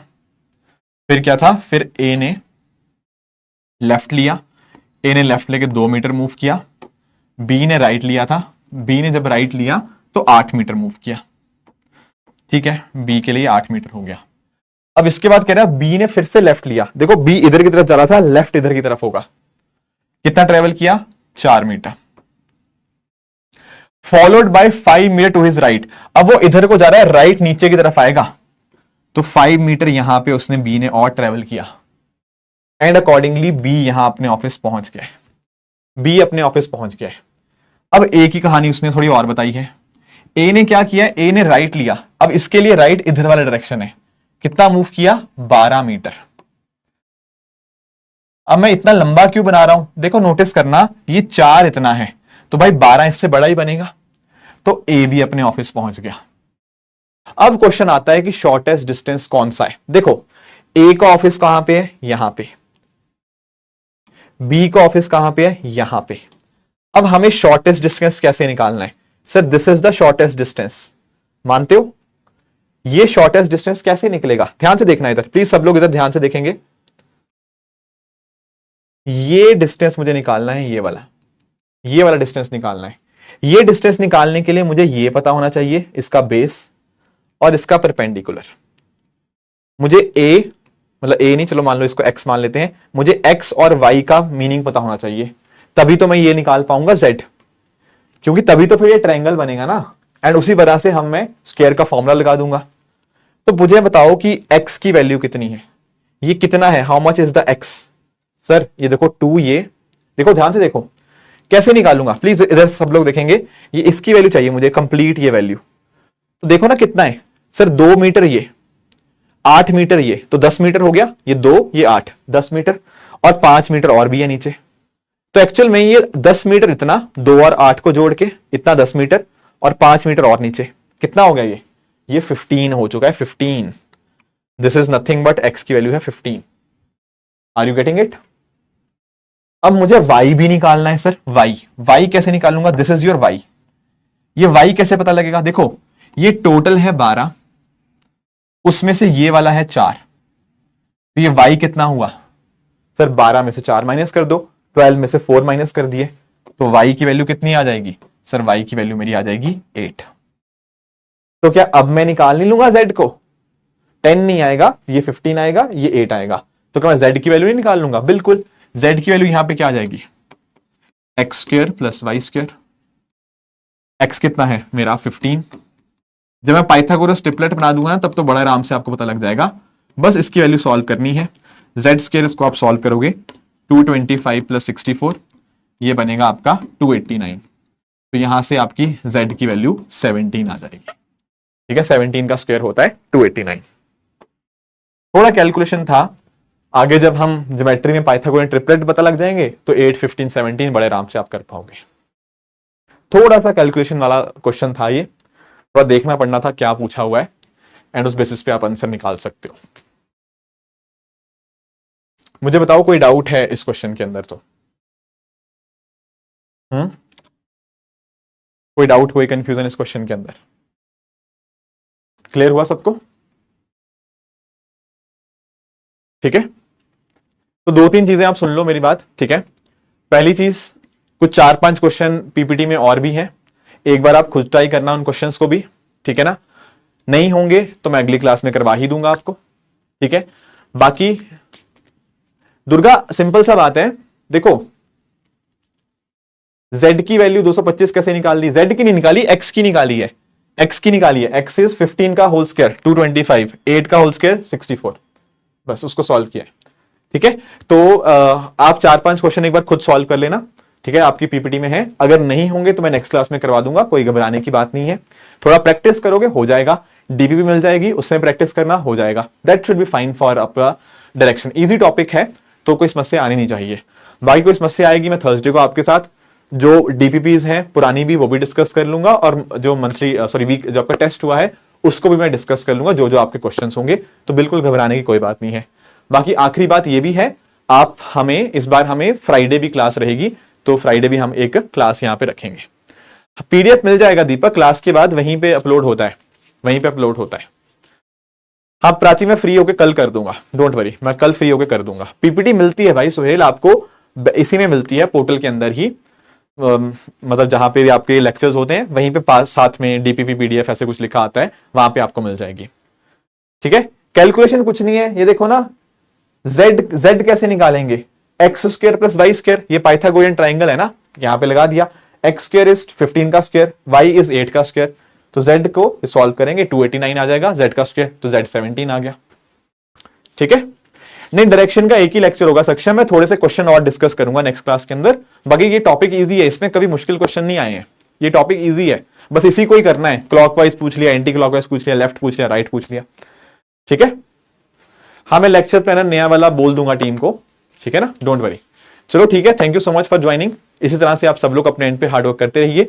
फिर क्या था, फिर ए ने लेफ्ट लिया, ए ने लेफ्ट लेके 2 मीटर मूव किया। बी ने राइट लिया था, बी ने जब राइट लिया तो 8 मीटर मूव किया। ठीक है, बी के लिए 8 मीटर हो गया। अब इसके बाद कह रहा है बी ने फिर से लेफ्ट लिया, देखो बी इधर की तरफ जा रहा था, लेफ्ट इधर की तरफ होगा। कितना ट्रेवल किया? 4 metre, followed by 5 metre to his right. अब वो इधर को जा रहा है, राइट नीचे की तरफ आएगा, तो 5 मीटर यहां पे उसने बी ने और ट्रेवल किया, एंड अकॉर्डिंगली बी यहां अपने ऑफिस पहुंच गया। बी अपने ऑफिस पहुंच गया। अब ए की कहानी उसने थोड़ी और बताई है। ए ने क्या किया? ए ने राइट लिया, अब इसके लिए राइट इधर वाला डायरेक्शन है। कितना मूव किया? 12 मीटर। अब मैं इतना लंबा क्यों बना रहा हूं? देखो नोटिस करना, ये 4 इतना है, तो भाई 12 इससे बड़ा ही बनेगा, तो ए भी अपने ऑफिस पहुंच गया। अब क्वेश्चन आता है कि शॉर्टेस्ट डिस्टेंस कौन सा है। देखो ए का ऑफिस कहां पे है? यहां पे। बी का ऑफिस कहां पे है? यहां पे। अब हमें शॉर्टेस्ट डिस्टेंस कैसे निकालना है? Sir this is the shortest distance, मानते हो? ये शॉर्टेस्ट डिस्टेंस कैसे निकलेगा? ध्यान से देखना इधर, प्लीज सब लोग इधर ध्यान से देखेंगे। ये डिस्टेंस मुझे निकालना है, ये वाला डिस्टेंस निकालना है। ये डिस्टेंस निकालने के लिए मुझे ये पता होना चाहिए, इसका बेस और इसका परपेंडिकुलर। मुझे ए, मतलब ए नहीं, चलो मान लो इसको एक्स मान लेते हैं, मुझे एक्स और वाई का मीनिंग पता होना चाहिए, तभी तो मैं ये निकाल पाऊंगा जेड, क्योंकि तभी तो फिर ये ट्रायंगल बनेगा ना। एंड उसी वजह से मैं स्क्वायर का फॉर्मूला लगा दूंगा। तो मुझे बताओ कि x की वैल्यू कितनी है? ये कितना है? How much is the x? Sir ये देखो 2, ये देखो ध्यान से देखो, कैसे निकालूंगा प्लीज इधर सब लोग देखेंगे। ये इसकी वैल्यू चाहिए मुझे, कंप्लीट ये वैल्यू। तो देखो ना कितना है सर, 2 मीटर, ये 8 मीटर, ये तो 10 मीटर हो गया, ये 2 ये 8, 10 मीटर, और 5 मीटर और भी है नीचे। तो एक्चुअल में ये 10 मीटर इतना, 2 और 8 को जोड़ के इतना 10 मीटर, और 5 मीटर और नीचे, कितना हो गया ये 15 हो चुका है, 15। This is nothing but X की वैल्यू है 15। Are you getting it? अब मुझे y भी निकालना है सर। y कैसे निकालूंगा? This is your y। ये y कैसे पता लगेगा? देखो ये टोटल है 12, उसमें से ये वाला है 4, तो ये y कितना हुआ सर? 12 में से 4 माइनस कर दो, 12 में से 4 माइनस कर दिए, तो y की वैल्यू कितनी आ जाएगी सर? y की वैल्यू मेरी आ जाएगी 8। तो क्या अब मैं निकाल नहीं लूंगा z को? 10 नहीं आएगा, ये 15 आएगा, ये 8 आएगा, तो क्या मैं z की वैल्यू नहीं निकाल लूंगा? बिल्कुल, z की वैल्यू यहां पे क्या आ जाएगी? X square plus Y square. x कितना है मेरा? 15। जब मैं पाइथागोरस ट्रिपलेट बना दूंगा तब तो बड़ा आराम से आपको पता लग जाएगा, बस इसकी वैल्यू सॉल्व करनी है। z स्क्वायर इसको आप सॉल्व करोगे, 225 प्लस 64, ये बनेगा आपका 289। तो यहां से आपकी z की वैल्यू 17 आ जाएगी। ठीक है, 17 का स्क्वायर होता है 289। थोड़ा कैलकुलेशन था, आगे जब हम ज्योमेट्री में पाइथागोरस ट्रिपलेट पता लग जाएंगे तो 8, 15, 17 बड़े आराम से आप कर पाओगे। थोड़ा सा कैलकुलेशन वाला क्वेश्चन था ये, थोड़ा देखना पड़ना था क्या पूछा हुआ है, एंड उस बेसिस पे आप आंसर निकाल सकते हो। मुझे बताओ कोई डाउट है इस क्वेश्चन के अंदर? तो कोई डाउट, कोई कंफ्यूजन इस क्वेश्चन के अंदर? क्लियर हुआ सबको? ठीक है, तो 2-3 चीजें आप सुन लो मेरी बात। ठीक है, पहली चीज, कुछ 4-5 क्वेश्चन पीपीटी में और भी हैं, एक बार आप खुद ट्राई करना उन क्वेश्चंस को भी। ठीक है ना, नहीं होंगे तो मैं अगली क्लास में करवा ही दूंगा आपको। ठीक है, बाकी दुर्गा सिंपल सा बात है, देखो z की वैल्यू 225 कैसे निकाल दी? z की नहीं निकाली, x की निकाली है। x की निकाली है, x इज 15 का होल स्क्वायर 225, 8 का होल स्क्वायर 64, बस उसको सॉल्व किया है। ठीक है, तो आप 4-5 क्वेश्चन एक बार खुद सॉल्व कर लेना। ठीक है, आपकी पीपीटी में है, अगर नहीं होंगे तो मैं नेक्स्ट क्लास में करवा दूंगा, कोई घबराने की बात नहीं है। थोड़ा प्रैक्टिस करोगे हो जाएगा, डीपीपी मिल जाएगी, उसमें प्रैक्टिस करना हो जाएगा, that should be fine for आपका डायरेक्शन। इजी टॉपिक है तो कोई समस्या आनी नहीं चाहिए। बाकी कोई समस्या आएगी मैं थर्सडे को आपके साथ जो डीपीपीज हैं पुरानी भी वो भी डिस्कस कर लूंगा, और जो मंथली वीक जो आपका टेस्ट हुआ है उसको भी मैं डिस्कस कर लूंगा, जो जो आपके क्वेश्चंस होंगे, तो बिल्कुल घबराने की कोई बात नहीं है। बाकी आखिरी बात ये भी है, आप हमें इस बार हमें फ्राइडे भी क्लास रहेगी, तो फ्राइडे भी हम एक क्लास यहां पे रखेंगे। पीडीएफ मिल जाएगा दीपक, क्लास के बाद वहीं पे अपलोड होता है, वहीं पे अपलोड होता है। हाँ प्राची, मैं फ्री होके कल कर दूंगा, डोंट वरी, मैं कल फ्री होके कर दूंगा। पीपीटी मिलती है भाई सुहेल आपको, इसी में मिलती है, पोर्टल के अंदर ही, मतलब जहां पे भी आपके लेक्चर्स होते हैं वहीं पे पास साथ में डीपीपी पीडीएफ ऐसे कुछ लिखा आता है, वहां पे आपको मिल जाएगी। ठीक है, कैलकुलेशन कुछ नहीं है, ये देखो ना, z कैसे निकालेंगे? X square plus Y square, ये पाइथागोरियन ट्राइंगल है ना, यहां पे लगा दिया, एक्स स्क्वायर इज 15 का स्क्वायर, वाई इज 8 का स्क्वायर, तो z को सॉल्व करेंगे 289 आ जाएगा, z का स्क्वायर, तो z 17 आ गया। ठीक है, नहीं डायरेक्शन का एक ही लेक्चर होगा सक्षम, मैं थोड़े से क्वेश्चन और डिस्कस करूंगा नेक्स्ट क्लास के अंदर। बाकी ये टॉपिक इजी है, इसमें कभी मुश्किल क्वेश्चन नहीं आए हैं, ये टॉपिक इजी है, बस इसी को ही करना है। क्लॉकवाइज पूछ लिया, एंटी क्लॉकवाइज पूछ लिया, लेफ्ट पूछ लिया, राइट पूछ लिया। ठीक है, हाँ मैं लेक्चर प्लानर नया वाला बोल दूंगा टीम को, ठीक है ना, डोंट वरी। चलो ठीक है, thank you so much for joining. इसी तरह से आप सब लोग अपने एंड पे हार्ड वर्क करते रहिए।